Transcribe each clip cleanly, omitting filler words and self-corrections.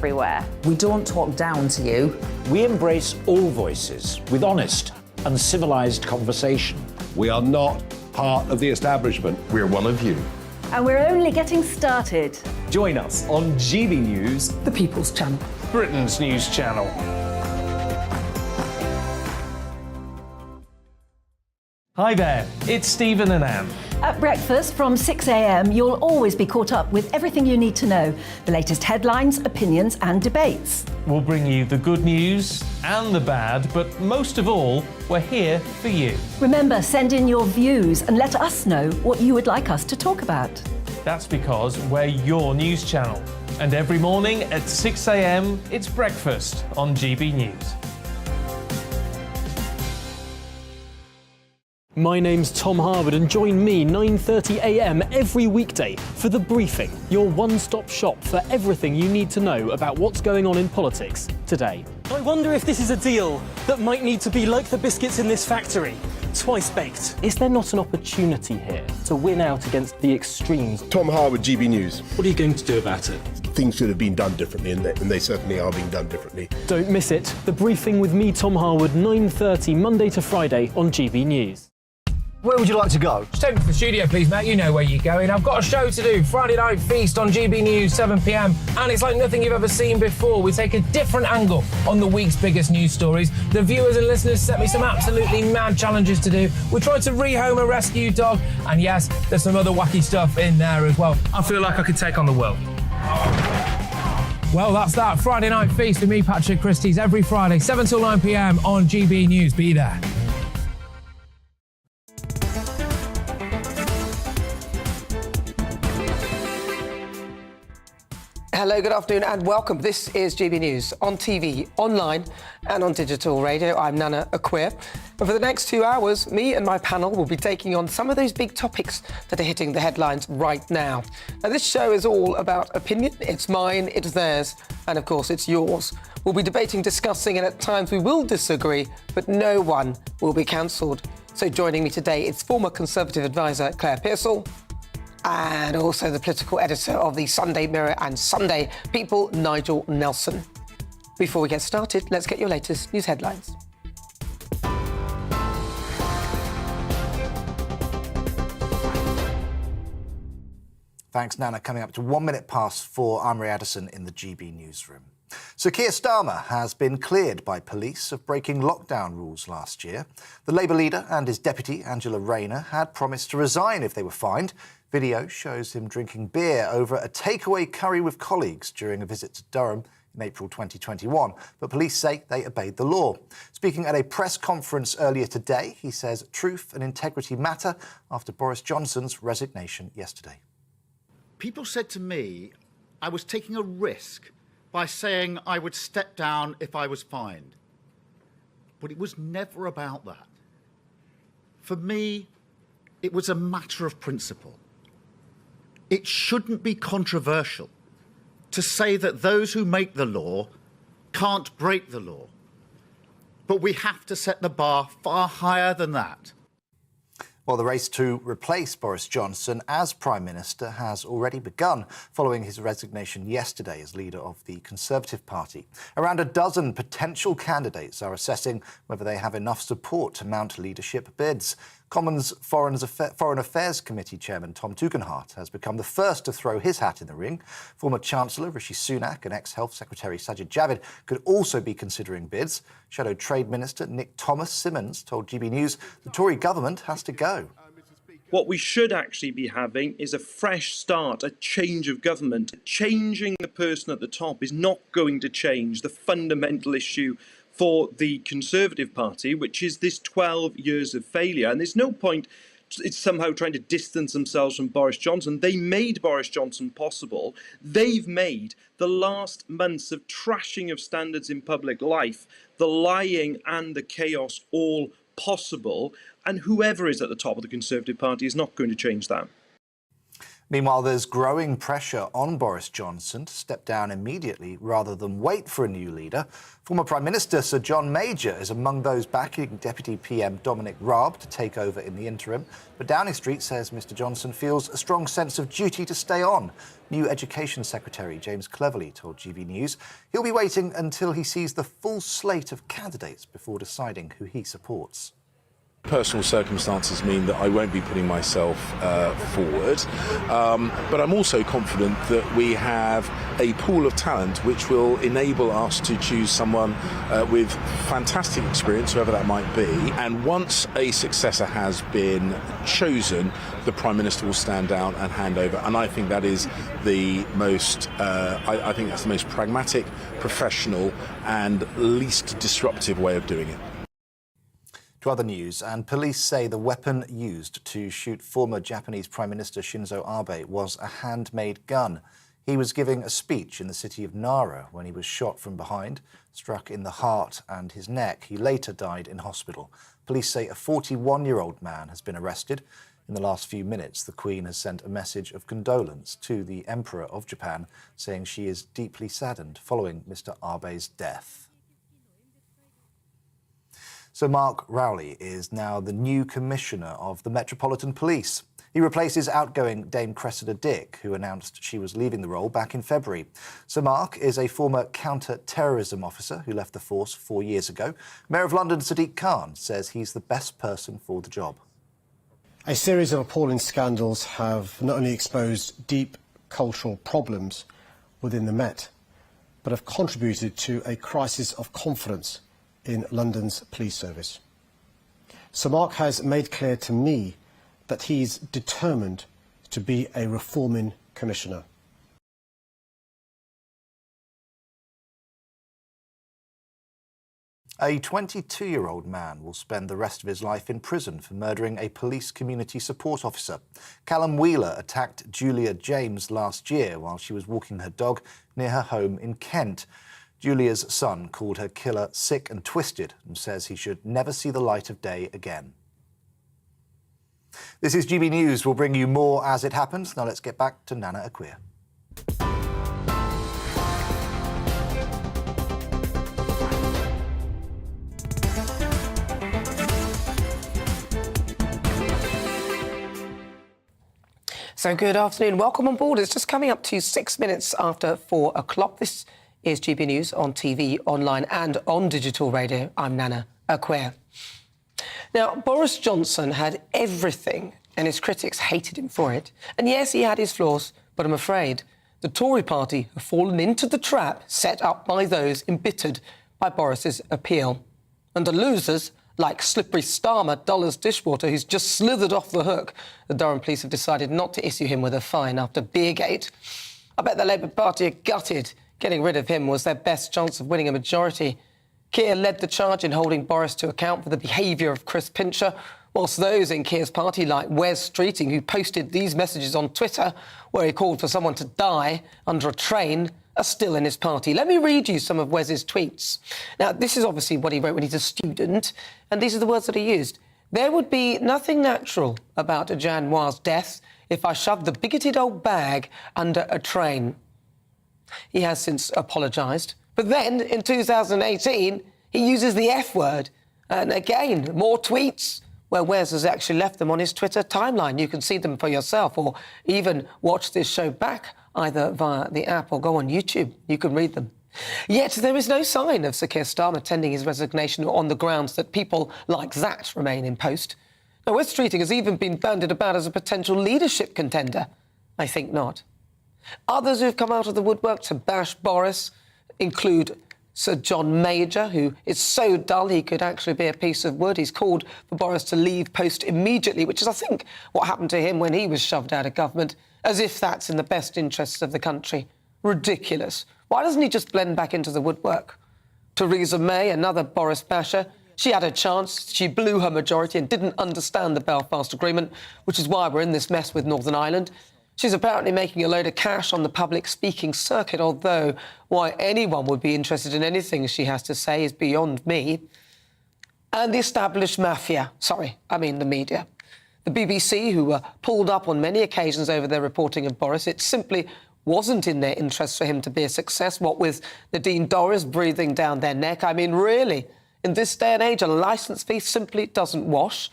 everywhere. We don't talk down to you. We embrace all voices with honest and civilised conversation. We are not part of the establishment. We are one of you. And we're only getting started. Join us on GB News, The People's Channel. Britain's news channel. Hi there, it's Stephen and Anne. At breakfast from 6 a.m, you'll always be caught up with everything you need to know, the latest headlines, opinions and debates. We'll bring you the good news and the bad, but most of all, we're here for you. Remember, send in your views and let us know what you would like us to talk about. That's because we're your news channel. And every morning at 6 a.m, it's breakfast on GB News. My name's Tom Harwood and join me 9:30 a.m. every weekday for The Briefing, your one-stop shop for everything you need to know about what's going on in politics today. I wonder if this is a deal that might need to be like the biscuits in this factory, twice baked. Is there not an opportunity here to win out against the extremes? Tom Harwood, GB News. What are you going to do about it? Things should have been done differently, and they certainly are being done differently. Don't miss it. The Briefing with me, Tom Harwood, 9:30 Monday to Friday on GB News. Where would you like to go? Just take me to the studio, please, mate. You know where you're going. I've got a show to do. Friday Night Feast on GB News, 7 p.m. And it's like nothing you've ever seen before. We take a different angle on the week's biggest news stories. The viewers and listeners set me some absolutely mad challenges to do. We tried to rehome a rescue dog. And yes, there's some other wacky stuff in there as well. I feel like I could take on the world. Well, that's that. Friday Night Feast with me, Patrick Christie's, every Friday, 7 till 9 p.m. on GB News. Be there. Hello, good afternoon and welcome. This is GB News on TV, online and on digital radio. I'm Nana Akua. And for the next 2 hours, me and my panel will be taking on some of those big topics that are hitting the headlines right now. Now, this show is all about opinion. It's mine, it's theirs, and of course, it's yours. We'll be debating, discussing, and at times we will disagree, but no one will be cancelled. So joining me today is former Conservative advisor Claire Pearsall, and also the political editor of the Sunday Mirror and Sunday People, Nigel Nelson. Before we get started, let's get your latest news headlines. Thanks, Nana. Coming up to 1 minute past 4, I'm Ray Addison in the GB newsroom. So Keir Starmer has been cleared by police of breaking lockdown rules last year. The Labour leader and his deputy, Angela Rayner, had promised to resign if they were fined. Video shows him drinking beer over a takeaway curry with colleagues during a visit to Durham in April 2021. But police say they obeyed the law. Speaking at a press conference earlier today, he says truth and integrity matter after Boris Johnson's resignation yesterday. People said to me I was taking a risk by saying I would step down if I was fined. But it was never about that. For me, it was a matter of principle. It shouldn't be controversial to say that those who make the law can't break the law. But we have to set the bar far higher than that. Well, the race to replace Boris Johnson as Prime Minister has already begun following his resignation yesterday as leader of the Conservative Party. Around a dozen potential candidates are assessing whether they have enough support to mount leadership bids. Commons Foreign Affairs Committee Chairman Tom Tugendhat has become the first to throw his hat in the ring. Former Chancellor Rishi Sunak and ex-Health Secretary Sajid Javid could also be considering bids. Shadow Trade Minister Nick Thomas-Symonds told GB News the Tory government has to go. What we should actually be having is a fresh start, a change of government. Changing the person at the top is not going to change the fundamental issue for the Conservative Party, which is this 12 years of failure. And there's no point it's somehow trying to distance themselves from Boris Johnson. They made Boris Johnson possible. They've made the last months of trashing of standards in public life, the lying and the chaos all possible. And whoever is at the top of the Conservative Party is not going to change that. Meanwhile, there's growing pressure on Boris Johnson to step down immediately rather than wait for a new leader. Former Prime Minister Sir John Major is among those backing Deputy PM Dominic Raab to take over in the interim. But Downing Street says Mr Johnson feels a strong sense of duty to stay on. New Education Secretary James Cleverly told GBNews he'll be waiting until he sees the full slate of candidates before deciding who he supports. Personal circumstances mean that I won't be putting myself forward, but I'm also confident that we have a pool of talent which will enable us to choose someone with fantastic experience, whoever that might be. And once a successor has been chosen, the Prime Minister will stand down and hand over. And I think that is the most, I think that's the most pragmatic, professional and least disruptive way of doing it. To other news, and police say the weapon used to shoot former Japanese Prime Minister Shinzo Abe was a handmade gun. He was giving a speech in the city of Nara when he was shot from behind, struck in the heart and his neck. He later died in hospital. Police say a 41-year-old man has been arrested. In the last few minutes, the Queen has sent a message of condolence to the Emperor of Japan, saying she is deeply saddened following Mr Abe's death. So Mark Rowley is now the new Commissioner of the Metropolitan Police. He replaces outgoing Dame Cressida Dick, who announced she was leaving the role back in February. Sir Mark is a former counter-terrorism officer who left the force 4 years ago. Mayor of London Sadiq Khan says he's the best person for the job. A series of appalling scandals have not only exposed deep cultural problems within the Met, but have contributed to a crisis of confidence in London's police service. Sir Mark has made clear to me that he's determined to be a reforming commissioner. A 22-year-old man will spend the rest of his life in prison for murdering a police community support officer. Callum Wheeler attacked Julia James last year while she was walking her dog near her home in Kent. Julia's son called her killer sick and twisted and says he should never see the light of day again. This is GB News. We'll bring you more as it happens. Now let's get back to Nana Akua. So good afternoon. Welcome on board. It's just coming up to 6 minutes after 4 o'clock. This is GB News on TV, online and on digital radio. I'm Nana Akua. Now, Boris Johnson had everything and his critics hated him for it. And yes, he had his flaws, but I'm afraid the Tory party have fallen into the trap set up by those embittered by Boris's appeal. And the losers, like slippery Starmer, Dulles Dishwater, who's just slithered off the hook, the Durham police have decided not to issue him with a fine after Beergate. I bet the Labour Party are gutted. Getting rid of him was their best chance of winning a majority. Keir led the charge in holding Boris to account for the behaviour of Chris Pincher, whilst those in Keir's party, like Wes Streeting, who posted these messages on Twitter, where he called for someone to die under a train, are still in his party. Let me read you some of Wes's tweets. Now, this is obviously what he wrote when he's a student, and these are the words that he used. There would be nothing natural about Jan Noir's death if I shoved the bigoted old bag under a train. He has since apologised. But then, in 2018, he uses the F word. And again, more tweets where Wes has actually left them on his Twitter timeline. You can see them for yourself or even watch this show back either via the app or go on YouTube. You can read them. Yet there is no sign of Sir Keir Starmer tendering his resignation on the grounds that people like that remain in post. Now, Wes Streeting has even been bandied about as a potential leadership contender. I think not. Others who have come out of the woodwork to bash Boris include Sir John Major, who is so dull he could actually be a piece of wood. He's called for Boris to leave post immediately, which is, I think, what happened to him when he was shoved out of government, as if that's in the best interests of the country. Ridiculous. Why doesn't he just blend back into the woodwork? Theresa May, another Boris basher, she had a chance. She blew her majority and didn't understand the Belfast Agreement, which is why we're in this mess with Northern Ireland. She's apparently making a load of cash on the public speaking circuit, although why anyone would be interested in anything she has to say is beyond me. And the established mafia. Sorry, I mean the media. The BBC, who were pulled up on many occasions over their reporting of Boris, it simply wasn't in their interest for him to be a success, what with Nadine Dorries breathing down their neck. I mean, really, in this day and age, a licence fee simply doesn't wash.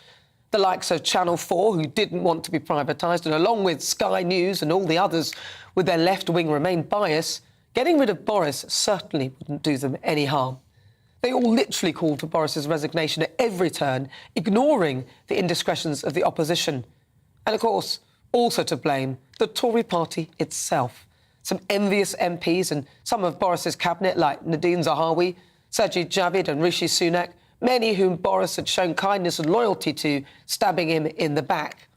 The likes of Channel 4, who didn't want to be privatised, and along with Sky News and all the others with their left-wing Remain bias, getting rid of Boris certainly wouldn't do them any harm. They all literally called for Boris's resignation at every turn, ignoring the indiscretions of the opposition. And, of course, also to blame, the Tory party itself. Some envious MPs and some of Boris's cabinet, like Nadine Zahawi, Sajid Javid and Rishi Sunak, many whom Boris had shown kindness and loyalty to, stabbing him in the back.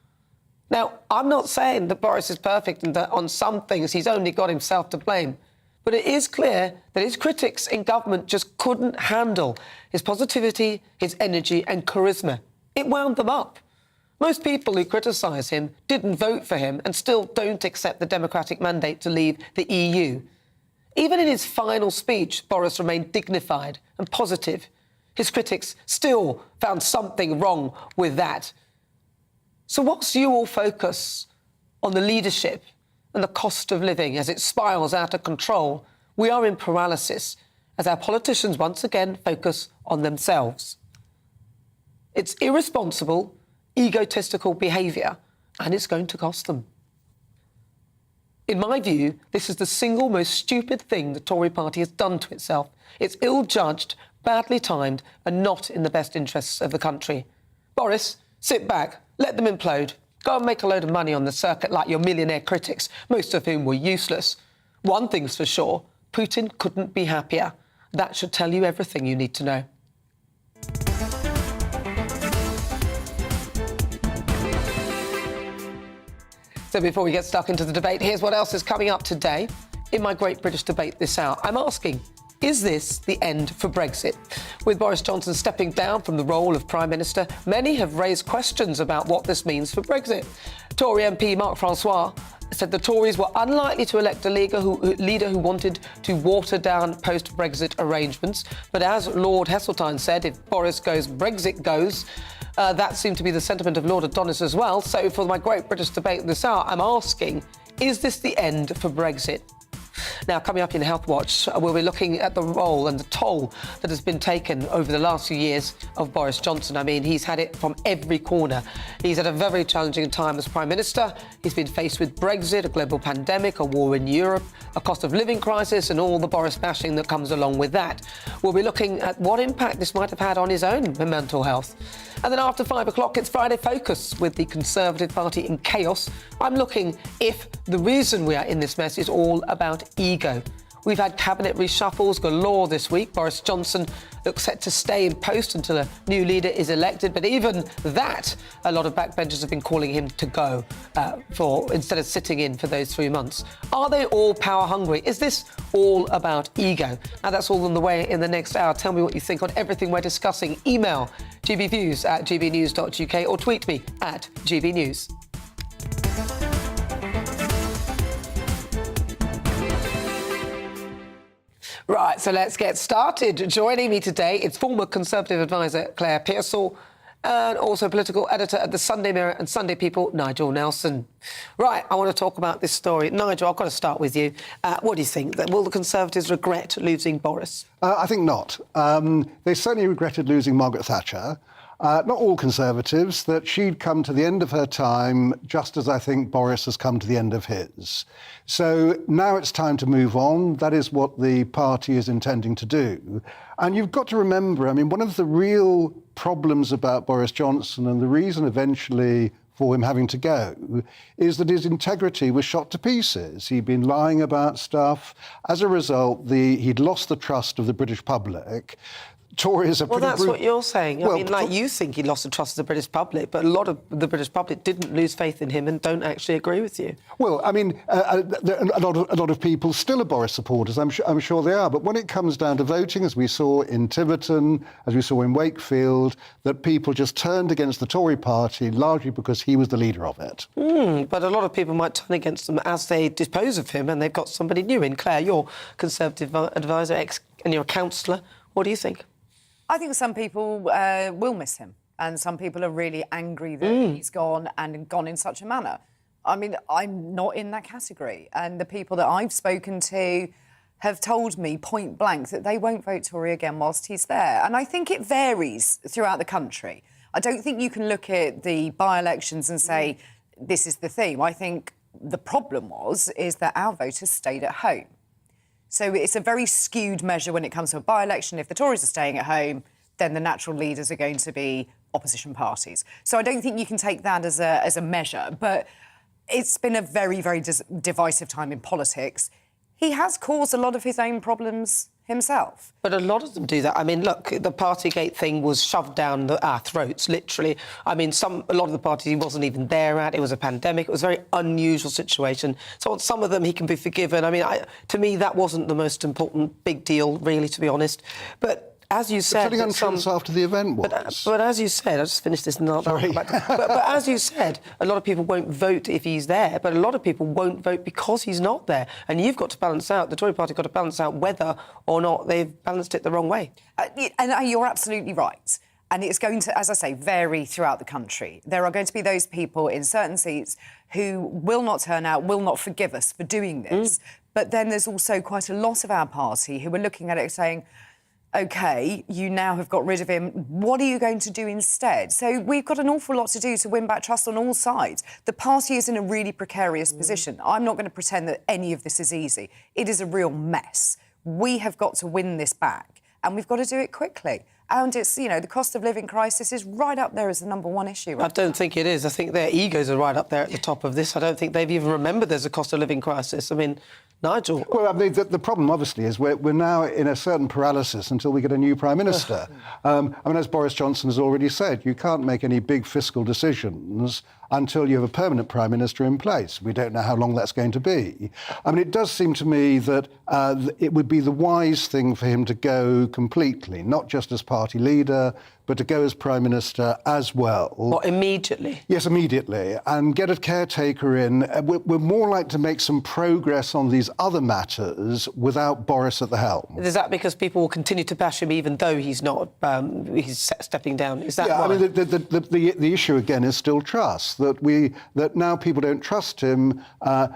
Now, I'm not saying that Boris is perfect and that on some things he's only got himself to blame. But it is clear that his critics in government just couldn't handle his positivity, his energy and charisma. It wound them up. Most people who criticise him didn't vote for him and still don't accept the democratic mandate to leave the EU. Even in his final speech, Boris remained dignified and positive. His critics still found something wrong with that. So what's your focus on the leadership and the cost of living as it spirals out of control? We are in paralysis as our politicians once again focus on themselves. It's irresponsible, egotistical behaviour, and it's going to cost them. In my view, this is the single most stupid thing the Tory party has done to itself. It's ill-judged, badly timed, and not in the best interests of the country. Boris, sit back, let them implode. Go and make a load of money on the circuit like your millionaire critics, most of whom were useless. One thing's for sure, Putin couldn't be happier. That should tell you everything you need to know. So before we get stuck into the debate, here's what else is coming up today. In my Great British Debate this hour, I'm asking, is this the end for Brexit? With Boris Johnson stepping down from the role of Prime Minister, many have raised questions about what this means for Brexit. Tory MP Mark Francois said the Tories were unlikely to elect a leader who wanted to water down post-Brexit arrangements. But as Lord Heseltine said, if Boris goes, Brexit goes. That seemed to be the sentiment of Lord Adonis as well. So for my Great British Debate this hour, I'm asking, is this the end for Brexit? Now, coming up in Health Watch, we'll be looking at the role and the toll that has been taken over the last few years of Boris Johnson. I mean, he's had it from every corner. He's had a very challenging time as Prime Minister. He's been faced with Brexit, a global pandemic, a war in Europe, a cost of living crisis and all the Boris bashing that comes along with that. We'll be looking at what impact this might have had on his own mental health. And then after 5 o'clock, it's Friday Focus with the Conservative Party in chaos. I'm looking if the reason we are in this mess is all about ego. We've had cabinet reshuffles galore this week. Boris Johnson looks set to stay in post until a new leader is elected. But even that, a lot of backbenchers have been calling him to go instead of sitting in for those 3 months. Are they all power hungry? Is this all about ego? Now, that's all on the way in the next hour. Tell me what you think on everything we're discussing. Email gbviews@gbnews.uk or tweet me at gbnews. Right, so let's get started. Joining me today is former Conservative advisor Claire Pearsall and also political editor at the Sunday Mirror and Sunday People, Nigel Nelson. Right, I want to talk about this story. Nigel, I've got to start with you. What do you think? Will the Conservatives regret losing Boris? I think not. They certainly regretted losing Margaret Thatcher. Not all Conservatives, that she'd come to the end of her time just as I think Boris has come to the end of his. So now it's time to move on. That is what the party is intending to do. And you've got to remember, I mean, one of the real problems about Boris Johnson and the reason eventually for him having to go is that his integrity was shot to pieces. He'd been lying about stuff. As a result, he'd lost the trust of the British public. Tories are pretty... Well, that's what you're saying. I mean, like, you think he lost the trust of the British public, but a lot of the British public didn't lose faith in him and don't actually agree with you. Well, I mean, a lot of people still are Boris supporters. I'm sure they are. But when it comes down to voting, as we saw in Tiverton, as we saw in Wakefield, that people just turned against the Tory party largely because he was the leader of it. But a lot of people might turn against them as they dispose of him and they've got somebody new in. Claire, you're Conservative advisor and you're a councillor. What do you think? I think some people will miss him. and some people are really angry that he's gone and gone in such a manner. I mean, I'm not in that category, and the people that I've spoken to have told me point blank that they won't vote Tory again whilst he's there. And I think it varies throughout the country. I don't think you can look at the by-elections and say, this is the theme. I think the problem is that our voters stayed at home. So it's a very skewed measure when it comes to a by-election. If the Tories are staying at home, then the natural leaders are going to be opposition parties. So I don't think you can take that as a measure. But it's been a very, very divisive time in politics. He has caused a lot of his own problems himself. But a lot of them do that. I mean, look, the Partygate thing was shoved down our throats, literally. I mean, a lot of the parties he wasn't even there at. It was a pandemic. It was a very unusual situation. So on some of them, he can be forgiven. I mean, to me, that wasn't the most important big deal, really, to be honest. But as you said... But after the event was. But as you said... I'll just finish this and I'll come back to but as you said, a lot of people won't vote if he's there, but a lot of people won't vote because he's not there. And you've got to balance out, the Tory party got to balance out whether or not they've balanced it the wrong way. And you're absolutely right. And it's going to, as I say, vary throughout the country. There are going to be those people in certain seats who will not turn out, will not forgive us for doing this. But then there's also quite a lot of our party who are looking at it saying, OK, you now have got rid of him. What are you going to do instead? So we've got an awful lot to do to win back trust on all sides. The party is in a really precarious position. I'm not going to pretend that any of this is easy. It is a real mess. We have got to win this back, and we've got to do it quickly. And it's, you know, the cost of living crisis is right up there as the #1 issue. I don't think it is. I think their egos are right up there at the top of this. I don't think they've even remembered there's a cost of living crisis. I mean, Nigel... Well, I mean, the problem, obviously, is we're now in a certain paralysis until we get a new Prime Minister. I mean, as Boris Johnson has already said, you can't make any big fiscal decisions until you have a permanent Prime Minister in place. We don't know how long that's going to be. I mean, it does seem to me that it would be the wise thing for him to go completely, not just as party leader, but to go as Prime Minister as well. What, immediately? Yes, immediately, and get a caretaker in. We're more likely to make some progress on these other matters without Boris at the helm. Is that because people will continue to bash him even though he's not, he's stepping down? Is that why? I mean, the issue again is still trust, that now people don't trust him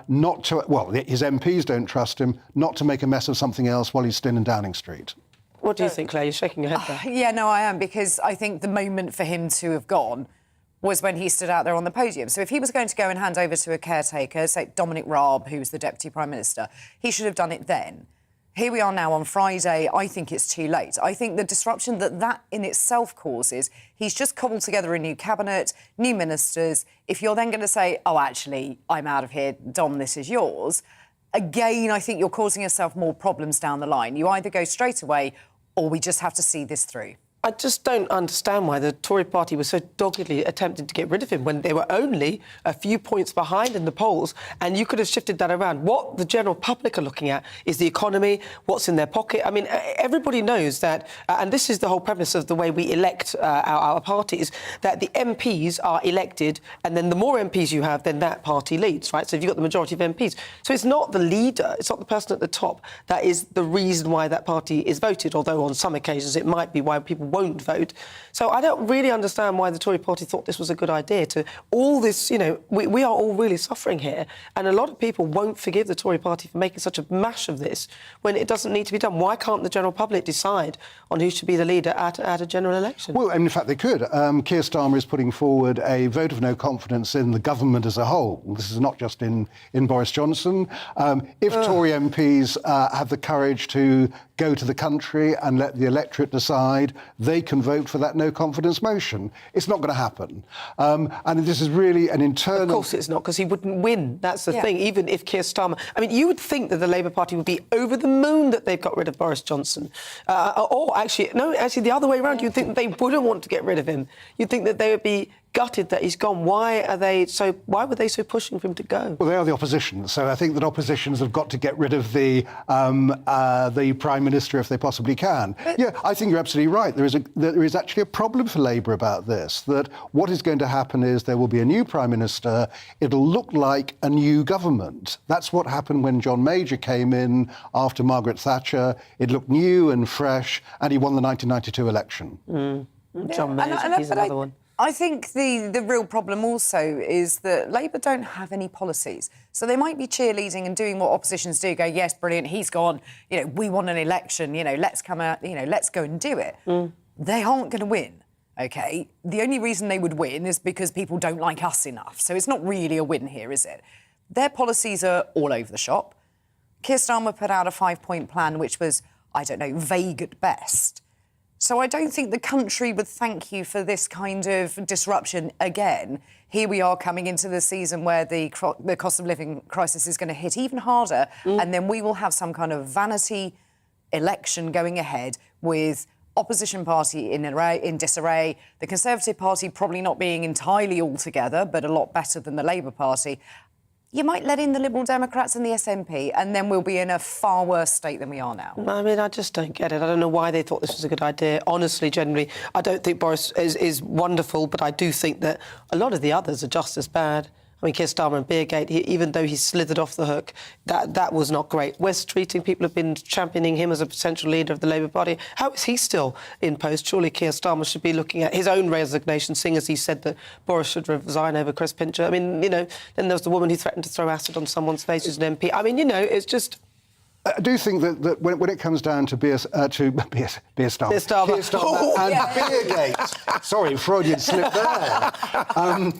not to, well, his MPs don't trust him not to make a mess of something else while he's still in Downing Street. What do you think, Claire? You're shaking your head there. Yeah, no, I am, because I think the moment for him to have gone was when he stood out there on the podium. So if he was going to go and hand over to a caretaker, say Dominic Raab, who was the Deputy Prime Minister, he should have done it then. Here we are now on Friday. I think it's too late. I think the disruption that in itself causes, he's just cobbled together a new cabinet, new ministers. If you're then going to say, oh, actually, I'm out of here, Dom, this is yours, again, I think you're causing yourself more problems down the line. You either go straight away or we just have to see this through. I just don't understand why the Tory party was so doggedly attempting to get rid of him when they were only a few points behind in the polls, and you could have shifted that around. What the general public are looking at is the economy, what's in their pocket. I mean, everybody knows that, and this is the whole premise of the way we elect our parties, that the MPs are elected, and then the more MPs you have, then that party leads, right? So if you've got the majority of MPs. So it's not the leader, it's not the person at the top that is the reason why that party is voted, although on some occasions it might be why people won't vote. So I don't really understand why the Tory party thought this was a good idea to all this, you know, we are all really suffering here, and a lot of people won't forgive the Tory party for making such a mash of this when it doesn't need to be done. Why can't the general public decide on who should be the leader at a general election? Well, in fact, they could. Keir Starmer is putting forward a vote of no confidence in the government as a whole. This is not just in Boris Johnson. If Tory MPs have the courage to go to the country and let the electorate decide, they can vote for that no-confidence motion. It's not going to happen. And this is really an internal... Of course it's not, because he wouldn't win. That's the thing, even if Keir Starmer... I mean, you would think that the Labour Party would be over the moon that they've got rid of Boris Johnson. Or actually, no, actually the other way around. You'd think that they wouldn't want to get rid of him. You'd think that they would be gutted that he's gone. Why were they so pushing for him to go? Well, they are the opposition, so I think that oppositions have got to get rid of the Prime Minister if they possibly can. Yeah, I think you're absolutely right. There is actually a problem for Labour about this, that what is going to happen is there will be a new Prime Minister, it'll look like a new government. That's what happened when John Major came in after Margaret Thatcher. It looked new and fresh, and he won the 1992 election. John Major, he's another one. I think the real problem also is that Labour don't have any policies. So they might be cheerleading and doing what oppositions do, go, yes, brilliant, he's gone, we want an election, let's come out, let's go and do it. They aren't going to win, OK? The only reason they would win is because people don't like us enough. So it's not really a win here, is it? Their policies are all over the shop. Keir Starmer put out a 5-point plan which was, I don't know, vague at best. So I don't think the country would thank you for this kind of disruption again. Here we are coming into the season where the cost of living crisis is going to hit even harder, and then we will have some kind of vanity election going ahead with opposition party in disarray, the Conservative Party probably not being entirely all together, but a lot better than the Labour Party. You might let in the Liberal Democrats and the SNP, and then we'll be in a far worse state than we are now. I mean, I just don't get it. I don't know why they thought this was a good idea. Honestly, generally, I don't think Boris is wonderful, but I do think that a lot of the others are just as bad. I mean, Keir Starmer and Beergate, even though he slithered off the hook, that was not great. West Streeting, people have been championing him as a potential leader of the Labour Party. How is he still in post? Surely Keir Starmer should be looking at his own resignation, seeing as he said that Boris should resign over Chris Pincher. I mean, then there was the woman who threatened to throw acid on someone's face who's an MP. I mean, it's just... I do think that when it comes down to Keir Starmer and Beergate, sorry, Freudian slip there.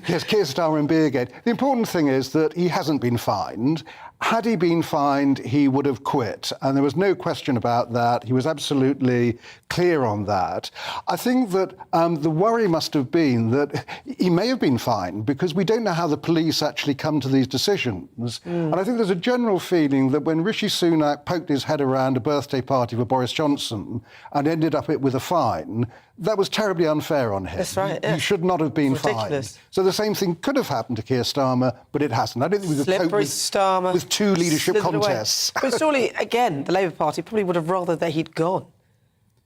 Yes, Keir Starmer and Beergate. The important thing is that he hasn't been fined. Had he been fined, he would have quit, and there was no question about that. He was absolutely clear on that. I think that the worry must have been that he may have been fined because we don't know how the police actually come to these decisions. And I think there's a general feeling that when Rishi Sunak poked his head around a birthday party for Boris Johnson and ended up with a fine, that was terribly unfair on him. That's right. He should not have been fined. So the same thing could have happened to Keir Starmer, but it hasn't. I don't think we could cope with two leadership contests. But surely, again, the Labour Party probably would have rather that he'd gone.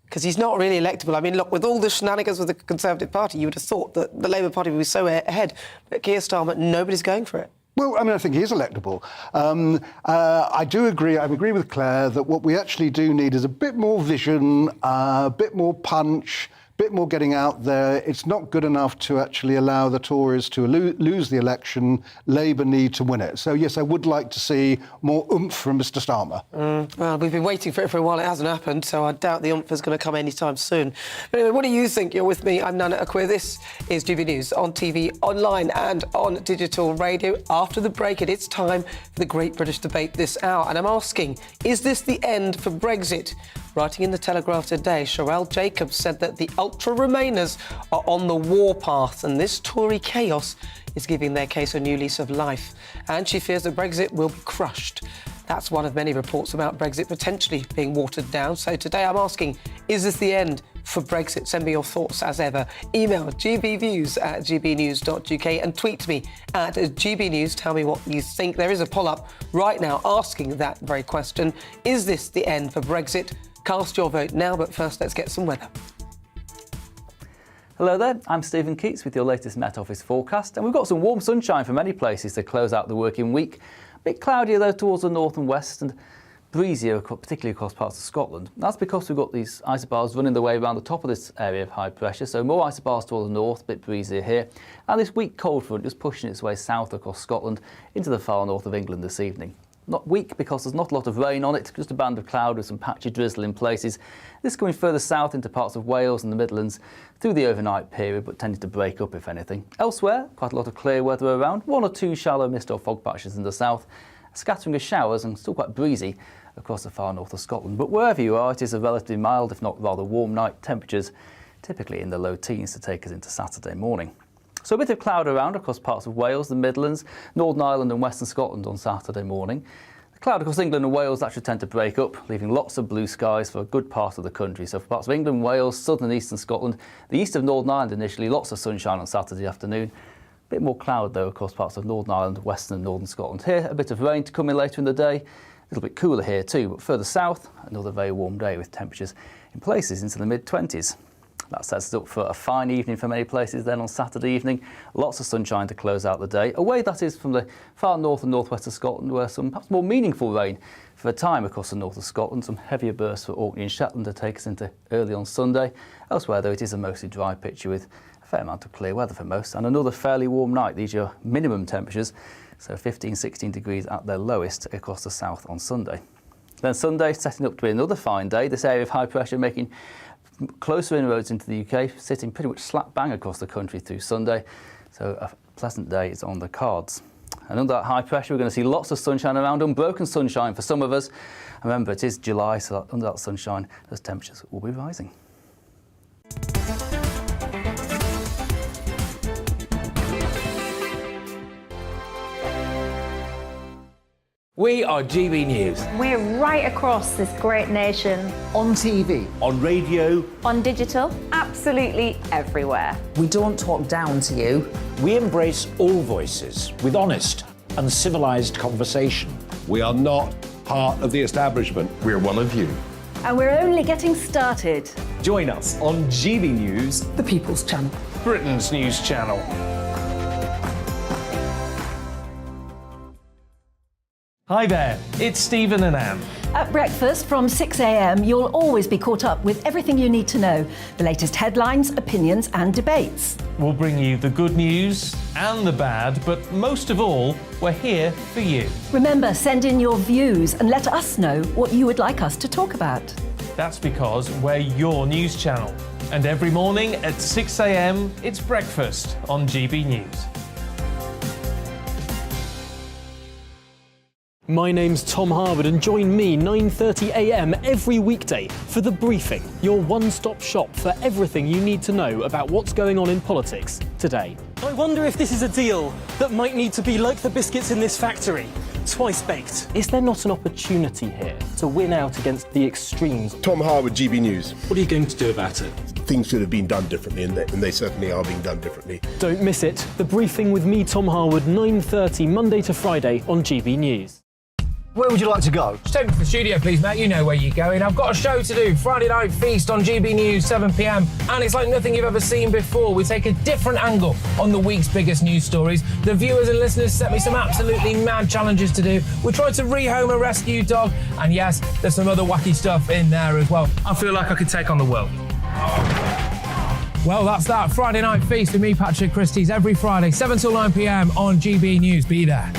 Because he's not really electable. I mean, look, with all the shenanigans with the Conservative Party, you would have thought that the Labour Party would be so ahead. But Keir Starmer, nobody's going for it. Well, I mean, I think he is electable. I do agree. I agree with Claire that what we actually do need is a bit more vision, a bit more punch, a bit more getting out there. It's not good enough to actually allow the Tories to lose the election. Labour need to win it. So, yes, I would like to see more oomph from Mr Starmer. Well, we've been waiting for it for a while. It hasn't happened, so I doubt the oomph is going to come anytime soon. But anyway, what do you think? You're with me. I'm Nana Akua. This is GBNews on TV, online and on digital radio. After the break, it's time for the Great British Debate this hour. And I'm asking, is this the end for Brexit? Writing in the Telegraph today, Sherelle Jacobs said that the ultra-Remainers are on the warpath and this Tory chaos is giving their case a new lease of life. And she fears that Brexit will be crushed. That's one of many reports about Brexit potentially being watered down. So today I'm asking, is this the end for Brexit? Send me your thoughts as ever. Email gbviews@gbnews.uk and tweet me at gbnews. Tell me what you think. There is a poll up right now asking that very question. Is this the end for Brexit? Cast your vote now, but first let's get some weather. Hello there, I'm Stephen Keats with your latest Met Office forecast, and we've got some warm sunshine for many places to close out the working week. A bit cloudier though towards the north and west, and breezier, particularly across parts of Scotland. That's because we've got these isobars running their way around the top of this area of high pressure, so more isobars towards the north, a bit breezier here, and this weak cold front just pushing its way south across Scotland into the far north of England this evening. Not weak because there's not a lot of rain on it, just a band of cloud with some patchy drizzle in places. This coming further south into parts of Wales and the Midlands through the overnight period, but tending to break up if anything. Elsewhere, quite a lot of clear weather around, one or two shallow mist or fog patches in the south, a scattering of showers and still quite breezy across the far north of Scotland. But wherever you are, it is a relatively mild, if not rather warm night. Temperatures typically in the low teens to take us into Saturday morning. So a bit of cloud around across parts of Wales, the Midlands, Northern Ireland and Western Scotland on Saturday morning. The cloud across England and Wales that should tend to break up, leaving lots of blue skies for a good part of the country. So for parts of England, Wales, southern and eastern Scotland, the east of Northern Ireland initially, lots of sunshine on Saturday afternoon. A bit more cloud though across parts of Northern Ireland, Western and Northern Scotland. Here, a bit of rain to come in later in the day. A little bit cooler here too, but further south, another very warm day with temperatures in places into the mid-20s. That sets us up for a fine evening for many places then on Saturday evening. Lots of sunshine to close out the day. Away, that is, from the far north and northwest of Scotland, where some perhaps more meaningful rain for a time across the north of Scotland. Some heavier bursts for Orkney and Shetland to take us into early on Sunday. Elsewhere, though, it is a mostly dry picture with a fair amount of clear weather for most, and another fairly warm night. These are your minimum temperatures, so 15, 16 degrees at their lowest across the south on Sunday. Then Sunday, setting up to be another fine day. This area of high pressure making closer inroads into the UK, sitting pretty much slap bang across the country through Sunday. So a pleasant day is on the cards. And under that high pressure, we're going to see lots of sunshine around, unbroken sunshine for some of us. Remember, it is July, so under that sunshine, those temperatures will be rising. We are GB News. We're right across this great nation. On TV. On radio. On digital. Absolutely everywhere. We don't talk down to you. We embrace all voices with honest and civilised conversation. We are not part of the establishment. We're one of you. And we're only getting started. Join us on GB News, The People's Channel. Britain's news channel. Hi there, it's Stephen and Anne. At breakfast from 6 a.m, you'll always be caught up with everything you need to know, the latest headlines, opinions and debates. We'll bring you the good news and the bad, but most of all, we're here for you. Remember, send in your views and let us know what you would like us to talk about. That's because we're your news channel. And every morning at 6 a.m, it's breakfast on GB News. My name's Tom Harwood, and join me 9:30 a.m. every weekday for The Briefing, your one-stop shop for everything you need to know about what's going on in politics today. I wonder if this is a deal that might need to be like the biscuits in this factory, twice baked. Is there not an opportunity here to win out against the extremes? Tom Harwood, GB News. What are you going to do about it? Things should have been done differently, and they certainly are being done differently. Don't miss it. The Briefing with me, Tom Harwood, 9:30 Monday to Friday on GB News. Where would you like to go? Just take me to the studio, please, Matt. You know where you're going. I've got a show to do. Friday Night Feast on GB News, 7 p.m. And it's like nothing you've ever seen before. We take a different angle on the week's biggest news stories. The viewers and listeners set me some absolutely mad challenges to do. We tried to rehome a rescue dog. And yes, there's some other wacky stuff in there as well. I feel like I could take on the world. Well, that's that. Friday Night Feast with me, Patrick Christie's, every Friday, 7 till 9 p.m. on GB News. Be there.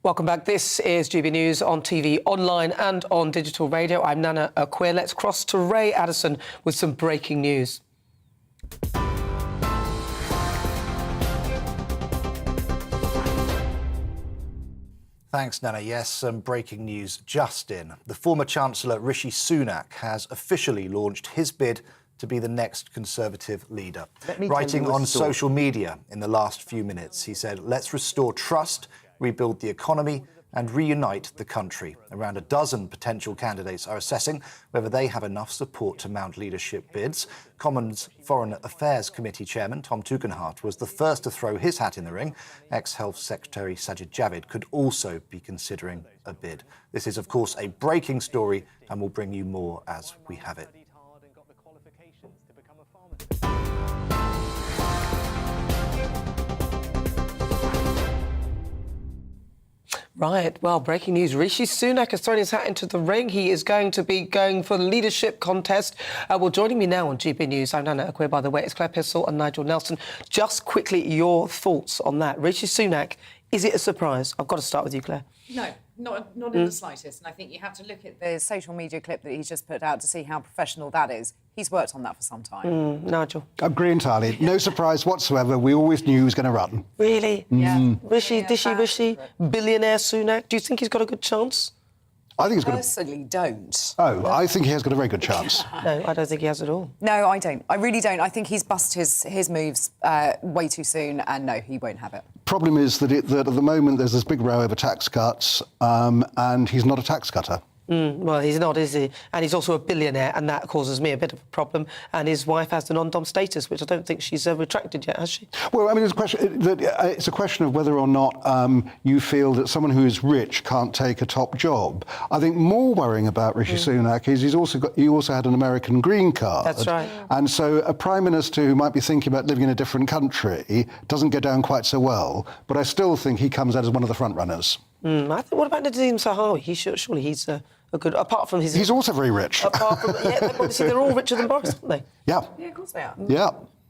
Welcome back. This is GB News on TV, online and on digital radio. I'm Nana Akua. Let's cross to Ray Addison with some breaking news. Thanks, Nana. Yes, some breaking news just in. The former Chancellor Rishi Sunak has officially launched his bid to be the next Conservative leader. Writing on social media in the last few minutes, he said, "Let's restore trust, rebuild the economy and reunite the country." Around a dozen potential candidates are assessing whether they have enough support to mount leadership bids. Commons Foreign Affairs Committee Chairman Tom Tugendhat was the first to throw his hat in the ring. Ex-Health Secretary Sajid Javid could also be considering a bid. This is, of course, a breaking story, and we'll bring you more as we have it. Right, well, breaking news. Rishi Sunak has thrown his hat into the ring. He is going to be going for the leadership contest. Well, joining me now on GB News, I'm Nana Akua, by the way. It's Claire Pissell and Nigel Nelson. Just quickly, your thoughts on that. Rishi Sunak, is it a surprise? I've got to start with you, Claire. No, not in the slightest. And I think you have to look at the social media clip that he's just put out to see how professional that is. He's worked on that for some time. Nigel? Agree entirely. No surprise whatsoever. We always knew he was going to run. Really? Yeah. Rishi, billionaire Sunak, do you think he's got a good chance? I think he's got personally don't. Oh, I think he has got a very good chance. No, I don't think he has at all. No, I don't. I really don't. I think he's busted his moves way too soon, and no, he won't have it. Problem is that at the moment there's this big row over tax cuts, and he's not a tax cutter. Well, he's not, is he? And he's also a billionaire, and that causes me a bit of a problem. And his wife has the non-dom status, which I don't think she's retracted yet, has she? Well, I mean, it's a question of whether or not you feel that someone who is rich can't take a top job. I think more worrying about Rishi Sunak is he also had an American green card. That's right. And so a prime minister who might be thinking about living in a different country doesn't go down quite so well. But I still think he comes out as one of the front runners. I think, what about Nadeem Zahawi? Surely he's a good... Apart from his... He's also very rich. Apart from... Yeah, obviously they're all richer than Boris, aren't they? Yeah. Yeah, of course they are. Yeah.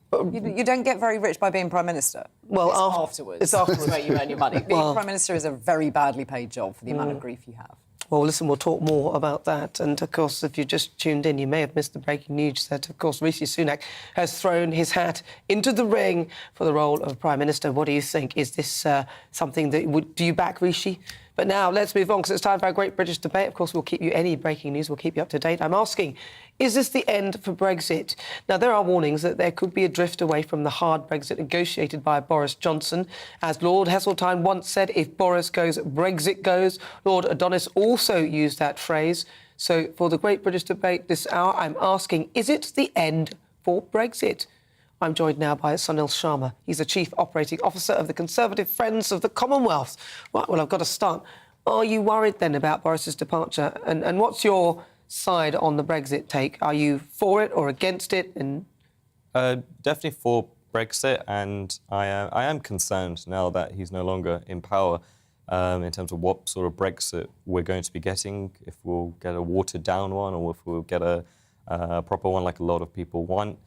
But you don't get very rich by being Prime Minister. Well, it's afterwards. It's afterwards. where you earn your money. Being Prime Minister is a very badly paid job for the amount of grief you have. Well, listen, we'll talk more about that. And, of course, if you just tuned in, you may have missed the breaking news that, of course, Rishi Sunak has thrown his hat into the ring for the role of Prime Minister. What do you think? Is this something that do you back Rishi? But now let's move on, because it's time for our Great British Debate. Of course, we'll keep you any breaking news. We'll keep you up to date. I'm asking, is this the end for Brexit? Now, there are warnings that there could be a drift away from the hard Brexit negotiated by Boris Johnson. As Lord Heseltine once said, if Boris goes, Brexit goes. Lord Adonis also used that phrase. So for the Great British Debate this hour, I'm asking, is it the end for Brexit? I'm joined now by Sunil Sharma. He's the Chief Operating Officer of the Conservative Friends of the Commonwealth. Right, well, I've got to start. Are you worried then about Boris's departure? And what's your side on the Brexit take? Are you for it or against it? And definitely for Brexit, and I am concerned now that he's no longer in power in terms of what sort of Brexit we're going to be getting, if we'll get a watered-down one or if we'll get a proper one like a lot of people want.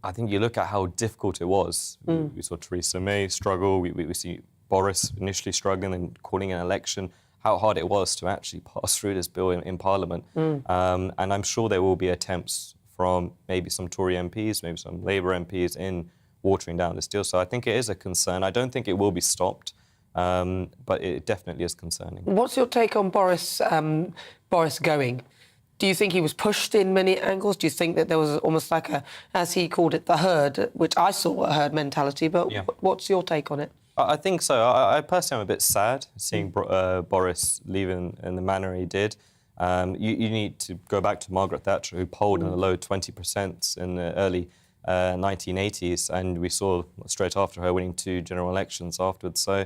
I think you look at how difficult it was. We saw Theresa May struggle. We see Boris initially struggling and calling an election. How hard it was to actually pass through this bill in Parliament. And I'm sure there will be attempts from maybe some Tory MPs, maybe some Labour MPs in watering down this deal. So I think it is a concern. I don't think it will be stopped, but it definitely is concerning. What's your take on Boris going? Do you think he was pushed in many angles? Do you think that there was almost like a, as he called it, the herd, which I saw a herd mentality, but what's your take on it? I think so. I personally am a bit sad seeing Boris leaving in the manner he did. You need to go back to Margaret Thatcher, who polled in the low 20% in the early 1980s, and we saw straight after her winning 2 general elections afterwards. So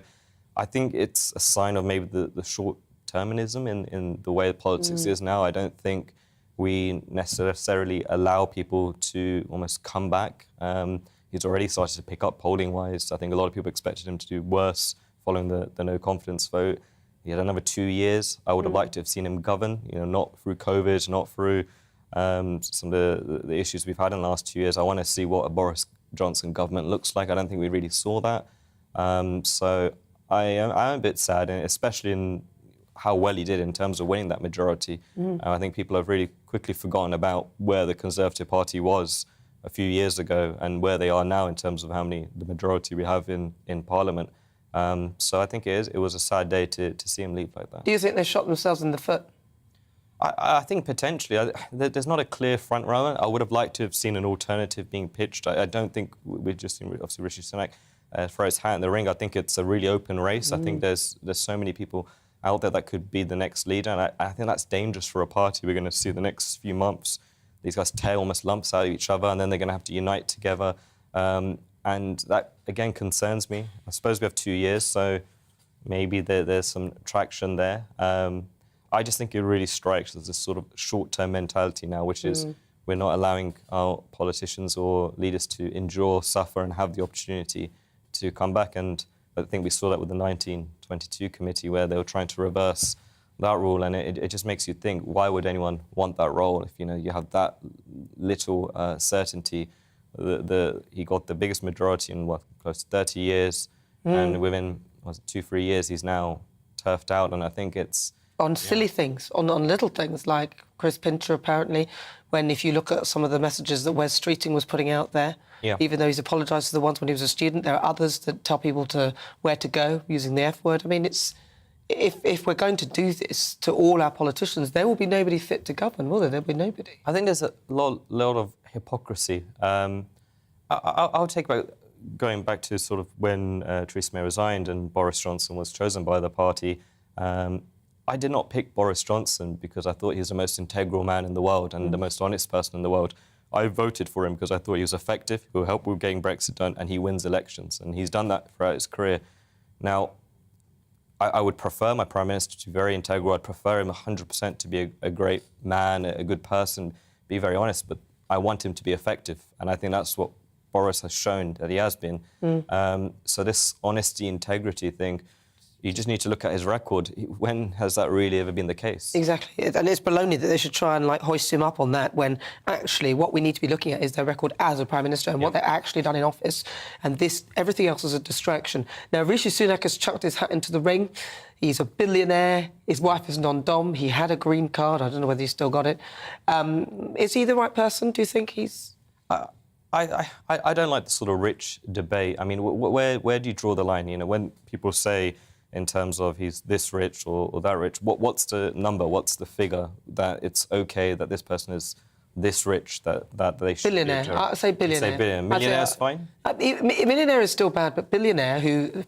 I think it's a sign of maybe the short-termism in the way politics is now. I don't think we necessarily allow people to almost come back. He's already started to pick up polling-wise. I think a lot of people expected him to do worse following the no-confidence vote. He had another 2 years. I would have liked to have seen him govern, not through COVID, not through some of the issues we've had in the last 2 years. I want to see what a Boris Johnson government looks like. I don't think we really saw that. So I am a bit sad, especially in how well he did in terms of winning that majority. I think people have really quickly forgotten about where the Conservative Party was a few years ago and where they are now in terms of the majority we have in Parliament. So I think it was a sad day to see him leave like that. Do you think they shot themselves in the foot? I think potentially. There's not a clear front runner. I would have liked to have seen an alternative being pitched. I don't think we've just seen, obviously, Rishi Sunak throw his hat in the ring. I think it's a really open race. I think there's so many people out there that could be the next leader, and I think that's dangerous for a party. We're going to see the next few months these guys tear almost lumps out of each other, and then they're going to have to unite together. And that, again, concerns me. I suppose we have 2 years, so maybe there's some traction there. I just think it really strikes as this sort of short-term mentality now, which is we're not allowing our politicians or leaders to endure, suffer, and have the opportunity to come back. And I think we saw that with the 1922 committee, where they were trying to reverse that rule, and it just makes you think, why would anyone want that role if you have that little certainty? He got the biggest majority in close to 30 years, and within 2-3 years he's now turfed out, and I think it's on silly things, on little things like Chris Pincher apparently, when if you look at some of the messages that Wes Streeting was putting out there, even though he's apologised to the ones when he was a student, there are others that tell people where to go using the F word. I mean, it's. If we're going to do this to all our politicians, there will be nobody fit to govern, will there? There'll be nobody. I think there's a lot of hypocrisy. I'll take going back to sort of when Theresa May resigned and Boris Johnson was chosen by the party. I did not pick Boris Johnson because I thought he was the most integral man in the world and the most honest person in the world. I voted for him because I thought he was effective, he will help with getting Brexit done, and he wins elections. And he's done that throughout his career. Now, I would prefer my Prime Minister to be very integral. I'd prefer him 100% to be a great man, a good person, be very honest, but I want him to be effective. And I think that's what Boris has shown that he has been. So this honesty, integrity thing, you just need to look at his record. When has that really ever been the case? Exactly. And it's baloney that they should try and, like, hoist him up on that when actually what we need to be looking at is their record as a Prime Minister and what they've actually done in office. And everything else is a distraction. Now, Rishi Sunak has chucked his hat into the ring. He's a billionaire. His wife is non-dom. He had a green card. I don't know whether he's still got it. Is he the right person? Do you think he's... I don't like the sort of rich debate. I mean, where do you draw the line? You know, when people say in terms of he's this rich or that rich, what's the number? What's the figure that it's okay that this person is this rich that they should billionaire? be I'd say billionaire. Say billionaire. Millionaire's fine. Millionaire is still bad, but billionaire who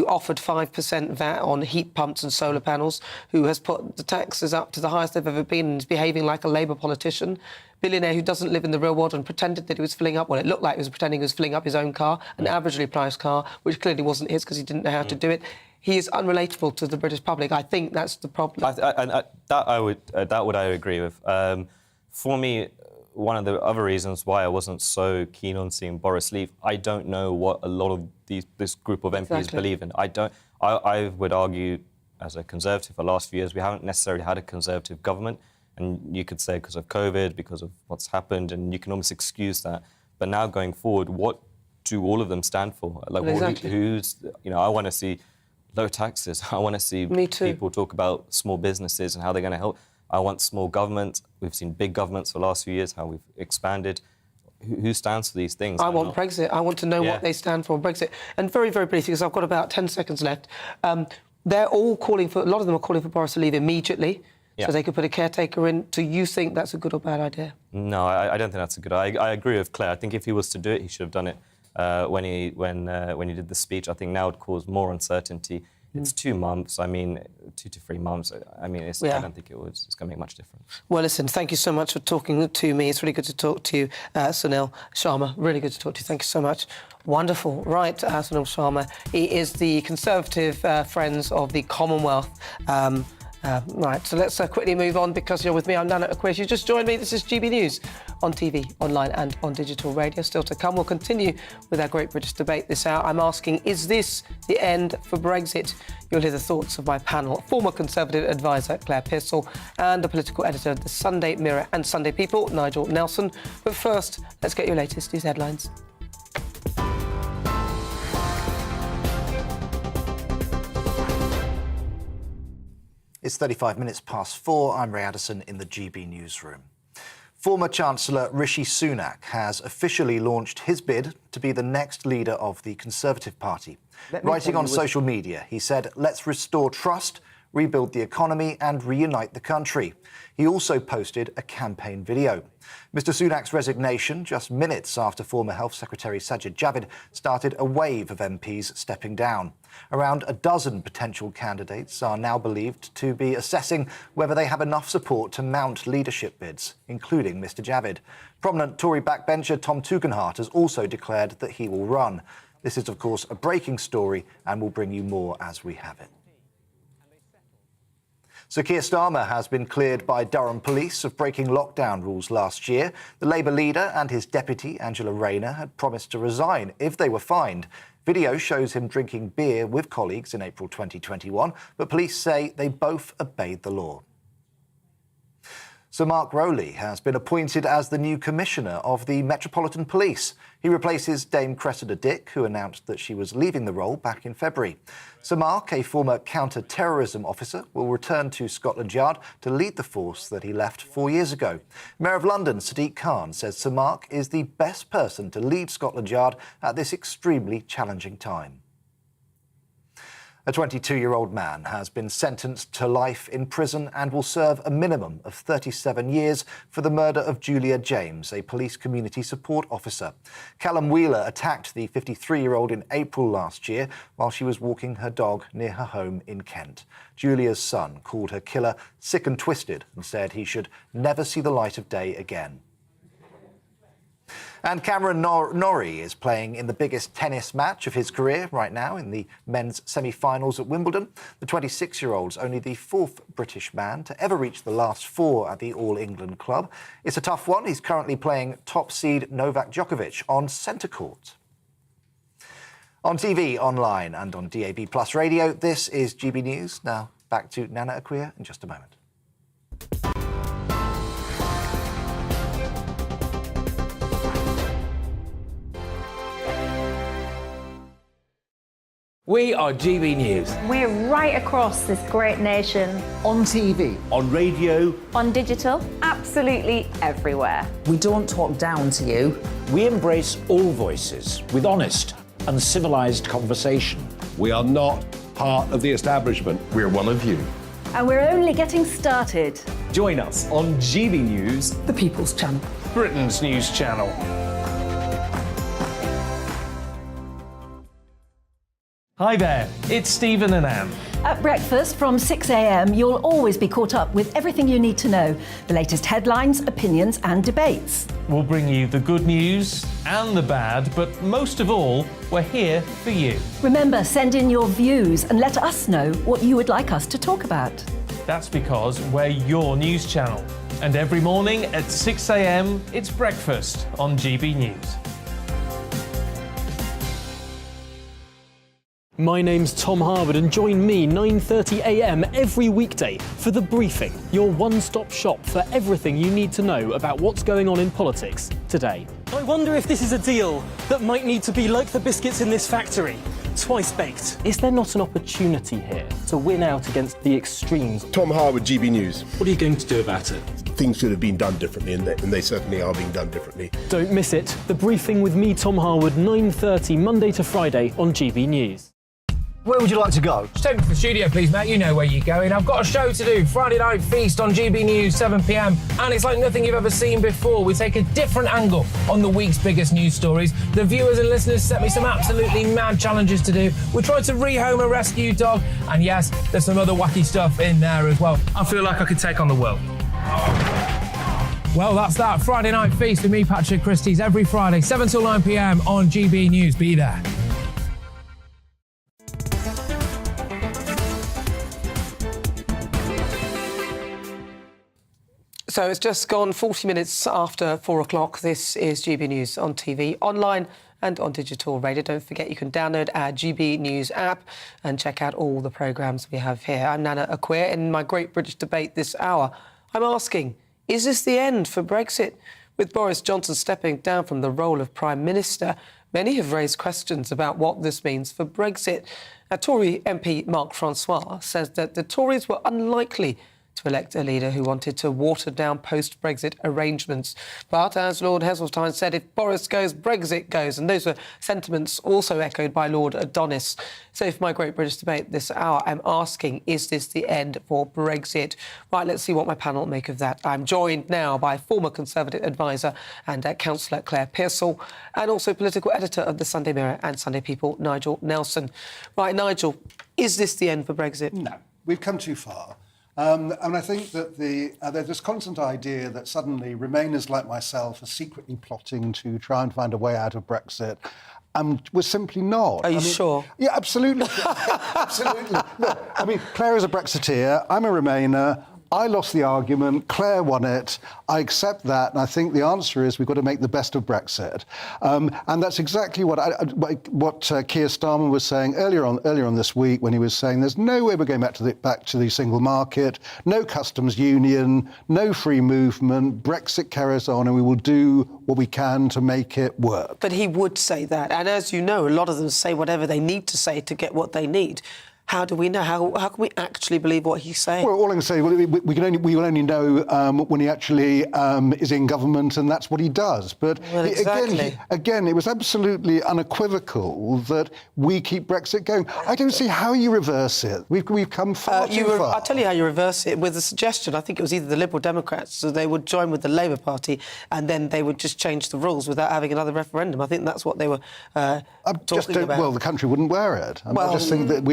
offered 5% VAT on heat pumps and solar panels, who has put the taxes up to the highest they've ever been and is behaving like a Labour politician. Billionaire who doesn't live in the real world and pretended that he was filling up, well, it looked like he was pretending he was filling up his own car, an averagely priced car, which clearly wasn't his because he didn't know how to do it. He is unrelatable to the British public. I think that's the problem. I would agree with. For me, one of the other reasons why I wasn't so keen on seeing Boris leave, I don't know what a lot of this group of MPs believe in. I would argue, as a Conservative, for the last few years, we haven't necessarily had a Conservative government. And you could say because of COVID, because of what's happened, and you can almost excuse that. But now going forward, what do all of them stand for? Like, I want to see low taxes. I want to see people talk about small businesses and how they're going to help. I want small government. We've seen big governments for the last few years, how we've expanded. Who stands for these things? I want Brexit. I want to know what they stand for on Brexit. And very, very briefly, because I've got about 10 seconds left, they're all calling for, a lot of them are calling for Boris to leave immediately. So they could put a caretaker in. Do you think that's a good or bad idea? No, I don't think that's a good idea. I agree with Claire. I think if he was to do it, he should have done it when he did the speech. I think now it caused more uncertainty. It's 2 months. I mean, 2 to 3 months. I mean, I don't think it's going to make much difference. Well, listen, thank you so much for talking to me. It's really good to talk to you, Sunil Sharma. Really good to talk to you. Thank you so much. Wonderful. Right, Sunil Sharma. He is the Conservative Friends of the Commonwealth. Right, so let's quickly move on because you're with me. I'm Nana Akua. You just joined me. This is GB News on TV, online and on digital radio. Still to come. We'll continue with our Great British Debate this hour. I'm asking, is this the end for Brexit? You'll hear the thoughts of my panel. Former Conservative advisor Claire Pearsall and the political editor of the Sunday Mirror and Sunday People, Nigel Nelson. But first, let's get your latest news headlines. It's 35 minutes past 4. I'm Ray Addison in the GB newsroom. Former Chancellor Rishi Sunak has officially launched his bid to be the next leader of the Conservative Party. Writing on social media, he said, "Let's restore trust, rebuild the economy and reunite the country." He also posted a campaign video. Mr Sunak's resignation, just minutes after former Health Secretary Sajid Javid started a wave of MPs stepping down. Around a dozen potential candidates are now believed to be assessing whether they have enough support to mount leadership bids, including Mr Javid. Prominent Tory backbencher Tom Tugendhat has also declared that he will run. This is, of course, a breaking story and we'll bring you more as we have it. Sir Keir Starmer has been cleared by Durham police of breaking lockdown rules last year. The Labour leader and his deputy, Angela Rayner, had promised to resign if they were fined. Video shows him drinking beer with colleagues in April 2021, but police say they both obeyed the law. Sir Mark Rowley has been appointed as the new Commissioner of the Metropolitan Police. He replaces Dame Cressida Dick, who announced that she was leaving the role back in February. Sir Mark, a former counter-terrorism officer, will return to Scotland Yard to lead the force that he left 4 years ago. Mayor of London, Sadiq Khan, says Sir Mark is the best person to lead Scotland Yard at this extremely challenging time. A 22-year-old man has been sentenced to life in prison and will serve a minimum of 37 years for the murder of Julia James, a police community support officer. Callum Wheeler attacked the 53-year-old in April last year while she was walking her dog near her home in Kent. Julia's son called her killer sick and twisted and said he should never see the light of day again. And Cameron Norrie is playing in the biggest tennis match of his career right now in the men's semi-finals at Wimbledon. The 26-year-old's only the fourth British man to ever reach the last four at the All England club. It's a tough one. He's currently playing top seed Novak Djokovic on centre court. On TV, online and on DAB+ radio, this is GB News. Now back to Nana Akua in just a moment. We are GB News. We're right across this great nation. On TV. On radio. On digital. Absolutely everywhere. We don't talk down to you. We embrace all voices with honest and civilised conversation. We are not part of the establishment. We're one of you. And we're only getting started. Join us on GB News, the People's Channel, Britain's news channel. Hi there, it's Stephen and Anne. At breakfast from 6 a.m, you'll always be caught up with everything you need to know, the latest headlines, opinions and debates. We'll bring you the good news and the bad, but most of all, we're here for you. Remember, send in your views and let us know what you would like us to talk about. That's because we're your news channel. And every morning at 6 a.m, it's breakfast on GB News. My name's Tom Harwood and join me 9:30 a.m. every weekday for The Briefing, your one-stop shop for everything you need to know about what's going on in politics today. I wonder if this is a deal that might need to be like the biscuits in this factory, twice baked. Is there not an opportunity here to win out against the extremes? Tom Harwood, GB News. What are you going to do about it? Things should have been done differently, and they certainly are being done differently. Don't miss it. The Briefing with me, Tom Harwood, 9:30 Monday to Friday on GB News. Where would you like to go? Just take me to the studio, please, Matt. You know where you're going. I've got a show to do. Friday Night Feast on GB News, 7 p.m. And it's like nothing you've ever seen before. We take a different angle on the week's biggest news stories. The viewers and listeners set me some absolutely mad challenges to do. We tried to rehome a rescue dog. And yes, there's some other wacky stuff in there as well. I feel like I could take on the world. Well, that's that. Friday Night Feast with me, Patrick Christie's, every Friday, 7 till 9 p.m. on GB News. Be there. So it's just gone 40 minutes after 4 o'clock. This is GB News on TV, online and on digital radio. Don't forget you can download our GB News app and check out all the programmes we have here. I'm Nana Akua. In my Great British Debate this hour, I'm asking, is this the end for Brexit? With Boris Johnson stepping down from the role of Prime Minister, many have raised questions about what this means for Brexit. Tory MP Mark Francois says that the Tories were unlikely to elect a leader who wanted to water down post-Brexit arrangements. But as Lord Heseltine said, if Boris goes, Brexit goes. And those were sentiments also echoed by Lord Adonis. So for my Great British Debate this hour, I'm asking, is this the end for Brexit? Right, let's see what my panel make of that. I'm joined now by former Conservative advisor and councillor Claire Pearsall, and also political editor of the Sunday Mirror and Sunday People, Nigel Nelson. Right, Nigel, is this the end for Brexit? No, we've come too far. And I think that there's this constant idea that suddenly Remainers like myself are secretly plotting to try and find a way out of Brexit. We're simply not. Are you sure? Yeah, absolutely. Absolutely. Look, I mean, Claire is a Brexiteer. I'm a Remainer. I lost the argument. Claire won it. I accept that. And I think the answer is we've got to make the best of Brexit. And that's exactly what Keir Starmer was saying earlier on this week, when he was saying there's no way we're going back to the single market, no customs union, no free movement. Brexit carries on, and we will do what we can to make it work. But he would say that. And as you know, a lot of them say whatever they need to say to get what they need. how do we know? How can we actually believe what he's saying? Well, all I can say, we will only know when he actually is in government, and that's what he does. But Well, exactly. again, it was absolutely unequivocal that we keep Brexit going. I don't see how you reverse it. We've come far too far. I'll tell you how you reverse it with a suggestion. I think it was either the Liberal Democrats, so they would join with the Labour Party, and then they would just change the rules without having another referendum. I think that's what they were talking about. Well, the country wouldn't wear it. I just think that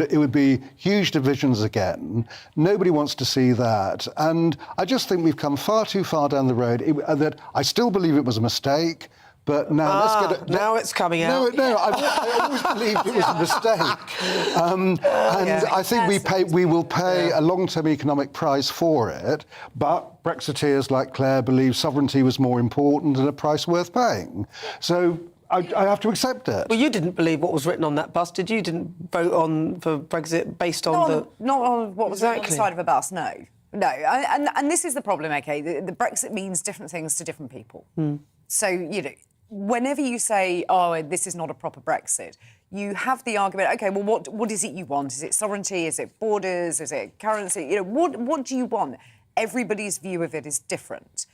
it would be huge divisions again. Nobody wants to see that. And I just think we've come far too far down the road. That I still believe it was a mistake. But now let's get it. Now it's coming out. No, I always believed it was a mistake. And I think we will pay a long-term economic price for it. But Brexiteers like Claire believe sovereignty was more important and a price worth paying. So I have to accept it. Well, you didn't believe what was written on that bus, did you? You didn't vote for Brexit based on not on what was written on the side of a bus, no. No, and this is the problem, OK? The Brexit means different things to different people. So, you know, whenever you say, oh, this is not a proper Brexit, you have the argument, OK, well, what is it you want? Is it sovereignty? Is it borders? Is it currency? You know, what do you want? Everybody's view of it is different.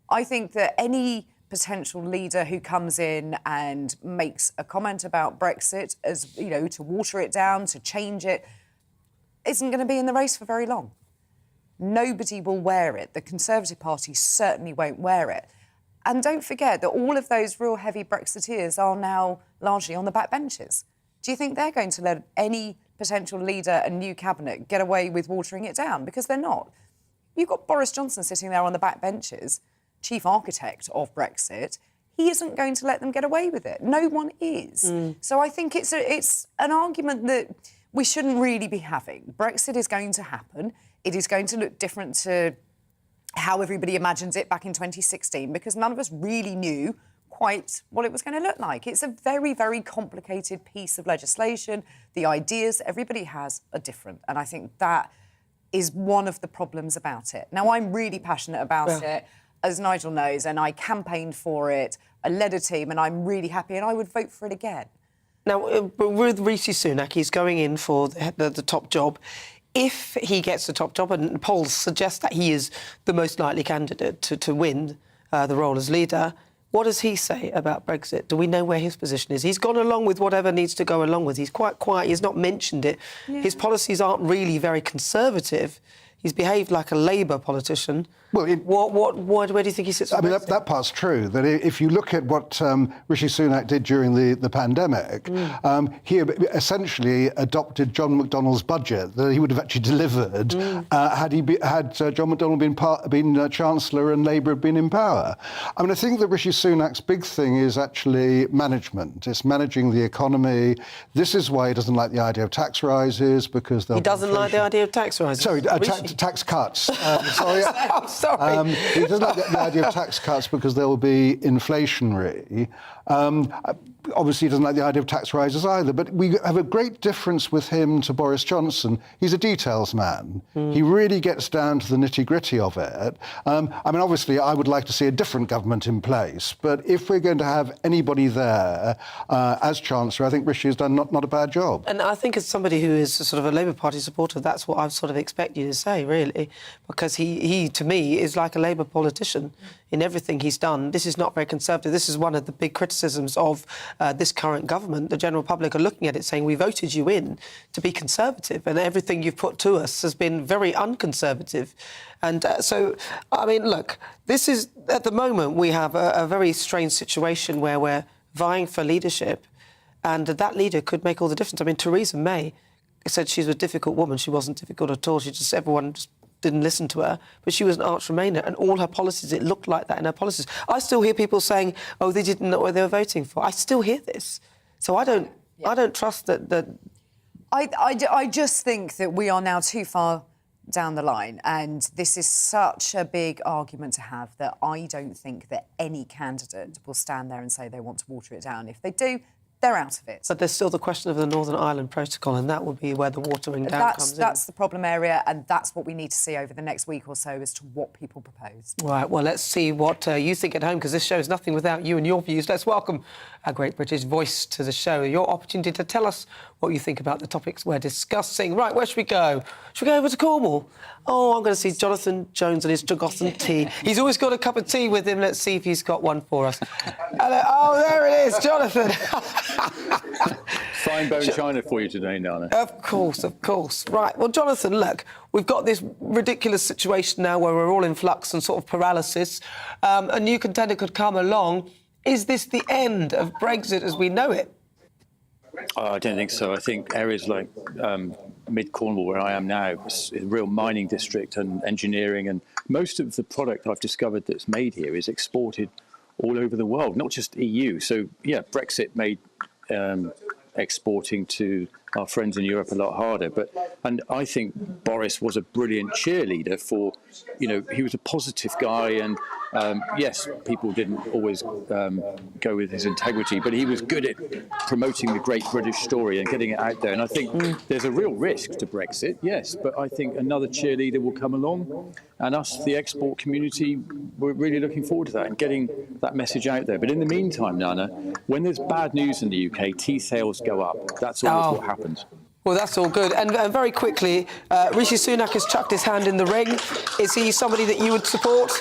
I think that any potential leader who comes in and makes a comment about Brexit as, you know, to water it down, to change it, isn't going to be in the race for very long. Nobody will wear it. The Conservative Party certainly won't wear it. And don't forget that all of those real heavy Brexiteers are now largely on the backbenches. Do you think they're going to let any potential leader and new cabinet get away with watering it down? Because they're not. You've got Boris Johnson sitting there on the backbenches, chief architect of Brexit. He isn't going to let them get away with it. No one is. So I think it's an argument that we shouldn't really be having. Brexit is going to happen. It is going to look different to how everybody imagines it back in 2016, because none of us really knew quite what it was going to look like. It's a very, very complicated piece of legislation. The ideas that everybody has are different, and I think that is one of the problems about it. Now, I'm really passionate about it, as Nigel knows, and I campaigned for it. I led a team, and I'm really happy, and I would vote for it again. Now, with Rishi Sunak, he's going in for the top job. If he gets the top job, and polls suggest that he is the most likely candidate to win the role as leader, what does he say about Brexit? Do we know where his position is? He's gone along with whatever needs to go along with. He's quite quiet. He's not mentioned it. Yeah. His policies aren't really very conservative. He's behaved like a Labour politician. Well, where do you think he sits? I mean, that part's true. That if you look at what Rishi Sunak did during the pandemic, he essentially adopted John McDonnell's budget that he would have actually delivered had John McDonnell been Chancellor and Labour had been in power. I mean, I think that Rishi Sunak's big thing is actually management. It's managing the economy. This is why he doesn't like the idea of tax rises, because he doesn't like the idea of tax rises. Sorry, tax cuts. Sorry. Sorry. He doesn't like the idea of tax cuts because they will be inflationary. Obviously, he doesn't like the idea of tax rises either. But we have a great difference with him to Boris Johnson. He's a details man. He really gets down to the nitty-gritty of it. I mean, obviously, I would like to see a different government in place. But if we're going to have anybody there as Chancellor, I think Rishi has done not a bad job. And I think as somebody who is sort of a Labour Party supporter, that's what I sort of expect you to say, really. Because he to me, is like a Labour politician in everything he's done. This is not very conservative. This is one of the big criticisms of this current government. The general public are looking at it saying, we voted you in to be conservative, and everything you've put to us has been very unconservative. And so, I mean, look, this is, at the moment, we have a very strange situation where we're vying for leadership, and that leader could make all the difference. I mean, Theresa May said she's a difficult woman. She wasn't difficult at all. Everyone just didn't listen to her, but she was an arch Remainer, and all her policies, it looked like that in her policies. I still hear people saying, oh, they didn't know what they were voting for. I still hear this. So I don't trust that... I just think that we are now too far down the line, and this is such a big argument to have that I don't think that any candidate will stand there and say they want to water it down. If they do, they're out of it. But there's still the question of the Northern Ireland Protocol, and that would be where the watering down comes in. That's the problem area, and that's what we need to see over the next week or so as to what people propose. Right, well, let's see what you think at home, because this show is nothing without you and your views. Let's welcome our great British voice to the show. Your opportunity to tell us what you think about the topics we're discussing. Right, where should we go? Should we go over to Cornwall? Oh, I'm going to see Jonathan Jones and his Tregosan tea. He's always got a cup of tea with him. Let's see if he's got one for us. Hello. Oh, there it is, Jonathan. Fine bone china for you today, Nana. Of course, of course. Right, well, Jonathan, look, we've got this ridiculous situation now where we're all in flux and sort of paralysis. A new contender could come along. Is this the end of Brexit as we know it? I don't think so. I think areas like mid-Cornwall, where I am now, is a real mining district and engineering, and most of the product I've discovered that's made here is exported all over the world, not just EU. So, yeah, Brexit made exporting to our friends in Europe a lot harder. And I think Boris was a brilliant cheerleader for, he was a positive guy, and yes, people didn't always go with his integrity, but he was good at promoting the great British story and getting it out there. And I think there's a real risk to Brexit, yes, but I think another cheerleader will come along, and us, the export community, we're really looking forward to that and getting that message out there. But in the meantime, Nana, when there's bad news in the UK, tea sales go up. That's always what happens. Well, that's all good. And very quickly, Rishi Sunak has chucked his hand in the ring. Is he somebody that you would support?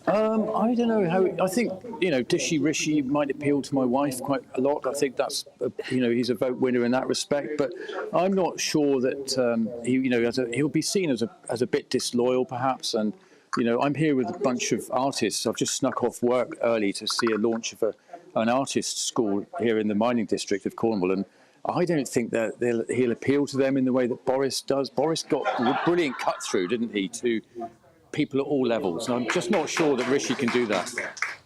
I don't know how. I think Rishi might appeal to my wife quite a lot. I think that's he's a vote winner in that respect. But I'm not sure that he'll be seen as a bit disloyal, perhaps. And I'm here with a bunch of artists. I've just snuck off work early to see a launch of an artist school here in the mining district of Cornwall, and I don't think that he'll appeal to them in the way that Boris does. Boris got a brilliant cut through, didn't he, to people at all levels. And I'm just not sure that Rishi can do that.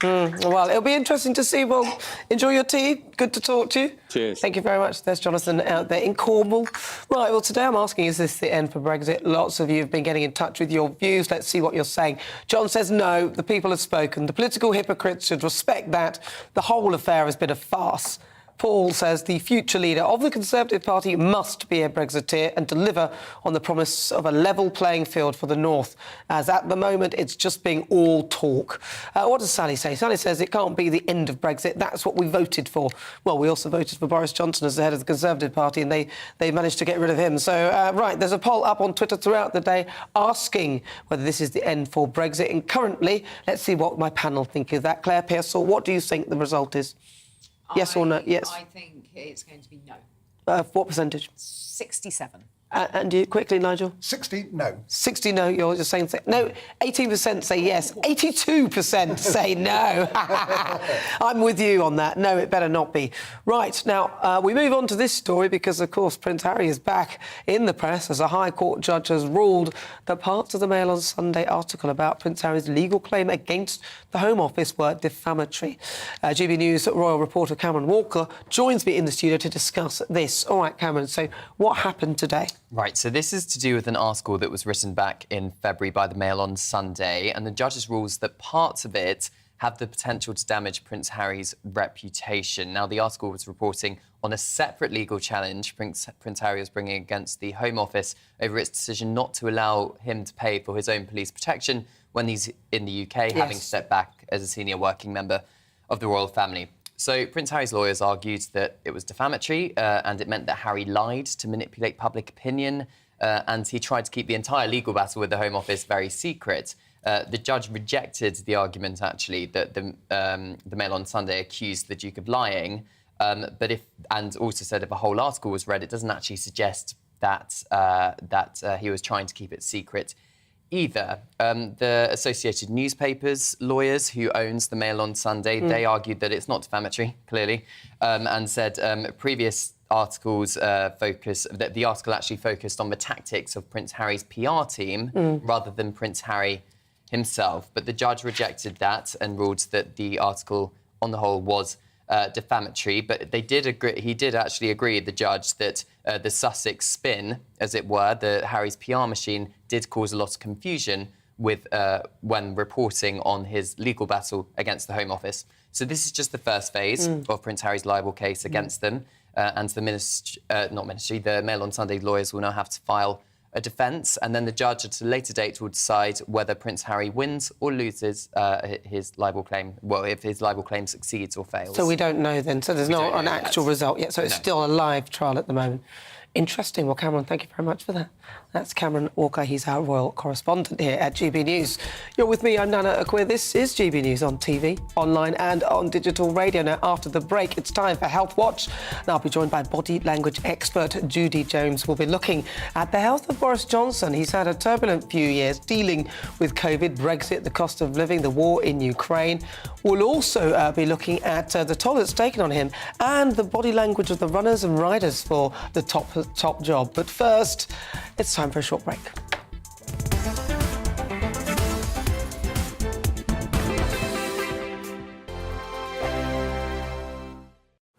Well, it'll be interesting to see. Well, enjoy your tea. Good to talk to you. Cheers. Thank you very much. There's Jonathan out there in Cornwall. Right, well, today I'm asking, is this the end for Brexit? Lots of you have been getting in touch with your views. Let's see what you're saying. John says no, the people have spoken. The political hypocrites should respect that. The whole affair has been a farce. Paul says the future leader of the Conservative Party must be a Brexiteer and deliver on the promise of a level playing field for the North, as at the moment it's just being all talk. What does Sally say? Sally says it can't be the end of Brexit. That's what we voted for. Well, we also voted for Boris Johnson as the head of the Conservative Party, and they managed to get rid of him. So, right, there's a poll up on Twitter throughout the day asking whether this is the end for Brexit. And currently, let's see what my panel think of that. Claire Pearsall, what do you think the result is? Yes or no? Yes. I think it's going to be no. What percentage? 67. And you, quickly, Nigel? 60, no. 60, no. You're just saying no. 18% say yes. 82% say no. I'm with you on that. No, it better not be. Right, now, we move on to this story because, of course, Prince Harry is back in the press as a High Court judge has ruled that parts of the Mail on Sunday article about Prince Harry's legal claim against the Home Office were defamatory. GB News royal reporter Cameron Walker joins me in the studio to discuss this. All right, Cameron, so what happened today? Right, so this is to do with an article that was written back in February by the Mail on Sunday, and the judge's rules that parts of it have the potential to damage Prince Harry's reputation. Now, the article was reporting on a separate legal challenge Prince Harry was bringing against the Home Office over its decision not to allow him to pay for his own police protection when he's in the UK, having stepped back as a senior working member of the royal family. So Prince Harry's lawyers argued that it was defamatory and it meant that Harry lied to manipulate public opinion and he tried to keep the entire legal battle with the Home Office very secret. The judge rejected the argument, actually, that the Mail on Sunday accused the Duke of lying, and also said if a whole article was read, it doesn't actually suggest that he was trying to keep it secret either. The Associated Newspapers lawyers who owns the Mail on Sunday, they argued that it's not defamatory, clearly, and said previous articles that the article actually focused on the tactics of Prince Harry's PR team rather than Prince Harry himself. But the judge rejected that and ruled that the article on the whole was defamatory, but they did agree. He did actually agree, the judge, that the Sussex spin, as it were, the Harry's PR machine, did cause a lot of confusion when reporting on his legal battle against the Home Office. So this is just the first phase of Prince Harry's libel case against them, and the the Mail on Sunday lawyers will now have to file a defence, and then the judge at a later date will decide whether Prince Harry wins or loses his libel claim. Well, if his libel claim succeeds or fails. So we don't know then. So there's not an actual result yet. So it's still a live trial at the moment. Interesting. Well, Cameron, thank you very much for that. That's Cameron Walker. He's our royal correspondent here at GB News. You're with me, I'm Nana Akua. This is GB News on TV, online and on digital radio. Now, after the break, it's time for Health Watch. And I'll be joined by body language expert Judy Jones. We'll be looking at the health of Boris Johnson. He's had a turbulent few years dealing with COVID, Brexit, the cost of living, the war in Ukraine. We'll also be looking at the toll it's taken on him and the body language of the runners and riders for the top job. But first, it's time for a short break.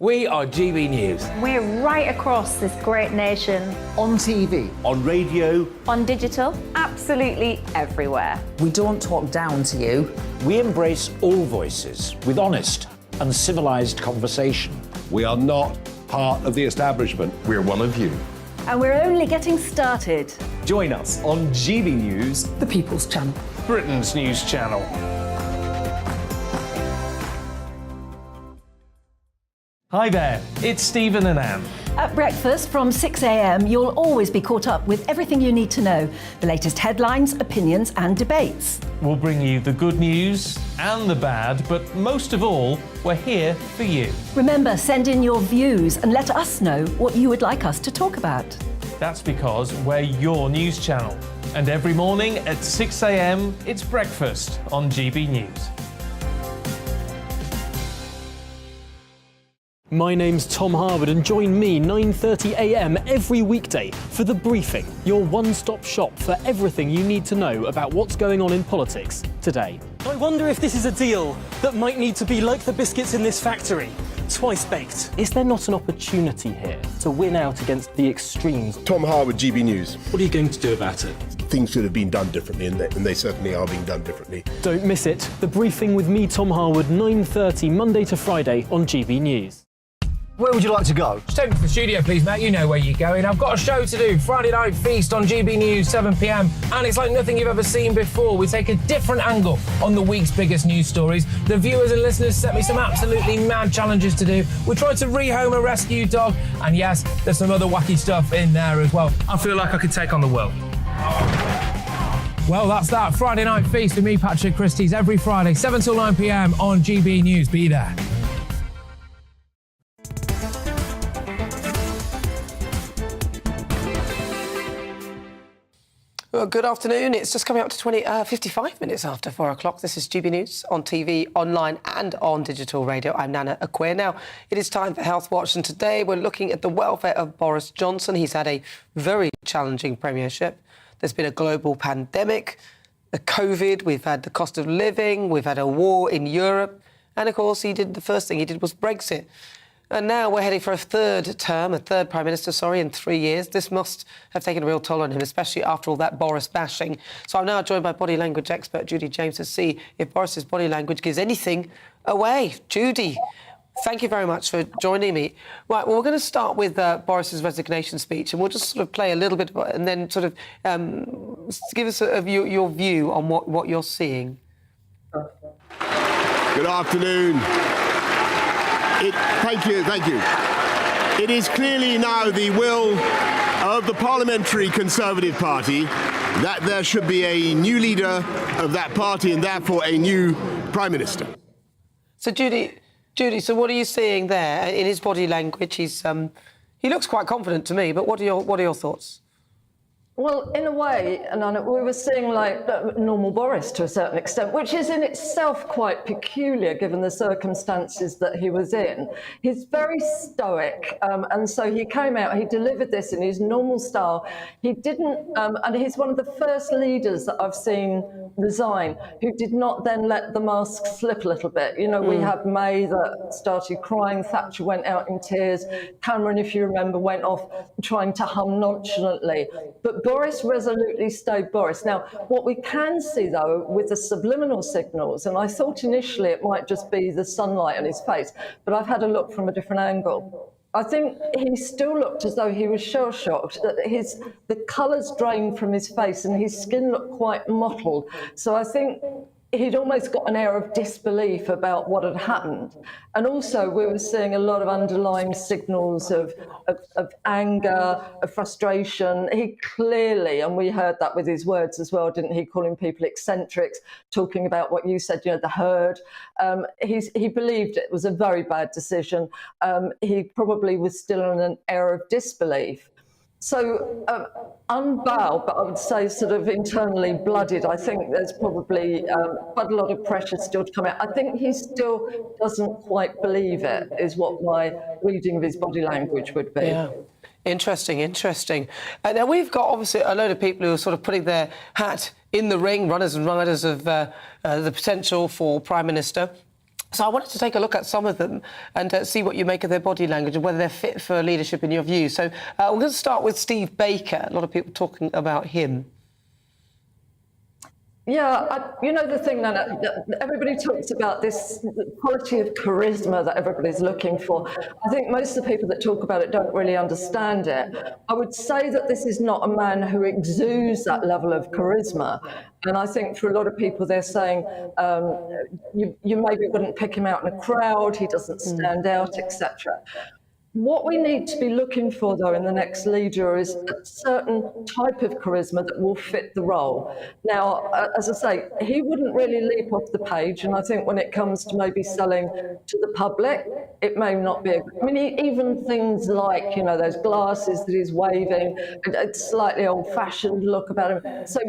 We are GB News. We're right across this great nation. On TV. On radio. On digital. Absolutely everywhere. We don't talk down to you. We embrace all voices with honest and civilised conversation. We are not part of the establishment. We're one of you. And we're only getting started. Join us on GB News, the People's Channel. Britain's news channel. Hi there, it's Stephen and Anne. At breakfast from 6 a.m, you'll always be caught up with everything you need to know, the latest headlines, opinions and debates. We'll bring you the good news and the bad, but most of all, we're here for you. Remember, send in your views and let us know what you would like us to talk about. That's because we're your news channel. And every morning at 6 a.m, it's breakfast on GB News. My name's Tom Harwood and join me 9:30 a.m. every weekday for The Briefing, your one-stop shop for everything you need to know about what's going on in politics today. I wonder if this is a deal that might need to be like the biscuits in this factory, twice baked. Is there not an opportunity here to win out against the extremes? Tom Harwood, GB News. What are you going to do about it? Things should have been done differently, and they certainly are being done differently. Don't miss it. The Briefing with me, Tom Harwood, 9:30 Monday to Friday on GB News. Where would you like to go? Just take me to the studio, please, mate. You know where you're going. I've got a show to do. Friday Night Feast on GB News, 7 p.m. And it's like nothing you've ever seen before. We take a different angle on the week's biggest news stories. The viewers and listeners set me some absolutely mad challenges to do. We tried to rehome a rescue dog. And yes, there's some other wacky stuff in there as well. I feel like I could take on the world. Well, that's that. Friday Night Feast with me, Patrick Christie's, every Friday, 7 till 9 p.m. on GB News. Be there. Well, good afternoon. It's just coming up to 55 minutes after 4 o'clock. This is GB News on TV, online and on digital radio. I'm Nana Akua. Now, it is time for Health Watch, and today we're looking at the welfare of Boris Johnson. He's had a very challenging premiership. There's been a global pandemic, a COVID, we've had the cost of living, we've had a war in Europe, and of course the first thing he did was Brexit. And now we're heading for a third Prime Minister, in 3 years. This must have taken a real toll on him, especially after all that Boris bashing. So I'm now joined by body language expert Judy James to see if Boris's body language gives anything away. Judy, thank you very much for joining me. Right, well, we're going to start with Boris's resignation speech, and we'll just sort of play a little bit of it and then sort of give us your view on what you're seeing. Good afternoon. Thank you. It is clearly now the will of the Parliamentary Conservative Party that there should be a new leader of that party and therefore a new Prime Minister. So, Judy, so what are you seeing there in his body language? He looks quite confident to me, but what are your thoughts? Well, in a way, Nana, we were seeing like normal Boris to a certain extent, which is in itself quite peculiar given the circumstances that he was in. He's very stoic, and so he came out, he delivered this in his normal style. He didn't, and he's one of the first leaders that I've seen resign who did not then let the mask slip a little bit. You know, we had May that started crying, Thatcher went out in tears, Cameron, if you remember, went off trying to hum nonchalantly. But Boris resolutely stayed Boris. Now, what we can see, though, with the subliminal signals, and I thought initially it might just be the sunlight on his face, but I've had a look from a different angle. I think he still looked as though he was shell-shocked, that the colours drained from his face and his skin looked quite mottled. So I think he'd almost got an air of disbelief about what had happened. And also we were seeing a lot of underlying signals of anger, of frustration. He clearly, and we heard that with his words as well, didn't he, calling people eccentrics, talking about what you said, the herd. He believed it was a very bad decision. He probably was still in an air of disbelief. So unbowed, but I would say sort of internally blooded. I think there's probably quite a lot of pressure still to come out. I think he still doesn't quite believe it, is what my reading of his body language would be. Yeah. Interesting. Now, we've got, obviously, a load of people who are sort of putting their hat in the ring, runners and riders of the potential for Prime Minister. So I wanted to take a look at some of them and see what you make of their body language and whether they're fit for leadership in your view. So we're going to start with Steve Baker. A lot of people talking about him. Yeah, the thing, Nana, everybody talks about this quality of charisma that everybody's looking for. I think most of the people that talk about it don't really understand it. I would say that this is not a man who exudes that level of charisma. And I think for a lot of people, they're saying you maybe wouldn't pick him out in a crowd, he doesn't stand out, etc. What we need to be looking for, though, in the next leader is a certain type of charisma that will fit the role. Now, as I say, he wouldn't really leap off the page, and I think when it comes to maybe selling to the public, it may not be. Even things like, those glasses that he's waving, a slightly old-fashioned look about him. So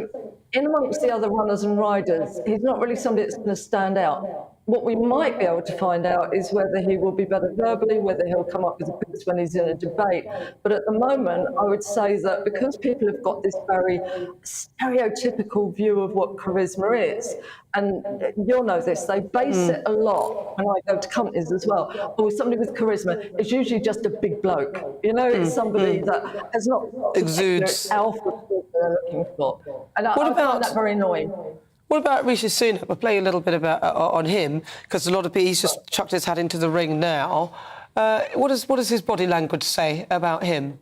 in amongst the other runners and riders, he's not really somebody that's going to stand out. What we might be able to find out is whether he will be better verbally, whether he'll come up with bits when he's in a debate. But at the moment, I would say that because people have got this very stereotypical view of what charisma is, and you'll know this, they base it a lot, and I go to companies as well, or somebody with charisma is usually just a big bloke. It's somebody that has not exudes alpha that they're looking for. And I find that very annoying. What about Rishi Sunak? We'll play a little bit about on him, because a lot of people, he's just chucked his hat into the ring now. What does his body language say about him?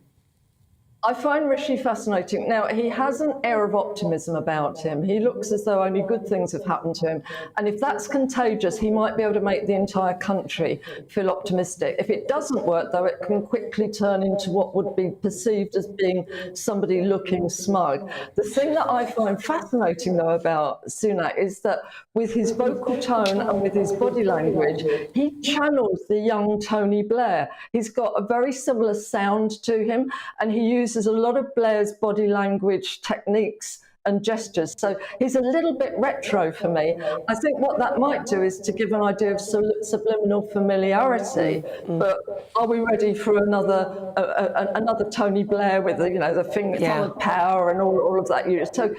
I find Rishi fascinating. Now, he has an air of optimism about him. He looks as though only good things have happened to him. And if that's contagious, he might be able to make the entire country feel optimistic. If it doesn't work, though, it can quickly turn into what would be perceived as being somebody looking smug. The thing that I find fascinating, though, about Sunak is that with his vocal tone and with his body language, he channels the young Tony Blair. He's got a very similar sound to him, and he uses a lot of Blair's body language techniques and gestures. So he's a little bit retro for me. I think what that might do is to give an idea of subliminal familiarity. But are we ready for another Tony Blair with the finger of power and all of that? So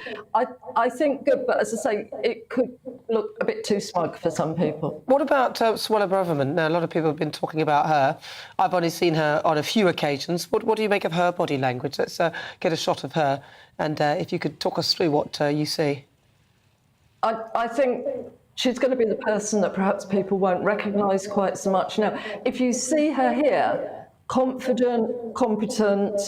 I think good, but as I say, it could look a bit too smug for some people. What about Suella Braverman? Now, a lot of people have been talking about her. I've only seen her on a few occasions. What do you make of her body language? Let's get a shot of her. And if you could talk us through what you see. I think she's going to be the person that perhaps people won't recognise quite so much. Now, if you see her here, confident, competent,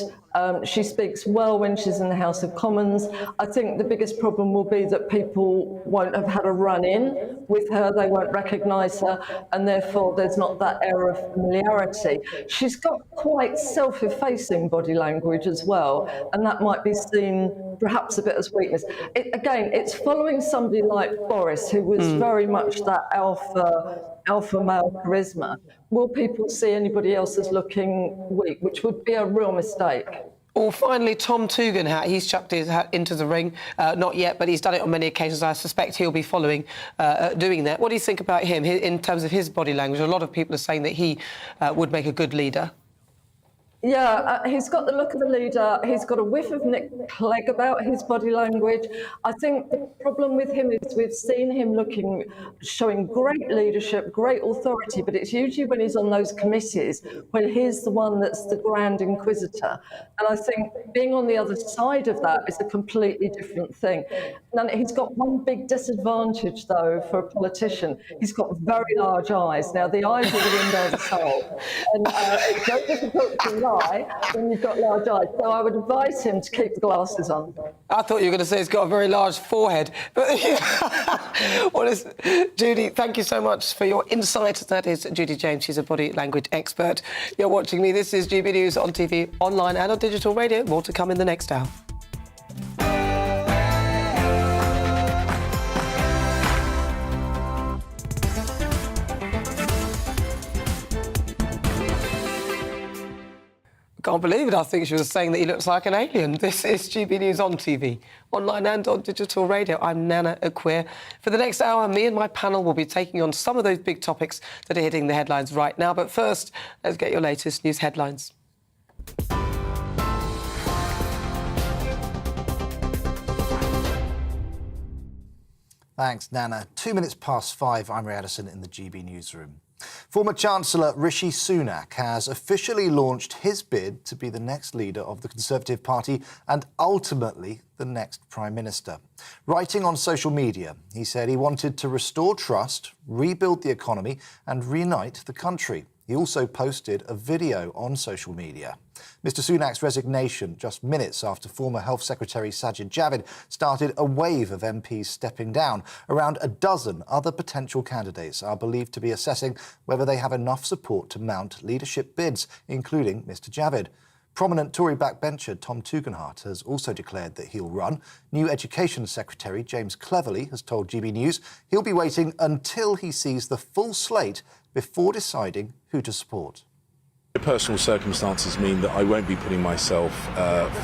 she speaks well when she's in the House of Commons. I think the biggest problem will be that people won't have had a run-in with her, they won't recognise her, and therefore there's not that air of familiarity. She's got quite self-effacing body language as well, and that might be seen perhaps a bit as weakness. Again, it's following somebody like Boris, who was very much that alpha male charisma. Will people see anybody else as looking weak, which would be a real mistake? Well, finally, Tom Tugendhat, he's chucked his hat into the ring. Not yet, but he's done it on many occasions. I suspect he'll be following, doing that. What do you think about him in terms of his body language? A lot of people are saying that he would make a good leader. Yeah, he's got the look of a leader. He's got a whiff of Nick Clegg about his body language. I think the problem with him is we've seen him showing great leadership, great authority, but it's usually when he's on those committees when he's the one that's the grand inquisitor. And I think being on the other side of that is a completely different thing. And he's got one big disadvantage, though, for a politician. He's got very large eyes. Now, the eyes are the window of the soul. And it's very difficult to lie when you've got large eyes. So I would advise him to keep the glasses on. I thought you were going to say he's got a very large forehead. But Judy, thank you so much for your insight. That is Judy James. She's a body language expert. You're watching me. This is GB News on TV, online and on digital radio. More to come in the next hour. Can't believe it. I think she was saying that he looks like an alien. This is GB News on TV, online and on digital radio. I'm Nana Akua. For the next hour, me and my panel will be taking on some of those big topics that are hitting the headlines right now. But first, let's get your latest news headlines. Thanks, Nana. 2 minutes past 5, I'm Ray Addison in the GB newsroom. Former Chancellor Rishi Sunak has officially launched his bid to be the next leader of the Conservative Party and ultimately the next Prime Minister. Writing on social media, he said he wanted to restore trust, rebuild the economy and reunite the country. He also posted a video on social media. Mr Sunak's resignation just minutes after former Health Secretary Sajid Javid started a wave of MPs stepping down. Around a dozen other potential candidates are believed to be assessing whether they have enough support to mount leadership bids, including Mr Javid. Prominent Tory backbencher Tom Tugendhat has also declared that he'll run. New Education Secretary James Cleverly has told GB News he'll be waiting until he sees the full slate before deciding who to support. Personal circumstances mean that I won't be putting myself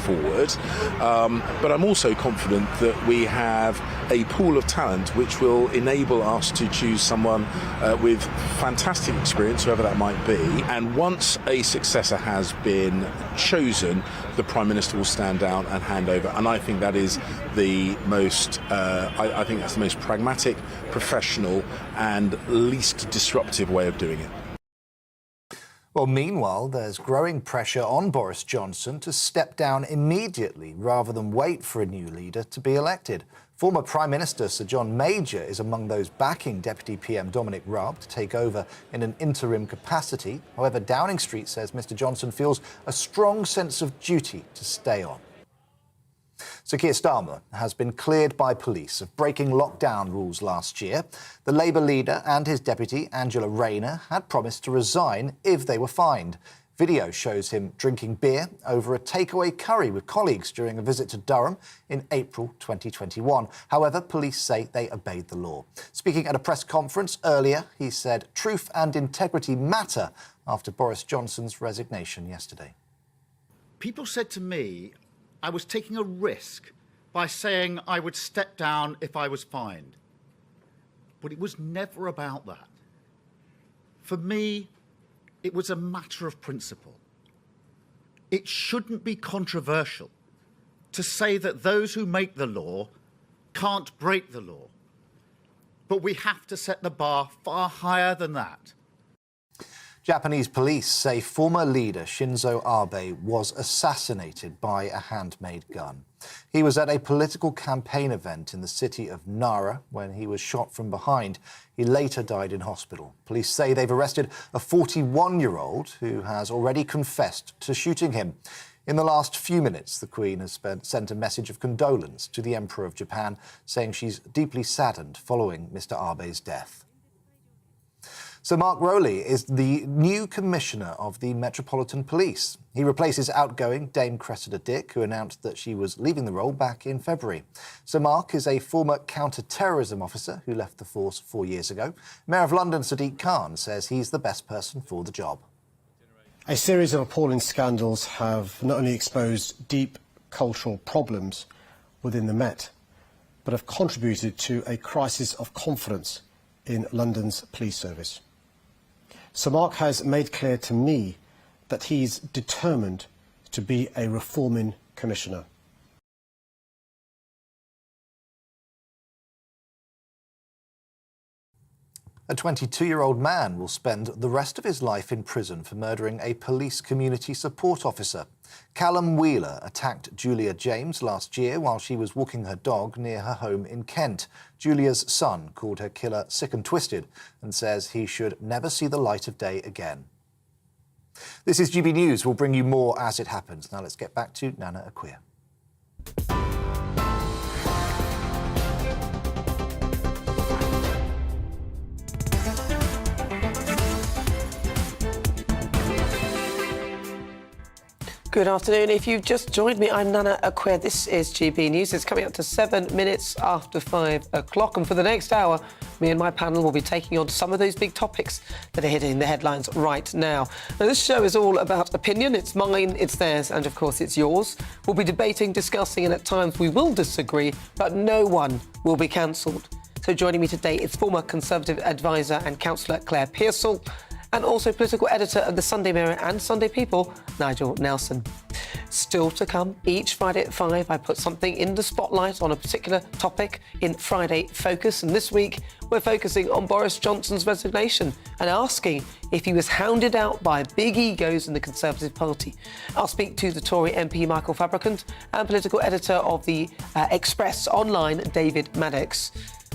forward, but I'm also confident that we have a pool of talent which will enable us to choose someone with fantastic experience, whoever that might be. And once a successor has been chosen, the Prime Minister will stand down and hand over. And I think that is the most, I think that's the most pragmatic, professional and least disruptive way of doing it. Well, meanwhile, there's growing pressure on Boris Johnson to step down immediately rather than wait for a new leader to be elected. Former Prime Minister Sir John Major is among those backing Deputy PM Dominic Raab to take over in an interim capacity. However, Downing Street says Mr Johnson feels a strong sense of duty to stay on. Sir Keir Starmer has been cleared by police of breaking lockdown rules last year. The Labour leader and his deputy, Angela Rayner, had promised to resign if they were fined. Video shows him drinking beer over a takeaway curry with colleagues during a visit to Durham in April 2021. However, police say they obeyed the law. Speaking at a press conference earlier, he said truth and integrity matter after Boris Johnson's resignation yesterday. People said to me I was taking a risk by saying I would step down if I was fined. But it was never about that. For me, it was a matter of principle. It shouldn't be controversial to say that those who make the law can't break the law. But we have to set the bar far higher than that. Japanese police say former leader Shinzo Abe was assassinated by a handmade gun. He was at a political campaign event in the city of Nara when he was shot from behind. He later died in hospital. Police say they've arrested a 41-year-old who has already confessed to shooting him. In the last few minutes, the Queen has sent a message of condolence to the Emperor of Japan, saying she's deeply saddened following Mr Abe's death. Sir Mark Rowley is the new Commissioner of the Metropolitan Police. He replaces outgoing Dame Cressida Dick, who announced that she was leaving the role back in February. Sir Mark is a former counter-terrorism officer who left the force 4 years ago. Mayor of London Sadiq Khan says he's the best person for the job. A series of appalling scandals have not only exposed deep cultural problems within the Met, but have contributed to a crisis of confidence in London's police service. Sir Mark has made clear to me that he's determined to be a reforming commissioner. A 22-year-old man will spend the rest of his life in prison for murdering a police community support officer. Callum Wheeler attacked Julia James last year while she was walking her dog near her home in Kent. Julia's son called her killer sick and twisted and says he should never see the light of day again. This is GB News. We'll bring you more as it happens. Now let's get back to Nana Akua. Good afternoon. If you've just joined me, I'm Nana Akua. This is GB News. It's coming up to 7 minutes after 5 o'clock. And for the next hour, me and my panel will be taking on some of those big topics that are hitting the headlines right now. Now, this show is all about opinion. It's mine, it's theirs, and of course, it's yours. We'll be debating, discussing, and at times we will disagree, but no one will be cancelled. So joining me today is former Conservative advisor and councillor Claire Pearsall, and also political editor of the Sunday Mirror and Sunday People, Nigel Nelson. Still to come, each Friday at 5, I put something in the spotlight on a particular topic in Friday Focus. And this week, we're focusing on Boris Johnson's resignation and asking if he was hounded out by big egos in the Conservative Party. I'll speak to the Tory MP Michael Fabricant and political editor of the Express Online, David Maddox.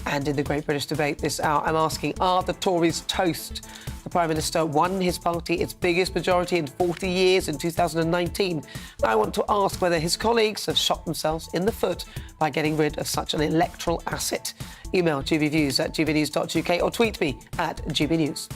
And in the Great British Debate this hour, I'm asking, are the Tories toast? The Prime Minister won his party its biggest majority in 40 years in 2019. I want to ask whether his colleagues have shot themselves in the foot by getting rid of such an electoral asset. Email gbviews@gbnews.uk or tweet me at gbnews.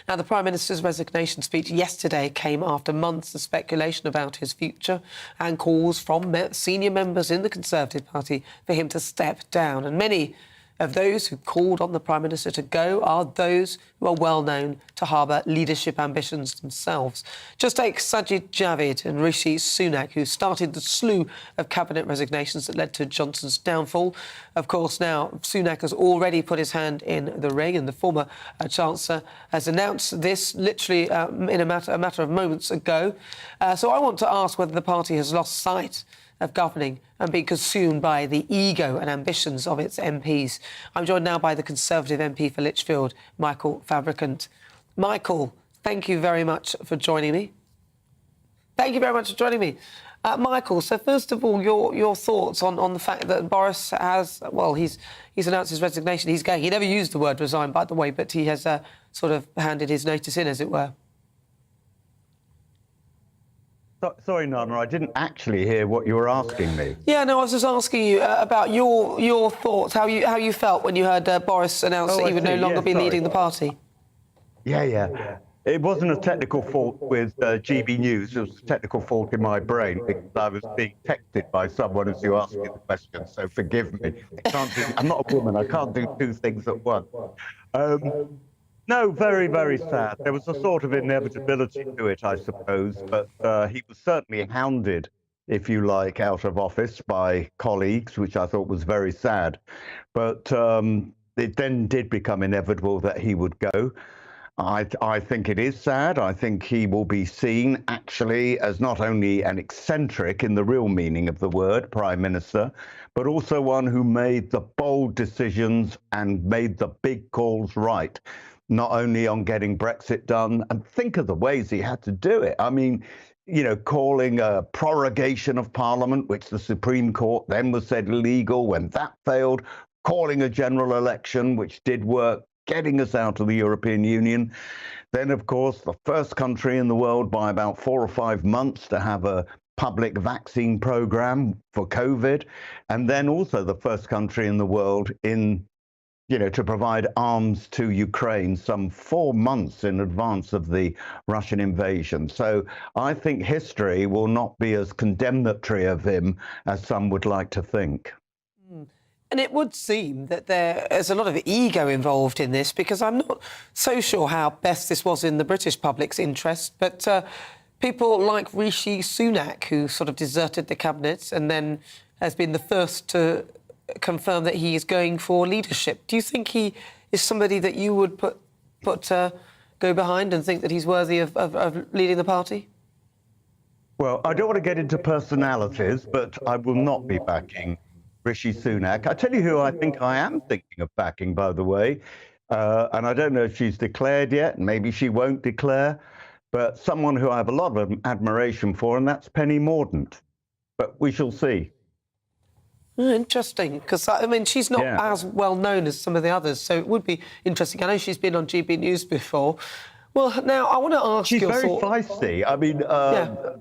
Now, the Prime Minister's resignation speech yesterday came after months of speculation about his future and calls from senior members in the Conservative Party for him to step down. And many of those who called on the Prime Minister to go are those who are well known to harbour leadership ambitions themselves. Just take Sajid Javid and Rishi Sunak, who started the slew of cabinet resignations that led to Johnson's downfall. Of course, now Sunak has already put his hand in the ring, and the former Chancellor has announced this literally in a matter of moments ago. So I want to ask whether the party has lost sight of governing and being consumed by the ego and ambitions of its MPs. I'm joined now by the Conservative MP for Lichfield, Michael Fabricant. Michael, thank you very much for joining me. Thank you very much for joining me. Michael, so first of all, your thoughts on the fact that Boris has, well, he's announced his resignation. He's going. He never used the word resign, by the way, but he has sort of handed his notice in, as it were. Sorry, Nana, I didn't actually hear what you were asking me. Yeah, no, I was just asking you about your thoughts, how you felt when you heard Boris announce that he would no longer be leading the party. Yeah. It wasn't a technical fault with GB News. It was a technical fault in my brain because I was being texted by someone as you asked me the question, so forgive me. I'm not a woman. I can't do two things at once. No, very, very sad. There was a sort of inevitability to it, I suppose, but he was certainly hounded, if you like, out of office by colleagues, which I thought was very sad. But it then did become inevitable that he would go. I think it is sad. I think he will be seen, actually, as not only an eccentric in the real meaning of the word, Prime Minister, but also one who made the bold decisions and made the big calls right. Not only on getting Brexit done, and think of the ways he had to do it. I mean, you know, calling a prorogation of Parliament, which the Supreme Court then was said illegal when that failed, calling a general election, which did work, getting us out of the European Union. Then, of course, the first country in the world by about 4 or 5 months to have a public vaccine program for COVID. And then also the first country in the world to provide arms to Ukraine some 4 months in advance of the Russian invasion. So I think history will not be as condemnatory of him as some would like to think. And it would seem that there's a lot of ego involved in this, because I'm not so sure how best this was in the British public's interest, but people like Rishi Sunak, who sort of deserted the cabinet and then has been the first to confirmed that he is going for leadership. Do you think he is somebody that you would go behind and think that he's worthy of leading the party? Well, I don't want to get into personalities, but I will not be backing Rishi Sunak. I tell you who I think I am thinking of backing, by the way, and I don't know if she's declared yet, maybe she won't declare, but someone who I have a lot of admiration for, and that's Penny Mordaunt. But we shall see. Interesting, because, I mean, she's not as well known as some of the others, so it would be interesting. I know she's been on GB News before. Well, now, I want to ask She's your very thought. feisty. I mean,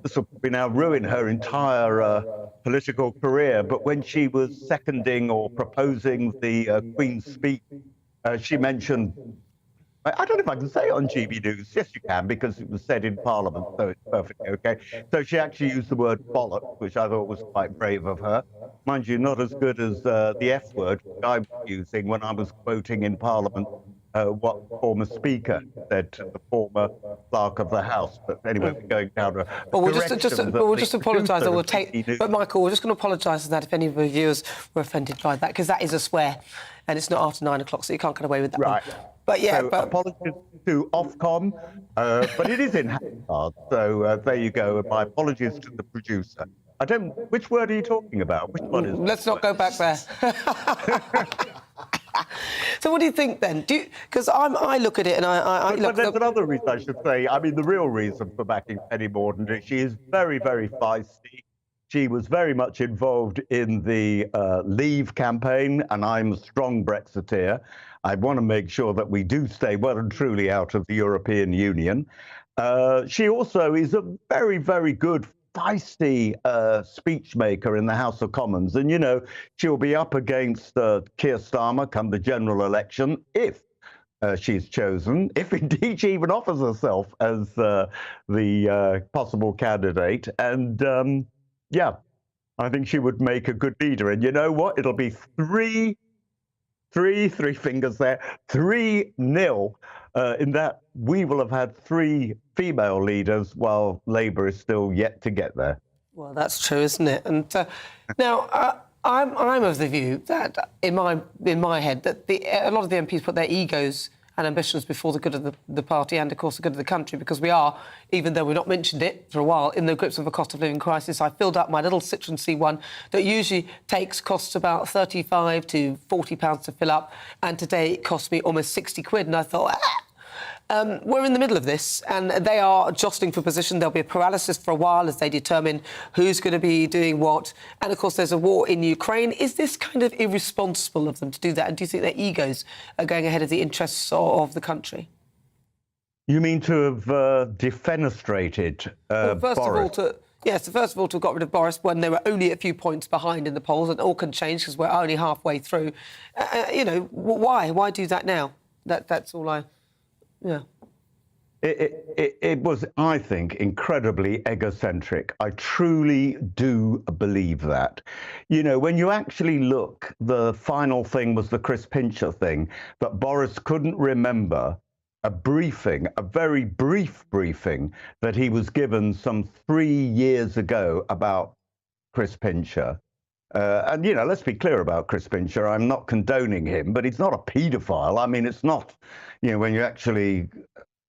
this will now ruin her entire political career, but when she was seconding or proposing the Queen's speech, she mentioned... I don't know if I can say it on GB News. Yes, you can, because it was said in Parliament, so it's perfectly okay. So she actually used the word bollock, which I thought was quite brave of her. Mind you, not as good as the F word I was using when I was quoting in Parliament what former Speaker said to the former Clerk of the House. But anyway, we're going down a But we'll just apologise. But Michael, we're just going to apologise for that if any of our viewers were offended by that, because that is a swear, and it's not after 9 o'clock, so you can't get away with that. Right. One. But yeah, so apologies to Ofcom, but it is in Hackard, so there you go. My apologies to the producer. I don't. Which word are you talking about? Which one is? Let's not go back there. So what do you think then? Because I look at it and I look. But there's another reason I should say. I mean, the real reason for backing Penny Mordaunt is she is very, very feisty. She was very much involved in the Leave campaign, and I'm a strong Brexiteer. I want to make sure that we do stay well and truly out of the European Union. She also is a very, very good, feisty speech maker in the House of Commons. And, you know, she'll be up against Keir Starmer come the general election if she's chosen, if indeed she even offers herself as the possible candidate. And, yeah, I think she would make a good leader. And you know what? It'll be three fingers there, 3-0 in that we will have had 3 female leaders while Labour is still yet to get there. Well, that's true, isn't it? And now I'm of the view that in my head that a lot of the MPs put their egos and ambitions before the good of the party and, of course, the good of the country, because we are, even though we've not mentioned it for a while, in the grips of a cost of living crisis. I filled up my little Citroen C1 that usually costs about £35 to £40 to fill up, and today it cost me almost 60 quid, and I thought, we're in the middle of this, and they are jostling for position. There'll be a paralysis for a while as they determine who's going to be doing what. And, of course, there's a war in Ukraine. Is this kind of irresponsible of them to do that? And do you think their egos are going ahead of the interests of the country? You mean to have defenestrated Boris? Yes, first of all, to have got rid of Boris when they were only a few points behind in the polls, and all can change because we're only halfway through. You know, why? Why do that now? That's all I... Yeah. It was, I think, incredibly egocentric. I truly do believe that. You know, when you actually look, the final thing was the Chris Pincher thing, that Boris couldn't remember a briefing, a very brief briefing, that he was given some 3 years ago about Chris Pincher. And, you know, let's be clear about Chris Pincher. I'm not condoning him, but he's not a paedophile. I mean, it's not, you know, when you actually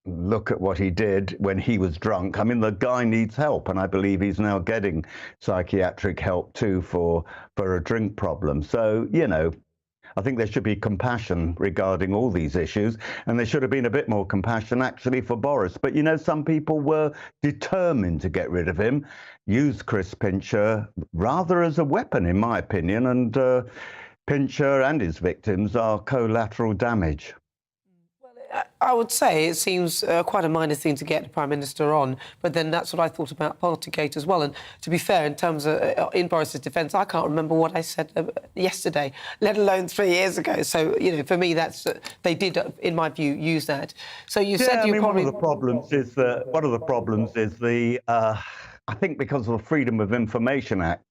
look at what he did when he was drunk. I mean, the guy needs help, and I believe he's now getting psychiatric help, too, for a drink problem. So, you know, I think there should be compassion regarding all these issues, and there should have been a bit more compassion, actually, for Boris. But, you know, some people were determined to get rid of him, use Chris Pincher rather as a weapon, in my opinion, and Pincher and his victims are collateral damage. I would say it seems quite a minor thing to get the Prime Minister on, but then that's what I thought about Partygate as well. And to be fair, in terms of in Boris's defence, I can't remember what I said yesterday, let alone 3 years ago. So, you know, for me, that's they did, in my view, use that. So you said you probably... one of the problems is the I think because of the Freedom of Information Act,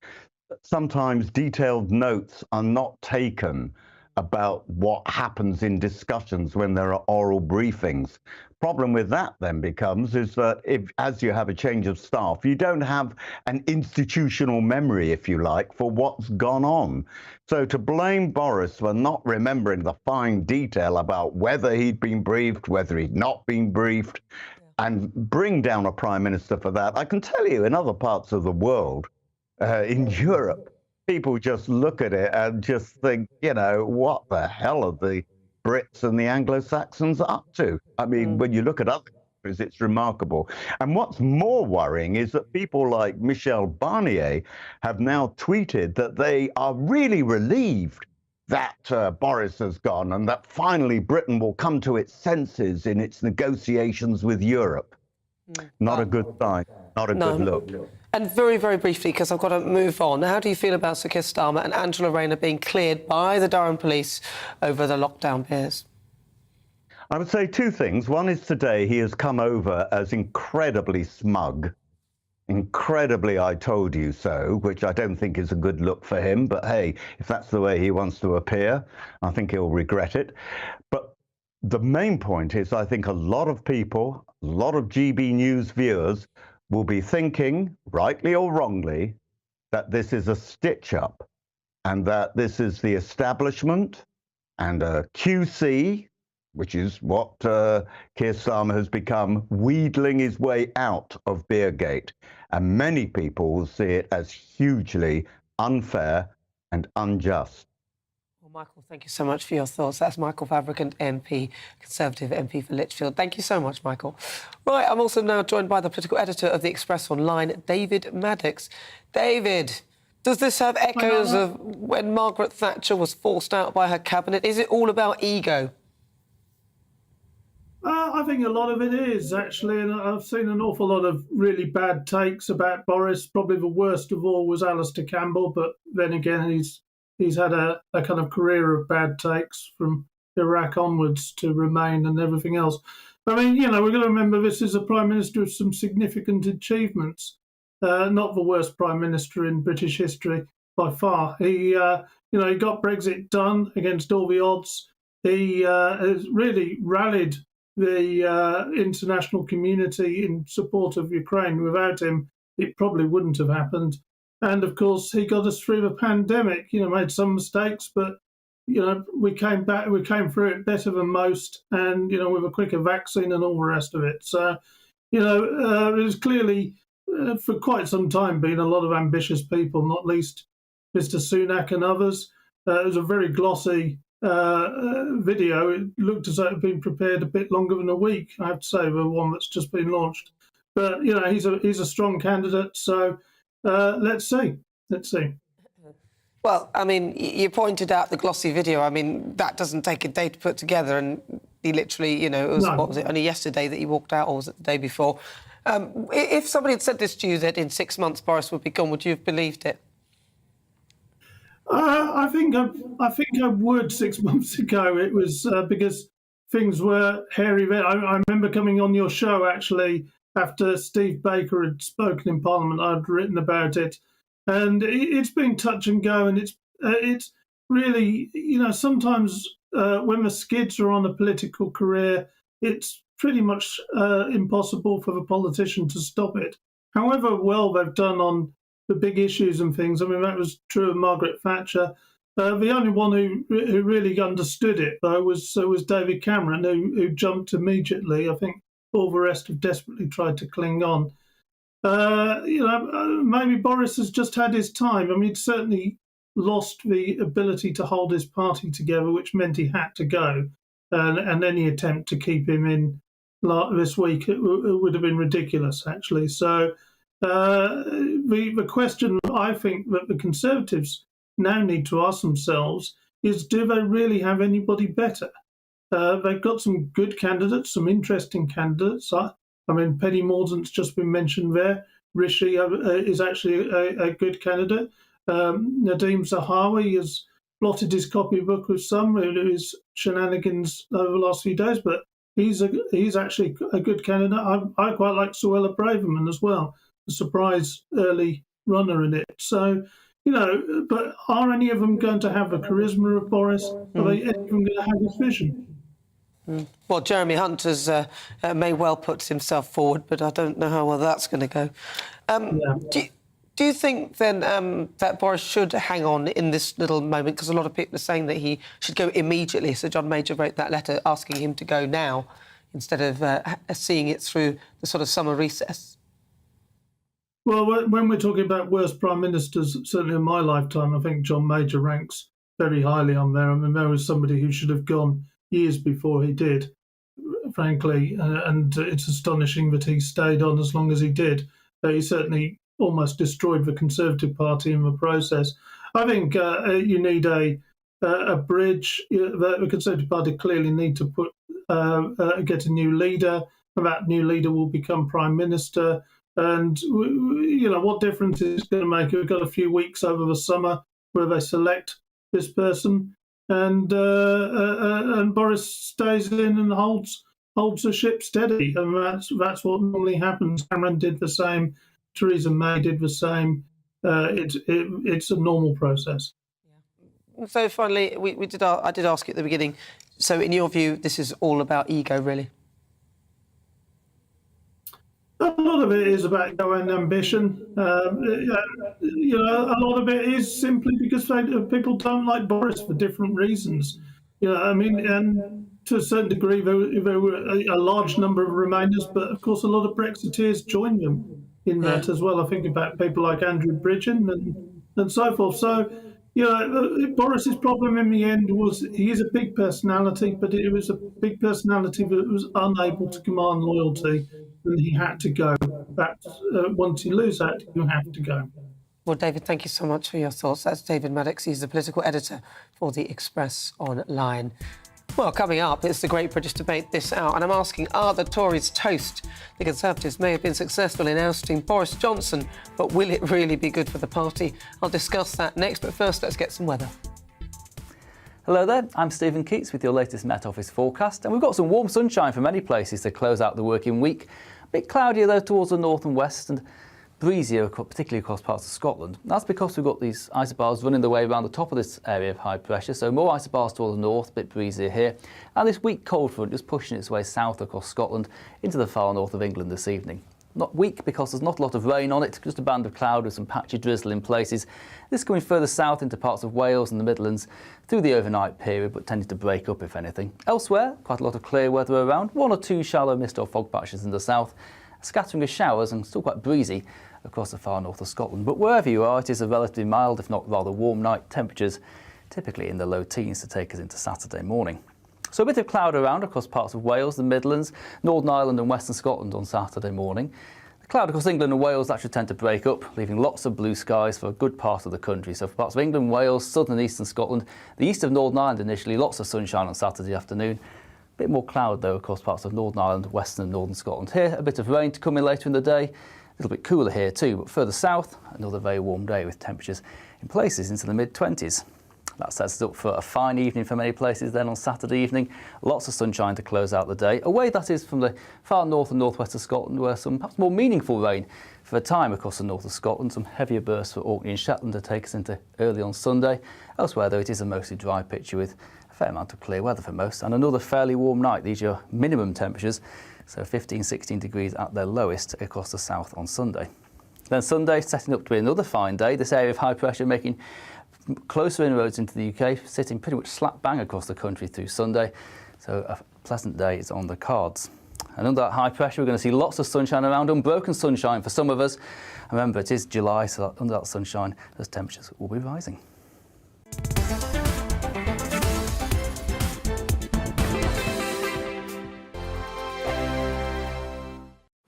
sometimes detailed notes are not taken about what happens in discussions when there are oral briefings. Problem with that then becomes is that if, as you have a change of staff, you don't have an institutional memory, if you like, for what's gone on. So to blame Boris for not remembering the fine detail about whether he'd been briefed, whether he'd not been briefed, and bring down a prime minister for that, I can tell you in other parts of the world, in Europe, people just look at it and just think, you know, what the hell are the Brits and the Anglo-Saxons up to? I mean, when you look at other countries, it's remarkable. And what's more worrying is that people like Michel Barnier have now tweeted that they are really relieved that Boris has gone and that finally Britain will come to its senses in its negotiations with Europe. Not a good sign, not a good look. And very, very briefly, because I've got to move on, how do you feel about Sir Keir Starmer and Angela Rayner being cleared by the Durham police over the lockdown fears? I would say two things. One is today he has come over as incredibly smug, incredibly I told you so, which I don't think is a good look for him. But hey, if that's the way he wants to appear, I think he'll regret it. But the main point is I think a lot of people, a lot of GB News viewers will be thinking, rightly or wrongly, that this is a stitch-up and that this is the establishment and a QC, which is what Keir Starmer has become, wheedling his way out of Beergate. And many people will see it as hugely unfair and unjust. Well, Michael, thank you so much for your thoughts. That's Michael Fabricant, MP, Conservative MP for Lichfield. Thank you so much, Michael. Right, I'm also now joined by the political editor of The Express Online, David Maddox. David, does this have echoes of when Margaret Thatcher was forced out by her cabinet? Is it all about ego? I think a lot of it is, actually, and I've seen an awful lot of really bad takes about Boris. Probably the worst of all was Alistair Campbell, but then again, he's had a kind of career of bad takes from Iraq onwards to Remain and everything else. I mean, you know, we've got to remember this is a Prime Minister of some significant achievements, not the worst Prime Minister in British history by far. He got Brexit done against all the odds. He has really rallied the international community in support of Ukraine. Without him, it probably wouldn't have happened. And of course, he got us through the pandemic. You know, made some mistakes, but you know, we came through it better than most, and you know, with a quicker vaccine and all the rest of it. So, you know, there's clearly for quite some time been a lot of ambitious people, not least Mr. Sunak and others. It was a very glossy video. It looked as though it had been prepared a bit longer than a week, I have to say, the one that's just been launched. But you know, he's a strong candidate. So let's see. Well, I mean, you pointed out the glossy video. I mean, that doesn't take a day to put together, and he literally, you know, it was, what was it, only yesterday that he walked out, or was it the day before? If somebody had said this to you, that in 6 months Boris would be gone, would you have believed it? I think I would 6 months ago. It was because things were hairy. I remember coming on your show, actually, after Steve Baker had spoken in Parliament. I'd written about it. And it's been touch and go, and it's really, you know, sometimes when the skids are on a political career, it's pretty much impossible for the politician to stop it. However well they've done on the big issues and things, I mean, that was true of Margaret Thatcher. The only one who really understood it, though, was David Cameron, who jumped immediately. I think all the rest have desperately tried to cling on. You know, maybe Boris has just had his time. I mean, he'd certainly lost the ability to hold his party together, which meant he had to go. And any attempt to keep him in this week it would have been ridiculous, actually. So the question I think that the Conservatives now need to ask themselves is, do they really have anybody better? They've got some good candidates, some interesting candidates. I mean, Penny Mordaunt's just been mentioned there. Rishi is actually a good candidate. Nadeem Zahawi has blotted his copybook with some of his shenanigans over the last few days, but he's actually a good candidate. I quite like Suella Braverman as well, a surprise early runner in it. So, But are any of them going to have the charisma of Boris? Are they any of them going to have his vision? Well, Jeremy Hunt has may well put himself forward, but I don't know how well that's going to go. Do you think then that Boris should hang on in this little moment? Because a lot of people are saying that he should go immediately. So John Major wrote that letter asking him to go now instead of seeing it through the sort of summer recess. Well, when we're talking about worst prime ministers, certainly in my lifetime, I think John Major ranks very highly on there. I mean, there was somebody who should have gone years before he did, frankly, and it's astonishing that he stayed on as long as he did. He certainly almost destroyed the Conservative Party in the process. I think you need a bridge. The Conservative Party clearly need to get a new leader. That new leader will become Prime Minister. And, what difference is it going to make? We've got a few weeks over the summer where they select this person, and Boris stays in and holds the ship steady. And that's what normally happens. Cameron did the same. Theresa May did the same. It's a normal process. So finally, I did ask you at the beginning. So in your view, this is all about ego, really? A lot of it is about ego and ambition. A lot of it is simply because people don't like Boris for different reasons. And to a certain degree, there were a large number of Remainers, but of course, a lot of Brexiteers joined them in that as well. I think about people like Andrew Bridgen and so forth. So, Boris's problem in the end was he is a big personality, but it was a big personality that was unable to command loyalty, and he had to go. Once you lose that, you have to go. Well, David, thank you so much for your thoughts. That's David Maddox. He's the political editor for The Express Online. Well, coming up, it's the Great British Debate this hour, and I'm asking, are the Tories toast? The Conservatives may have been successful in ousting Boris Johnson, but will it really be good for the party? I'll discuss that next, but first, let's get some weather. Hello there, I'm Stephen Keats with your latest Met Office forecast, and we've got some warm sunshine for many places to close out the working week. A bit cloudier though towards the north and west, and breezier, particularly across parts of Scotland. That's because we've got these isobars running their way around the top of this area of high pressure, so more isobars towards the north, a bit breezier here. And this weak cold front just pushing its way south across Scotland into the far north of England this evening. Not weak because there's not a lot of rain on it, just a band of cloud with some patchy drizzle in places. This coming further south into parts of Wales and the Midlands through the overnight period, but tending to break up if anything. Elsewhere, quite a lot of clear weather around, one or two shallow mist or fog patches in the south, a scattering of showers and still quite breezy across the far north of Scotland. But wherever you are, it is a relatively mild, if not rather warm night. Temperatures typically in the low teens to take us into Saturday morning. So a bit of cloud around across parts of Wales, the Midlands, Northern Ireland and Western Scotland on Saturday morning. The cloud across England and Wales that should tend to break up, leaving lots of blue skies for a good part of the country. So for parts of England, Wales, southern and eastern Scotland, the east of Northern Ireland initially, lots of sunshine on Saturday afternoon. A bit more cloud though across parts of Northern Ireland, Western and Northern Scotland. Here, a bit of rain to come in later in the day. A little bit cooler here too, but further south, another very warm day with temperatures in places into the mid-20s. That sets us up for a fine evening for many places then on Saturday evening. Lots of sunshine to close out the day. Away that is from the far north and northwest of Scotland, where some perhaps more meaningful rain for a time across the north of Scotland. Some heavier bursts for Orkney and Shetland to take us into early on Sunday. Elsewhere though, it is a mostly dry picture with a fair amount of clear weather for most, and another fairly warm night. These are your minimum temperatures. So 15, 16 degrees at their lowest across the south on Sunday. Then Sunday setting up to be another fine day. This area of high pressure making closer inroads into the UK, sitting pretty much slap bang across the country through Sunday. So a pleasant day is on the cards. And under that high pressure, we're going to see lots of sunshine around, unbroken sunshine for some of us. Remember, it is July, so under that sunshine, those temperatures will be rising.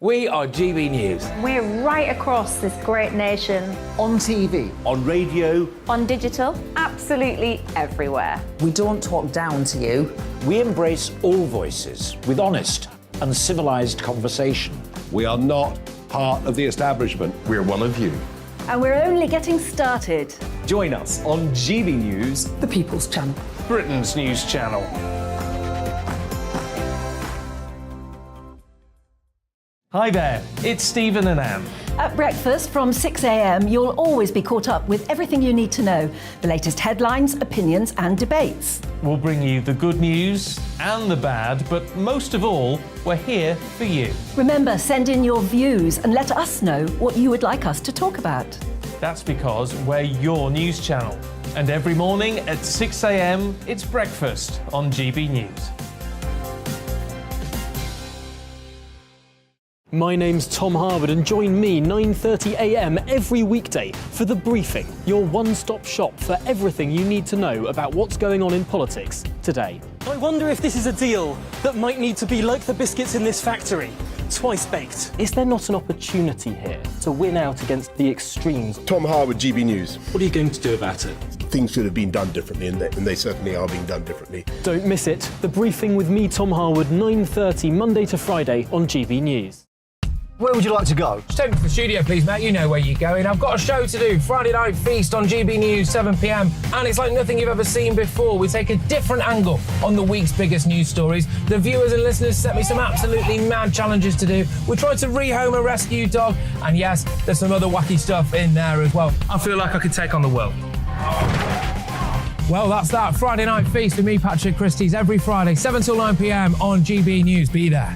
We are GB News. We're right across this great nation. On TV. On radio. On digital. Absolutely everywhere. We don't talk down to you. We embrace all voices with honest and civilised conversation. We are not part of the establishment. We're one of you. And we're only getting started. Join us on GB News, the People's Channel. Britain's news channel. Hi there, it's Stephen and Anne. At breakfast from 6 a.m, you'll always be caught up with everything you need to know, the latest headlines, opinions and debates. We'll bring you the good news and the bad, but most of all, we're here for you. Remember, send in your views and let us know what you would like us to talk about. That's because we're your news channel. And every morning at 6 a.m, it's breakfast on GB News. My name's Tom Harwood and join me 9:30 a.m. every weekday for The Briefing, your one-stop shop for everything you need to know about what's going on in politics today. I wonder if this is a deal that might need to be like the biscuits in this factory, twice baked. Is there not an opportunity here to win out against the extremes? Tom Harwood, GB News. What are you going to do about it? Things should have been done differently, and they certainly are being done differently. Don't miss it. The Briefing with me, Tom Harwood, 9:30 Monday to Friday on GB News. Where would you like to go? Just take me to the studio, please, mate. You know where you're going. I've got a show to do. Friday Night Feast on GB News, 7 p.m. And it's like nothing you've ever seen before. We take a different angle on the week's biggest news stories. The viewers and listeners set me some absolutely mad challenges to do. We tried to rehome a rescue dog. And yes, there's some other wacky stuff in there as well. I feel like I could take on the world. Well, that's that. Friday Night Feast with me, Patrick Christie's, every Friday, 7 till 9 p.m. on GB News. Be there.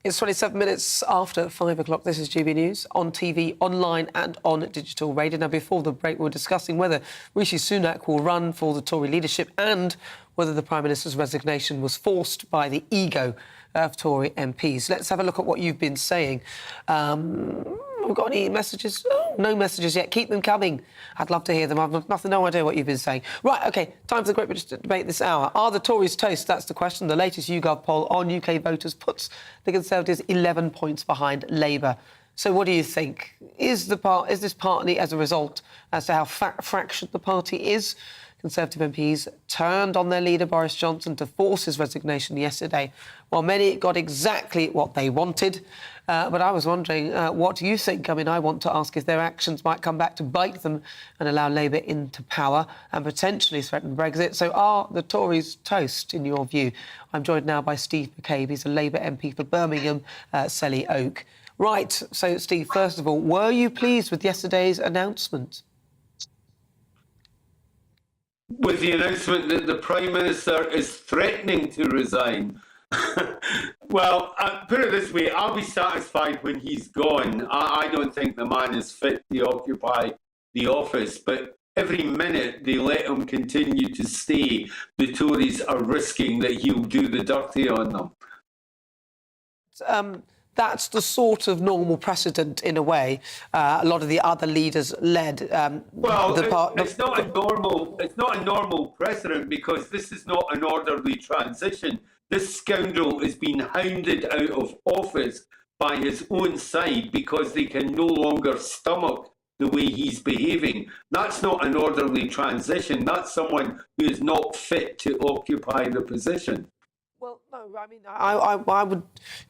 It's 27 minutes after 5 o'clock. This is GB News on TV, online and on digital radio. Now, before the break, we were discussing whether Rishi Sunak will run for the Tory leadership and whether the Prime Minister's resignation was forced by the ego of Tory MPs. Let's have a look at what you've been saying. We've got any messages? Oh, no messages yet. Keep them coming. I'd love to hear them. I've no idea what you've been saying. Right, OK, time for the Great British Debate this hour. Are the Tories toast? That's the question. The latest YouGov poll on UK voters puts the Conservatives 11 points behind Labour. So what do you think? Is this partly as a result as to how fractured the party is? Conservative MPs turned on their leader, Boris Johnson, to force his resignation yesterday, while many got exactly what they wanted. But I was wondering, what do you think? I mean, I want to ask if their actions might come back to bite them and allow Labour into power and potentially threaten Brexit. So are the Tories toast, in your view? I'm joined now by Steve McCabe. He's a Labour MP for Birmingham, Selly Oak. Right, so, Steve, first of all, were you pleased with yesterday's announcement? With the announcement that the Prime Minister is threatening to resign. Well, put it this way, I'll be satisfied when he's gone. I don't think the man is fit to occupy the office, but every minute they let him continue to stay, the Tories are risking that he'll do the dirty on them. That's the sort of normal precedent, in a way. A lot of the other leaders led well, it's not a normal precedent because this is not an orderly transition. This scoundrel is being hounded out of office by his own side because they can no longer stomach the way he's behaving. That's not an orderly transition. That's someone who is not fit to occupy the position. Well, no, I mean, I would...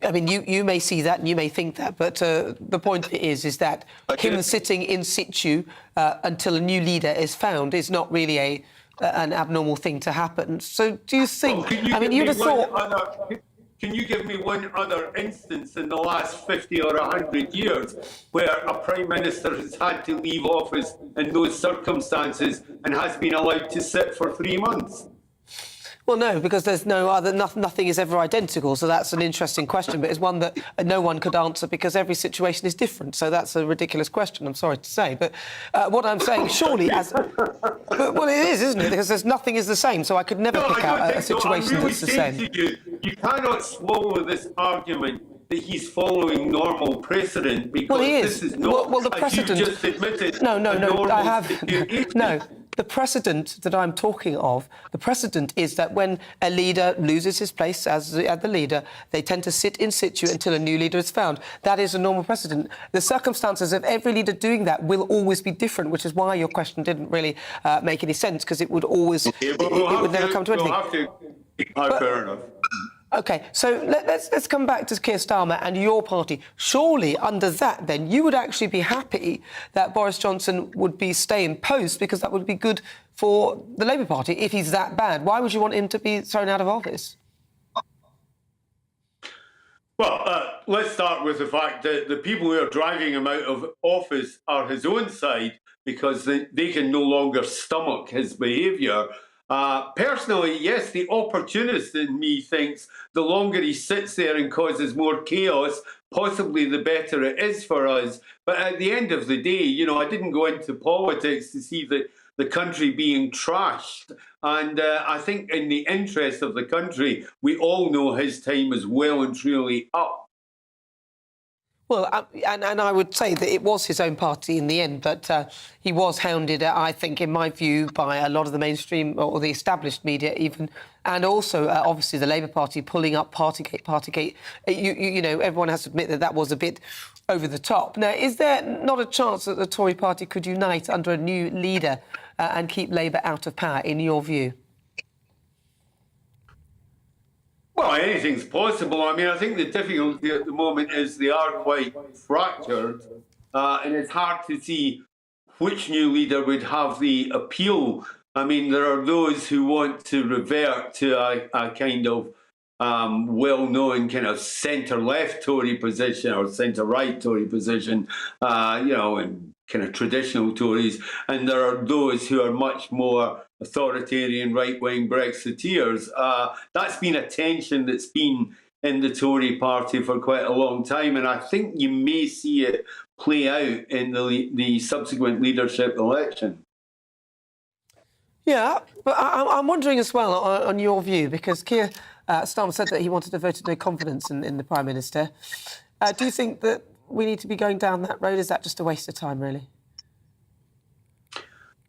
I mean, you may see that and you may think that, but the point is that him sitting in situ until a new leader is found is not really an abnormal thing to happen. So do you think... Well, I mean, you'd have thought... Can you give me one other instance in the last 50 or 100 years where a Prime Minister has had to leave office in those circumstances and has been allowed to sit for 3 months? Well, no, because there's nothing is ever identical, so that's an interesting question, but it's one that no one could answer because every situation is different, so that's a ridiculous question, I'm sorry to say. But what I'm saying, surely, well, it is, isn't it? Because nothing is the same, so I could never pick out a situation that's the same. You cannot swallow this argument that he's following normal precedent because this is not, well, the precedent, as you just admitted, no, I have... No. The precedent that I'm talking of, the precedent is that when a leader loses his place as the leader, they tend to sit in situ until a new leader is found. That is a normal precedent. The circumstances of every leader doing that will always be different, which is why your question didn't really make any sense, because it would always... it would never come to anything. Fair enough. OK, so let's come back to Keir Starmer and your party. Surely, under that, then, you would actually be happy that Boris Johnson would be stay in post because that would be good for the Labour Party if he's that bad. Why would you want him to be thrown out of office? Well, let's start with the fact that the people who are driving him out of office are his own side because they can no longer stomach his behaviour. Personally, yes, the opportunist in me thinks the longer he sits there and causes more chaos, possibly the better it is for us. But at the end of the day, you know, I didn't go into politics to see the country being trashed. And I think in the interest of the country, we all know his time is well and truly up. Well, and I would say that it was his own party in the end, but he was hounded, I think, in my view, by a lot of the mainstream or the established media even, and also, obviously, the Labour Party pulling up Partygate. You know, everyone has to admit that that was a bit over the top. Now, is there not a chance that the Tory party could unite under a new leader and keep Labour out of power, in your view? Well, anything's possible. I mean, I think the difficulty at the moment is they are quite fractured, and it's hard to see which new leader would have the appeal. I mean, there are those who want to revert to a kind of well-known kind of centre-left Tory position or centre-right Tory position, you know, and kind of traditional Tories. And there are those who are much more authoritarian right-wing Brexiteers. That's been a tension that's been in the Tory party for quite a long time, and I think you may see it play out in the subsequent leadership election. Yeah, but I'm wondering as well on your view, because Keir Starmer said that he wanted to vote no confidence in the Prime Minister. Do you think that we need to be going down that road? Is that just a waste of time, really?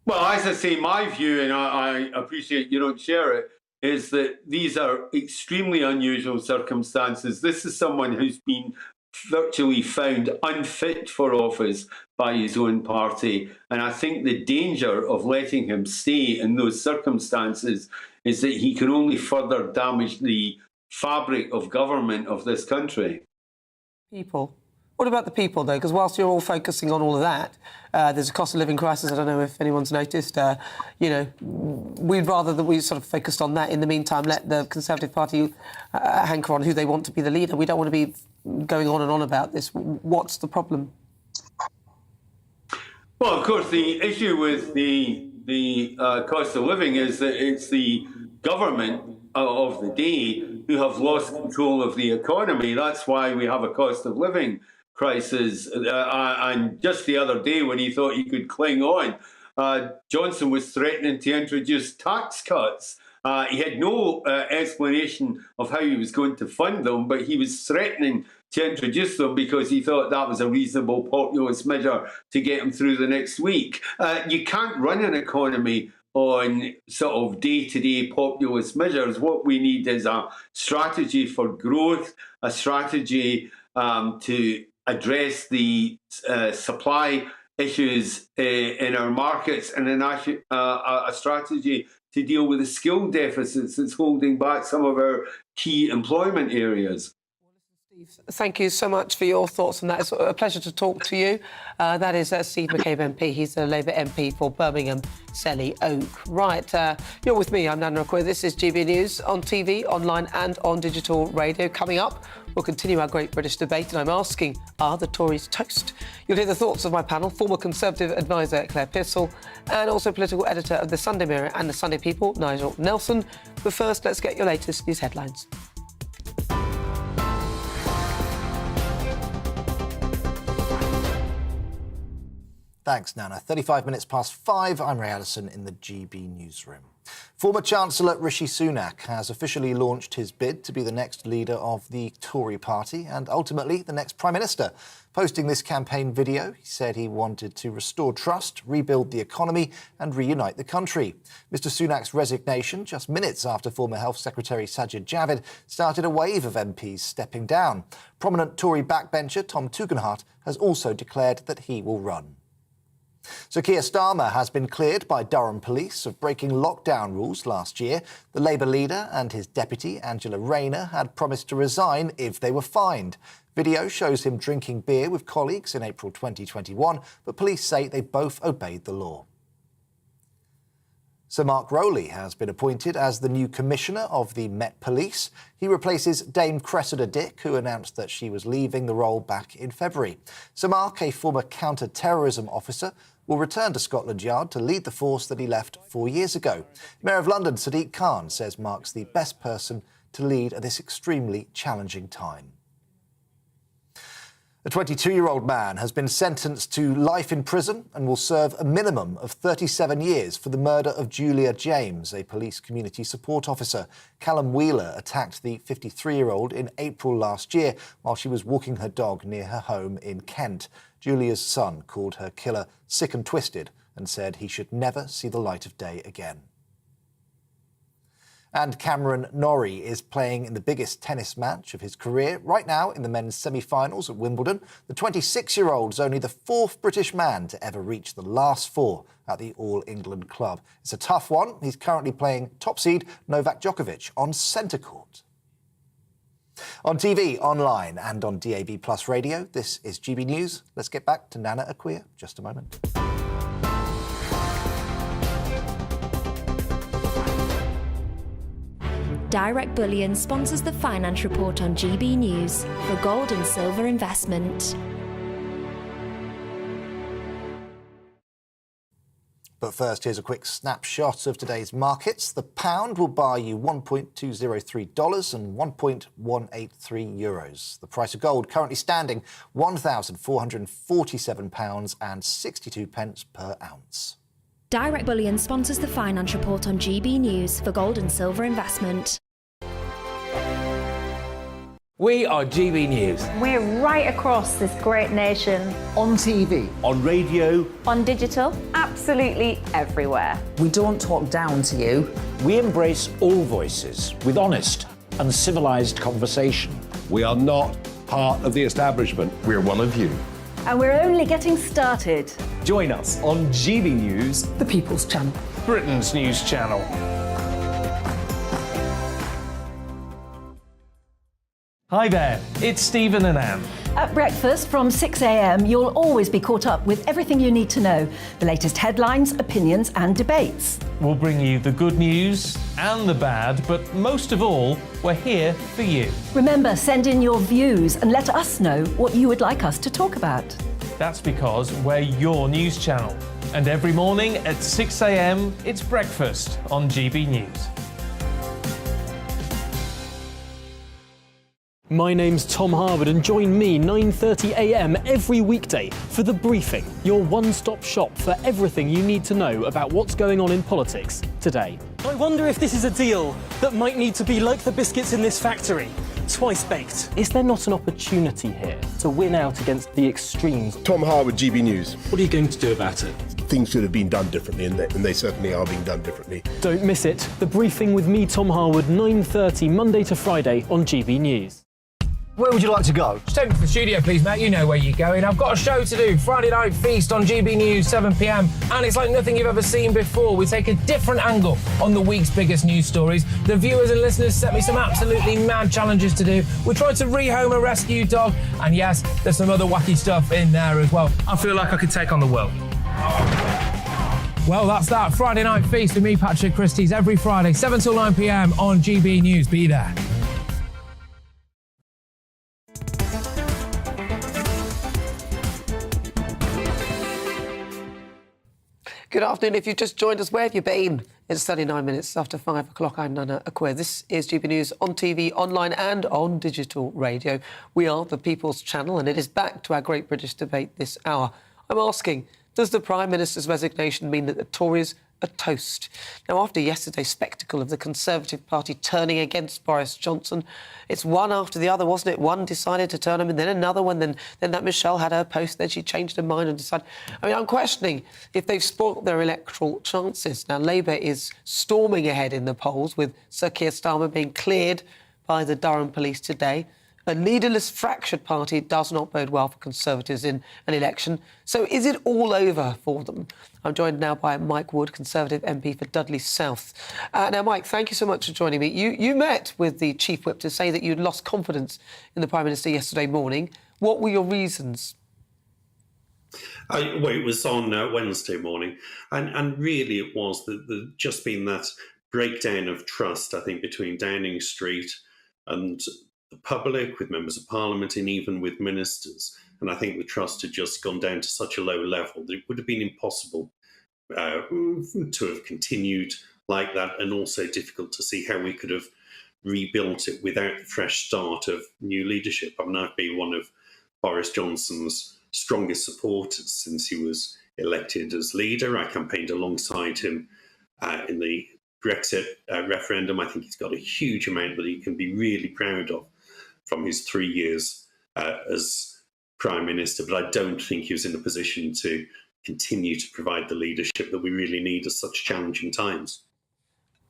Well, as I say, my view, and I appreciate you don't share it, is that these are extremely unusual circumstances. This is someone who's been virtually found unfit for office by his own party. And I think the danger of letting him stay in those circumstances is that he can only further damage the fabric of government of this country. People. What about the people, though? Because whilst you're all focusing on all of that, there's a cost of living crisis. I don't know if anyone's noticed. You know, we'd rather that we sort of focused on that. In the meantime, let the Conservative Party hanker on who they want to be the leader. We don't want to be going on and on about this. What's the problem? Well, of course, the issue with the cost of living is that it's the government of the day who have lost control of the economy. That's why we have a cost of living crisis. And just the other day, when he thought he could cling on, Johnson was threatening to introduce tax cuts. He had no explanation of how he was going to fund them, but he was threatening to introduce them because he thought that was a reasonable populist measure to get him through the next week. You can't run an economy on sort of day-to-day populist measures. What we need is a strategy for growth, a strategy to address the supply issues in our markets, and a strategy to deal with the skill deficits that's holding back some of our key employment areas. Thank you so much for your thoughts on that. It's a pleasure to talk to you. That is Steve McCabe MP. He's the Labour MP for Birmingham, Selly Oak. Right, you're with me. I'm Nana Akua. This is GB News on TV, online and on digital radio. Coming up, we'll continue our great British debate, and I'm asking, are the Tories toast? You'll hear the thoughts of my panel, former Conservative advisor Claire Pissell, and also political editor of the Sunday Mirror and the Sunday People, Nigel Nelson. But first, let's get your latest news headlines. Thanks, Nana. 35 minutes past 5. I'm Ray Addison in the GB newsroom. Former Chancellor Rishi Sunak has officially launched his bid to be the next leader of the Tory party and ultimately the next Prime Minister. Posting this campaign video, he said he wanted to restore trust, rebuild the economy and reunite the country. Mr Sunak's resignation just minutes after former Health Secretary Sajid Javid started a wave of MPs stepping down. Prominent Tory backbencher Tom Tugendhat has also declared that he will run. So Keir Starmer has been cleared by Durham Police of breaking lockdown rules last year. The Labour leader and his deputy, Angela Rayner, had promised to resign if they were fined. Video shows him drinking beer with colleagues in April 2021, but police say they both obeyed the law. Sir Mark Rowley has been appointed as the new Commissioner of the Met Police. He replaces Dame Cressida Dick, who announced that she was leaving the role back in February. Sir Mark, a former counter-terrorism officer, will return to Scotland Yard to lead the force that he left 4 years ago. Mayor of London, Sadiq Khan, says Mark's the best person to lead at this extremely challenging time. A 22-year-old man has been sentenced to life in prison and will serve a minimum of 37 years for the murder of Julia James, a police community support officer. Callum Wheeler attacked the 53-year-old in April last year while she was walking her dog near her home in Kent. Julia's son called her killer sick and twisted and said he should never see the light of day again. And Cameron Norrie is playing in the biggest tennis match of his career right now in the men's semi-finals at Wimbledon. The 26-year-old is only the fourth British man to ever reach the last four at the All England club. It's a tough one. He's currently playing top seed Novak Djokovic on centre court. On TV, online and on DAB+ radio, this is GB News. Let's get back to Nana Akua just a moment. Direct Bullion sponsors the Finance Report on GB News for gold and silver investment. But first, here's a quick snapshot of today's markets. The pound will buy you $1.203 and 1.183 euros. The price of gold currently standing £1,447.62 per ounce. Direct Bullion sponsors the Finance Report on GB News for gold and silver investment. We are GB News. We're right across this great nation. On TV. On radio. On digital. Absolutely everywhere. We don't talk down to you. We embrace all voices with honest and civilised conversation. We are not part of the establishment. We're one of you. And we're only getting started. Join us on GB News, the People's Channel, Britain's news channel. Hi there, it's Stephen and Anne. At breakfast from 6 a.m, you'll always be caught up with everything you need to know, the latest headlines, opinions and debates. We'll bring you the good news and the bad, but most of all, we're here for you. Remember, send in your views and let us know what you would like us to talk about. That's because we're your news channel. And every morning at 6 a.m, it's breakfast on GB News. My name's Tom Harwood and join me 9:30 a.m. every weekday for The Briefing, your one-stop shop for everything you need to know about what's going on in politics today. I wonder if this is a deal that might need to be like the biscuits in this factory, twice baked. Is there not an opportunity here to win out against the extremes? Tom Harwood, GB News. What are you going to do about it? Things should have been done differently, and they certainly are being done differently. Don't miss it. The Briefing with me, Tom Harwood, 9:30 Monday to Friday on GB News. Where would you like to go? Just take me to the studio, please, mate. You know where you're going. I've got a show to do. Friday Night Feast on GB News, 7 p.m. And it's like nothing you've ever seen before. We take a different angle on the week's biggest news stories. The viewers and listeners set me some absolutely mad challenges to do. We tried to rehome a rescue dog. And yes, there's some other wacky stuff in there as well. I feel like I could take on the world. Well, that's that. Friday Night Feast with me, Patrick Christie's, every Friday, 7 till 9 p.m. on GB News. Be there. Good afternoon. If you've just joined us, where have you been? It's 39 minutes after 5 o'clock. I'm Nana Akua. This is GB News on TV, online and on digital radio. We are the People's Channel and it is back to our Great British Debate this hour. I'm asking, does the Prime Minister's resignation mean that the Tories are toast? Now, after yesterday's spectacle of the Conservative Party turning against Boris Johnson, it's one after the other, wasn't it? One decided to turn him and then another one, then that Michelle had her post, then she changed her mind and decided... I mean, I'm questioning if they've spoilt their electoral chances. Now, Labour is storming ahead in the polls with Sir Keir Starmer being cleared by the Durham police today A leaderless, fractured party does not bode well for Conservatives in an election. So is it all over for them? I'm joined now by Mike Wood, Conservative MP for Dudley South. Now, Mike, thank you so much for joining me. You met with the Chief Whip to say that you'd lost confidence in the Prime Minister yesterday morning. What were your reasons? Well, it was on Wednesday morning, and really it was just been that breakdown of trust, I think, between Downing Street and the public, with members of Parliament, and even with ministers. And I think the trust had just gone down to such a low level that it would have been impossible to have continued like that, and also difficult to see how we could have rebuilt it without the fresh start of new leadership. I mean, I've been one of Boris Johnson's strongest supporters since he was elected as leader. I campaigned alongside him in the Brexit referendum. I think he's got a huge amount that he can be really proud of from his 3 years as Prime Minister, but I don't think he was in a position to continue to provide the leadership that we really need at such challenging times.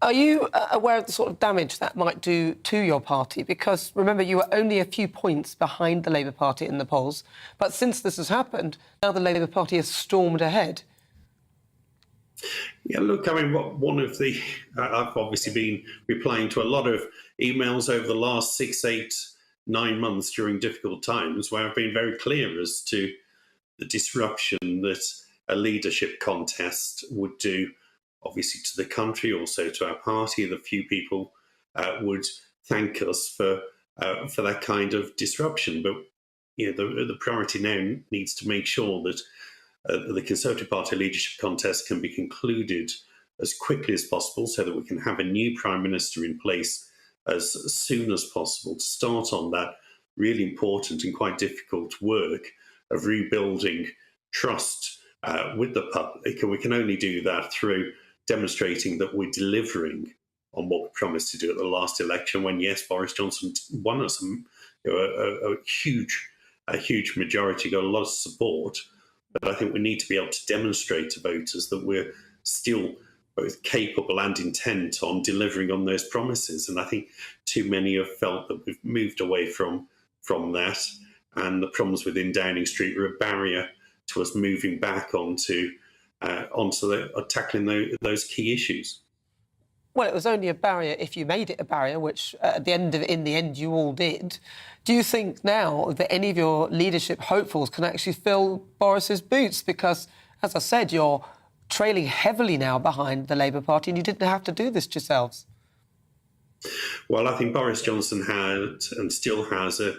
Are you aware of the sort of damage that might do to your party? Because, remember, you were only a few points behind the Labour Party in the polls, but since this has happened, now the Labour Party has stormed ahead. Yeah, look, I mean, one of the... I've obviously been replying to a lot of emails over the last 6, 8, 9 months during difficult times, where I've been very clear as to the disruption that a leadership contest would do, obviously, to the country, also to our party. The few people would thank us for that kind of disruption. But you know, the priority now needs to make sure that the Conservative Party leadership contest can be concluded as quickly as possible, so that we can have a new Prime Minister in place as soon as possible to start on that really important and quite difficult work of rebuilding trust with the public. And we can only do that through demonstrating that we're delivering on what we promised to do at the last election, when, yes, Boris Johnson won us a huge majority, got a lot of support. But I think we need to be able to demonstrate to voters that we're still both capable and intent on delivering on those promises. And I think too many have felt that we've moved away from that, and the problems within Downing Street are a barrier to us moving back onto tackling those key issues. Well, it was only a barrier if you made it a barrier, which in the end you all did. Do you think now that any of your leadership hopefuls can actually fill Boris's boots? Because, as I said, you're trailing heavily now behind the Labour Party, and you didn't have to do this yourselves. Well, I think Boris Johnson had and still has a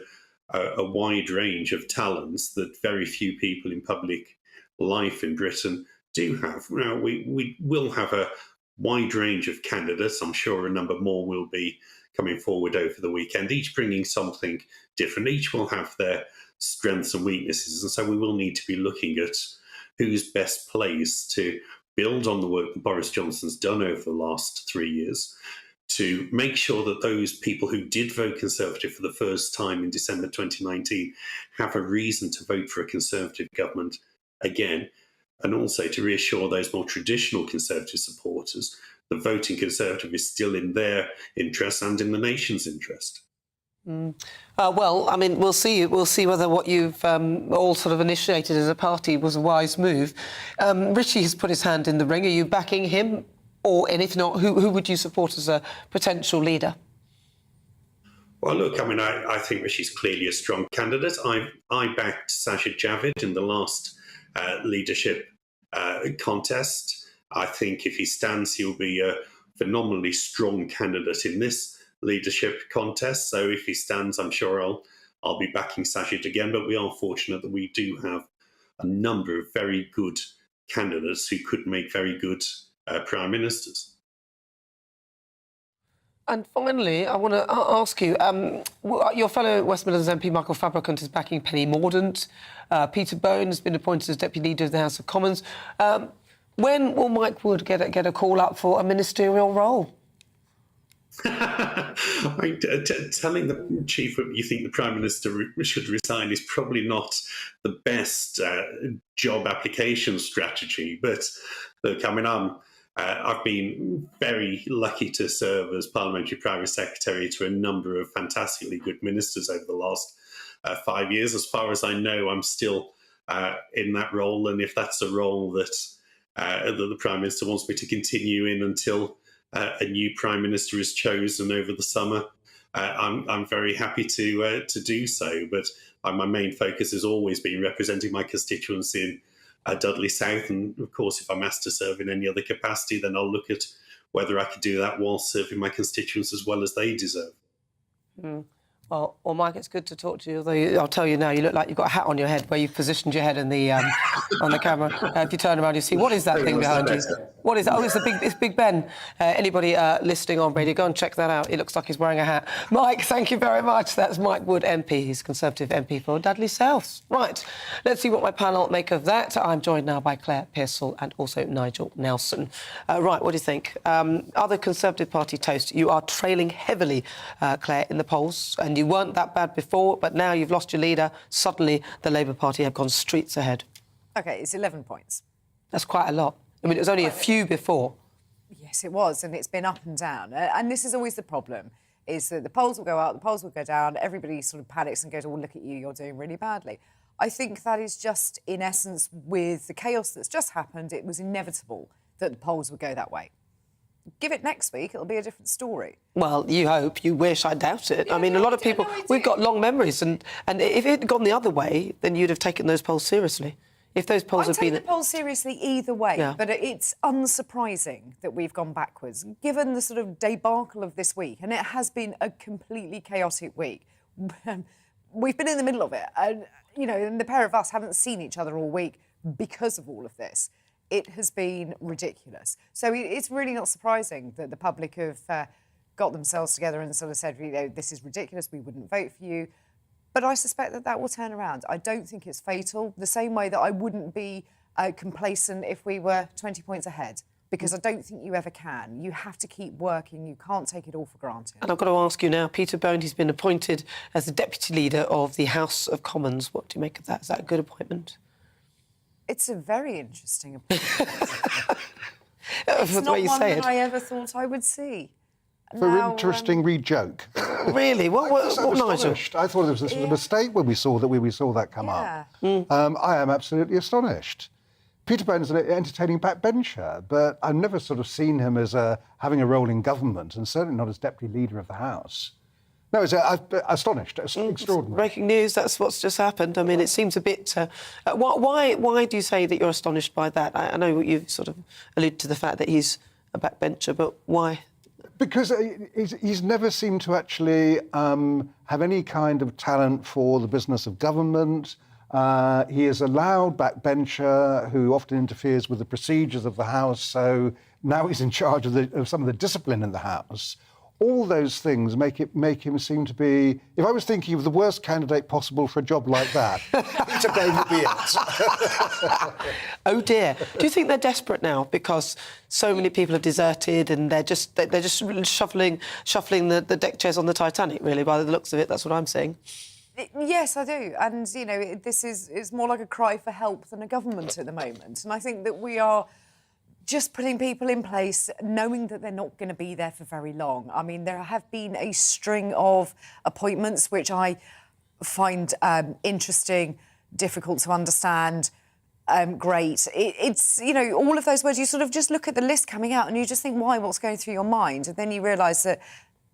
wide range of talents that very few people in public life in Britain do have. Now, we will have a wide range of candidates. I'm sure a number more will be coming forward over the weekend, each bringing something different. Each will have their strengths and weaknesses, and so we will need to be looking at who's best placed to build on the work that Boris Johnson's done over the last 3 years, to make sure that those people who did vote Conservative for the first time in December 2019 have a reason to vote for a Conservative government again, and also to reassure those more traditional Conservative supporters that voting Conservative is still in their interest and in the nation's interest. Well, I mean, we'll see whether what you've all sort of initiated as a party was a wise move. Rishi has put his hand in the ring. Are you backing him? And if not, who would you support as a potential leader? Well, look, I mean, I think Rishi's clearly a strong candidate. I backed Sajid Javid in the last leadership contest. I think if he stands, he'll be a phenomenally strong candidate in this leadership contest. So if he stands, I'm sure I'll be backing Sajid again. But we are fortunate that we do have a number of very good candidates who could make very good prime ministers. And finally, I want to ask you, your fellow West Midlands MP Michael Fabricant is backing Penny Mordaunt. Peter Bone has been appointed as Deputy Leader of the House of Commons. When will Mike Wood get a call up for a ministerial role? Telling the Chief Whip you think the Prime Minister should resign is probably not the best job application strategy. But look, I mean, I've been very lucky to serve as Parliamentary Private Secretary to a number of fantastically good ministers over the last 5 years. As far as I know, I'm still in that role, and if that's a role that the Prime Minister wants me to continue in until a new Prime Minister is chosen over the summer, I'm very happy to do so. But my main focus has always been representing my constituency in Dudley South, and of course, if I'm asked to serve in any other capacity, then I'll look at whether I could do that while serving my constituents as well as they deserve. Well, Mike, it's good to talk to you. Although I'll tell you now, you look like you've got a hat on your head where you've positioned your head in the on the camera. If you turn around, you see what is that thing behind you? What is that? Oh, it's Big Ben. Anybody listening on radio, go and check that out. It looks like he's wearing a hat. Mike, thank you very much. That's Mike Wood, MP. He's Conservative MP for Dudley South. Right, let's see what my panel make of that. I'm joined now by Claire Pearsall and also Nigel Nelson. Right, what do you think? Other Conservative Party toast. You are trailing heavily, Claire, in the polls, and you weren't that bad before, but now you've lost your leader. Suddenly, the Labour Party have gone streets ahead. OK, it's 11 points. That's quite a lot. I mean, it was only a few before. Yes, it was, and it's been up and down. And this is always the problem, is that the polls will go up, the polls will go down, everybody sort of panics and goes, oh, look at you, you're doing really badly. I think that is just, in essence, with the chaos that's just happened, it was inevitable that the polls would go that way. Give it next week, it'll be a different story. Well, you hope, you wish, I doubt it. Yeah, I mean, a lot of people, we've got long memories, and if it had gone the other way, then you'd have taken those polls seriously. If those polls had been... I take the polls seriously either way, yeah. But it's unsurprising that we've gone backwards, given the sort of debacle of this week, and it has been a completely chaotic week. We've been in the middle of it, and, you know, and the pair of us haven't seen each other all week because of all of this. It has been ridiculous. So it's really not surprising that the public have got themselves together and sort of said, you know, this is ridiculous, we wouldn't vote for you. But I suspect that will turn around. I don't think it's fatal, the same way that I wouldn't be complacent if we were 20 points ahead, because I don't think you ever can. You have to keep working. You can't take it all for granted. And I've got to ask you now, Peter Bone, he's been appointed as the Deputy Leader of the House of Commons. What do you make of that? Is that a good appointment? It's a very interesting appointment. It's not one that I ever thought I would see. For interesting re-joke. Really? What Nigel? I thought it was a mistake when we saw that come up. I am absolutely astonished. Peter Bone is an entertaining backbencher, but I've never sort of seen him as having a role in government, and certainly not as Deputy Leader of the House. No, it's astonished. It's extraordinary. Breaking news, that's what's just happened. I mean, it seems a bit... why do you say that you're astonished by that? I know you've sort of alluded to the fact that he's a backbencher, but why? Because he's never seemed to actually have any kind of talent for the business of government. He is a loud backbencher who often interferes with the procedures of the House, so now he's in charge of some of the discipline in the House. All those things make him seem to be... If I was thinking of the worst candidate possible for a job like that, Peter Bone would be it. Oh dear. Do you think they're desperate now because so many people have deserted and they're just shuffling the deck chairs on the Titanic, really, by the looks of it? That's what I'm saying. Yes, I do. And, you know, this is more like a cry for help than a government at the moment. And I think that we are just putting people in place, knowing that they're not going to be there for very long. I mean, there have been a string of appointments which I find interesting, difficult to understand, great. It's, you know, all of those words, you sort of just look at the list coming out and you just think, why, what's going through your mind? And then you realise that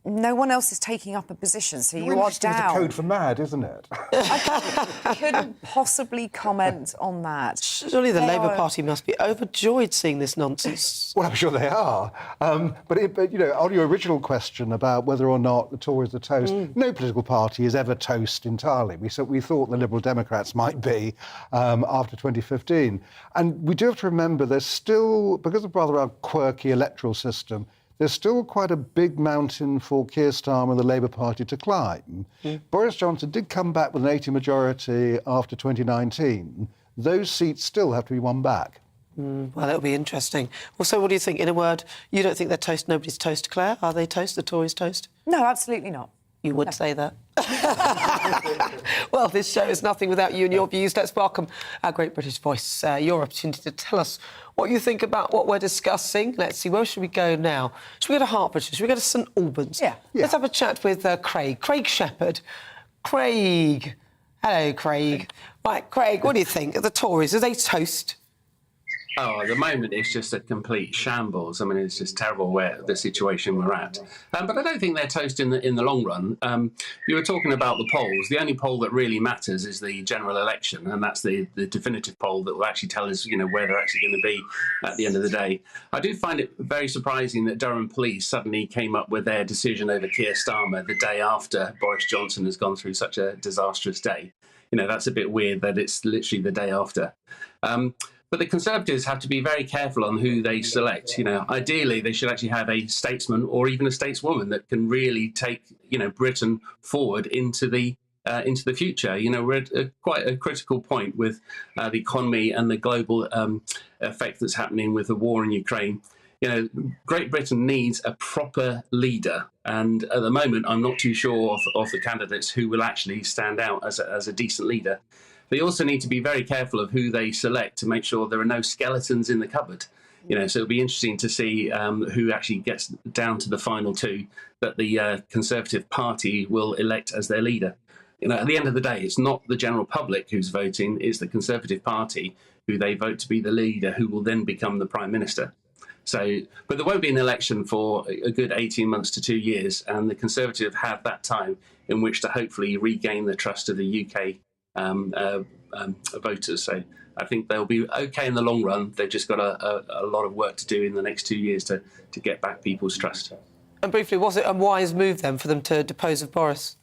no one else is taking up a position, so you are down. It's a code for mad, isn't it? I couldn't possibly comment on that. Surely the Labour Party must be overjoyed seeing this nonsense. Well, I'm sure they are. But you know, on your original question about whether or not the Tories are toast, no political party is ever toast entirely. We thought the Liberal Democrats might be after 2015. And we do have to remember there's still, because of rather our quirky electoral system, there's still quite a big mountain for Keir Starmer and the Labour Party to climb. Boris Johnson did come back with an 80 majority after 2019. Those seats still have to be won back. Well, that'll be interesting. Well, so what do you think? In a word, you don't think they're toast, nobody's toast, Claire? Are they toast, the Tories toast? No, absolutely not. You would say that. Well, this show is nothing without you and your views. Let's welcome our great British voice, your opportunity to tell us what you think about what we're discussing. Let's see, where should we go now? Should we go to Hertfordshire? Should we go to St Albans? Yeah. Let's have a chat with Craig Shepherd. Craig. Hello, Craig. Right, Craig, what do you think? The Tories, are they toast? Oh, at the moment, it's just a complete shambles. I mean, it's just terrible where the situation we're at. But I don't think they're toast in the long run. You were talking about the polls. The only poll that really matters is the general election, and that's the definitive poll that will actually tell us, where they're actually going to be at the end of the day. I do find it very surprising that Durham Police suddenly came up with their decision over Keir Starmer the day after Boris Johnson has gone through such a disastrous day. That's a bit weird that it's literally the day after. But the Conservatives have to be very careful on who they select. Ideally, they should actually have a statesman or even a stateswoman that can really take, Britain forward into the future. We're at quite a critical point with the economy and the global effect that's happening with the war in Ukraine. Great Britain needs a proper leader, and at the moment, I'm not too sure of the candidates who will actually stand out as a decent leader. They also need to be very careful of who they select to make sure there are no skeletons in the cupboard. So it'll be interesting to see who actually gets down to the final two that the Conservative Party will elect as their leader. At the end of the day, it's not the general public who's voting, it's the Conservative Party who they vote to be the leader, who will then become the Prime Minister. But there won't be an election for a good 18 months to 2 years, and the Conservative have that time in which to hopefully regain the trust of the UK voters. So I think they'll be okay in the long run. They've just got a lot of work to do in the next 2 years to get back people's trust. And briefly, was it a wise move then for them to depose of Boris?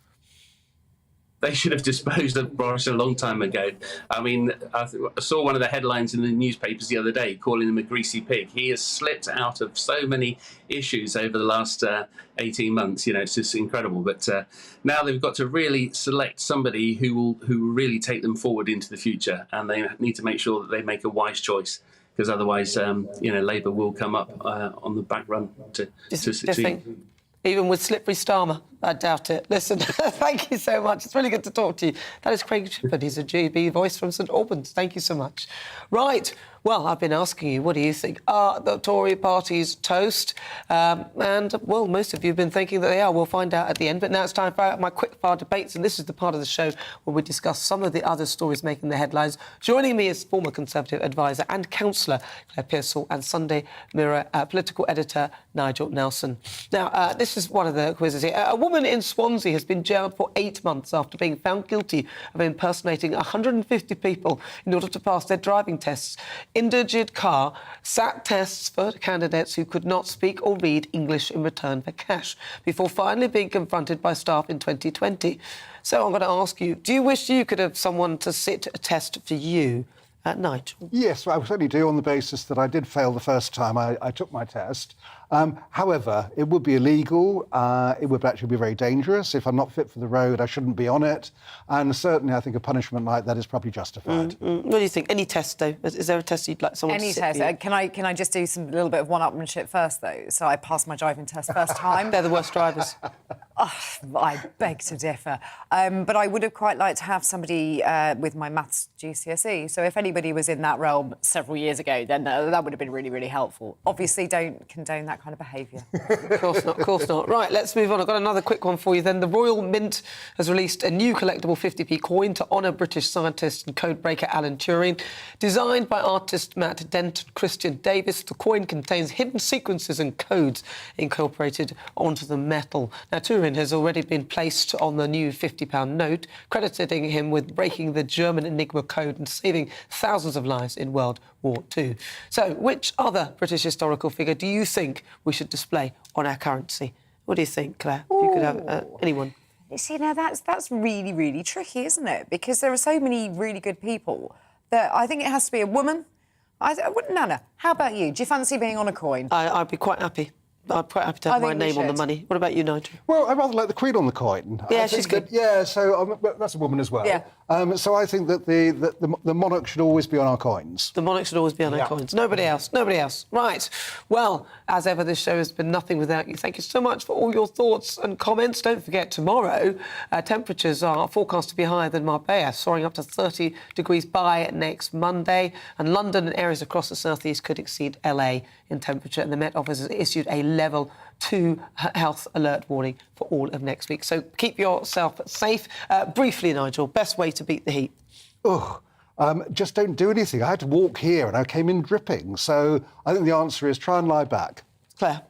They should have disposed of Boris a long time ago. I mean, I saw one of the headlines in the newspapers the other day calling him a greasy pig. He has slipped out of so many issues over the last 18 months. It's just incredible. But now they've got to really select somebody who will really take them forward into the future, and they need to make sure that they make a wise choice, because otherwise, Labour will come up on the back run to succeed. Even with slippery Starmer, I doubt it. Listen, thank you so much. It's really good to talk to you. That is Craig Shepherd. He's a GB voice from St Albans. Thank you so much. Right. Well, I've been asking you, what do you think? Are the Tory parties toast? Well, most of you have been thinking that they are. We'll find out at the end. But now it's time for my quick-fire debates, and this is the part of the show where we discuss some of the other stories making the headlines. Joining me is former Conservative advisor and councillor Claire Pearsall and Sunday Mirror political editor Nigel Nelson. Now, this is one of the quizzes here. A woman in Swansea has been jailed for 8 months after being found guilty of impersonating 150 people in order to pass their driving tests. Inderjit Kaur sat tests for candidates who could not speak or read English in return for cash before finally being confronted by staff in 2020. So I'm going to ask you, do you wish you could have someone to sit a test for you? Nigel? Yes, I certainly do, on the basis that I did fail the first time I took my test. However, it would be illegal. It would actually be very dangerous. If I'm not fit for the road, I shouldn't be on it. And certainly, I think a punishment like that is probably justified. What do you think? Any test, though? Is there a test you'd like someone to sit test. for you? Can I just do a little bit of one-upmanship first, though? So I passed my driving test first time. They're the worst drivers. I beg to differ. But I would have quite liked to have somebody with my maths GCSE. So if anybody was in that realm several years ago, then that would have been really, really helpful. Obviously, don't condone that kind of behaviour. Of course not, of course not. Right, let's move on. I've got another quick one for you then. The Royal Mint has released a new collectible 50p coin to honour British scientist and codebreaker Alan Turing. Designed by artist Matt Dent and Christian Davis, the coin contains hidden sequences and codes incorporated onto the metal. Now, Turing has already been placed on the new £50 note, crediting him with breaking the German Enigma code and saving thousands of lives in World War II. So, which other British historical figure do you think we should display on our currency? What do you think, Claire? If you could have anyone. You see, now that's really, really tricky, isn't it? Because there are so many really good people that I think it has to be a woman. Nana, how about you? Do you fancy being on a coin? I'd be quite happy. I'm quite happy to have I my think we name on the should. money. What about you, Nigel? Well, I rather like the Queen on the coin. Yeah, I she's think good. But that's a woman as well. Yeah. So I think that the monarch should always be on our coins. The monarch should always be on our coins. Nobody else. Nobody else. Right. Well, as ever, this show has been nothing without you. Thank you so much for all your thoughts and comments. Don't forget, tomorrow, temperatures are forecast to be higher than Marbella, soaring up to 30 degrees by next Monday. And London and areas across the southeast could exceed LA in temperature. And the Met Office has issued a level 2 health alert warning for all of next week. So keep yourself safe. Briefly, Nigel, best way to beat the heat? Just don't do anything. I had to walk here and I came in dripping. So I think the answer is try and lie back. Claire?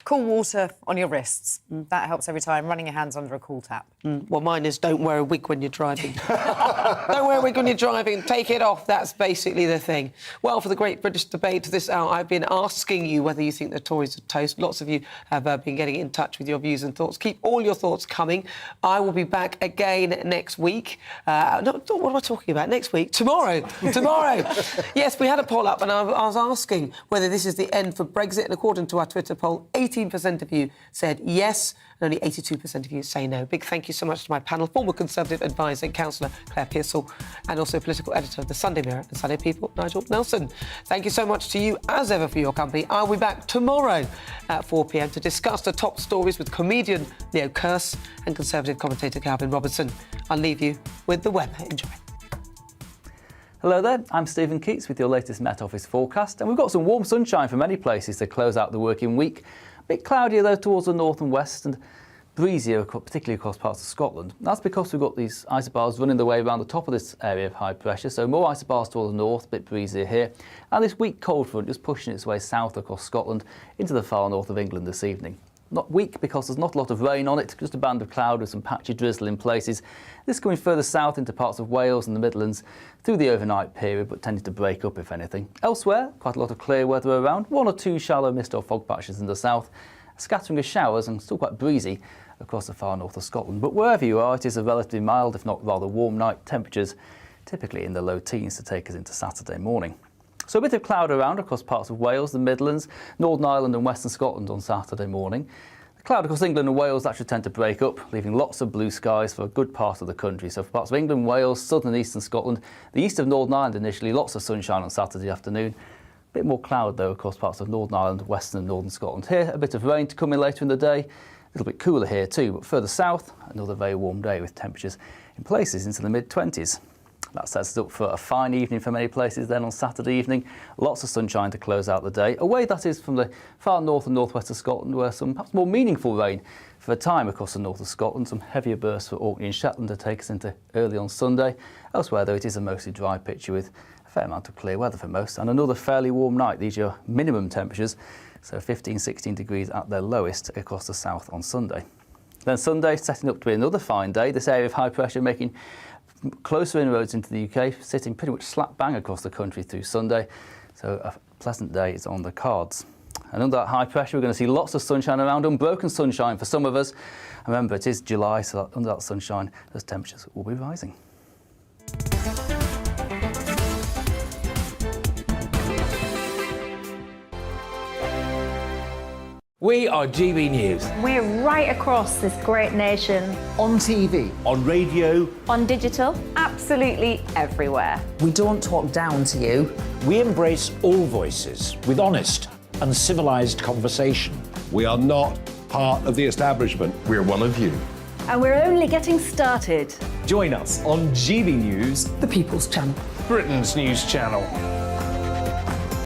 Cool water on your wrists. That helps every time. Running your hands under a cool tap. Well, mine is don't wear a wig when you're driving. Don't wear a wig when you're driving. Take it off. That's basically the thing. Well, for the Great British Debate this hour, I've been asking you whether you think the Tories are toast. Lots of you have been getting in touch with your views and thoughts. Keep all your thoughts coming. I will be back again next week. What am I talking about? Next week? Tomorrow. Tomorrow. Yes, we had a poll up and I was asking whether this is the end for Brexit. And according to our Twitter poll, 18% of you said yes, and only 82% of you say no. Big thank you so much to my panel, former Conservative advisor and councillor Claire Pearsall, and also political editor of the Sunday Mirror and Sunday People, Nigel Nelson. Thank you so much to you, as ever, for your company. I'll be back tomorrow at 4 p.m. to discuss the top stories with comedian Leo Kearse and Conservative commentator Calvin Robertson. I'll leave you with the weather. Enjoy. Hello there, I'm Stephen Keats with your latest Met Office forecast, and we've got some warm sunshine for many places to close out the working week. A bit cloudier though towards the north and west, and breezier, particularly across parts of Scotland. That's because we've got these isobars running their way around the top of this area of high pressure, so more isobars towards the north, a bit breezier here, and this weak cold front just pushing its way south across Scotland into the far north of England this evening. Not weak because there's not a lot of rain on it, just a band of cloud with some patchy drizzle in places. This coming further south into parts of Wales and the Midlands through the overnight period, but tending to break up if anything. Elsewhere, quite a lot of clear weather around, one or two shallow mist or fog patches in the south, a scattering of showers and still quite breezy across the far north of Scotland. But wherever you are, it is a relatively mild, if not rather warm night. Temperatures typically in the low teens to take us into Saturday morning. So a bit of cloud around across parts of Wales, the Midlands, Northern Ireland and Western Scotland on Saturday morning. The cloud across England and Wales that should tend to break up, leaving lots of blue skies for a good part of the country. So for parts of England, Wales, southern and eastern Scotland, the east of Northern Ireland initially, lots of sunshine on Saturday afternoon. A bit more cloud though across parts of Northern Ireland, Western and Northern Scotland. Here, a bit of rain to come in later in the day. A little bit cooler here too, but further south, another very warm day with temperatures in places into the mid-20s. That sets us up for a fine evening for many places then on Saturday evening. Lots of sunshine to close out the day. Away that is from the far north and northwest of Scotland, where some perhaps more meaningful rain for a time across the north of Scotland. Some heavier bursts for Orkney and Shetland to take us into early on Sunday. Elsewhere though, it is a mostly dry picture with a fair amount of clear weather for most, and another fairly warm night. These are your minimum temperatures, so 15-16 degrees at their lowest across the south on Sunday. Then Sunday setting up to be another fine day. This area of high pressure making closer inroads into the UK, sitting pretty much slap bang across the country through Sunday. So a pleasant day is on the cards. And under that high pressure, we're going to see lots of sunshine around, unbroken sunshine for some of us. Remember, it is July, so under that sunshine, those temperatures will be rising. We are GB News. We're right across this great nation. On TV. On radio. On digital. Absolutely everywhere. We don't talk down to you. We embrace all voices with honest and civilised conversation. We are not part of the establishment. We're one of you. And we're only getting started. Join us on GB News, the People's Channel. Britain's news channel.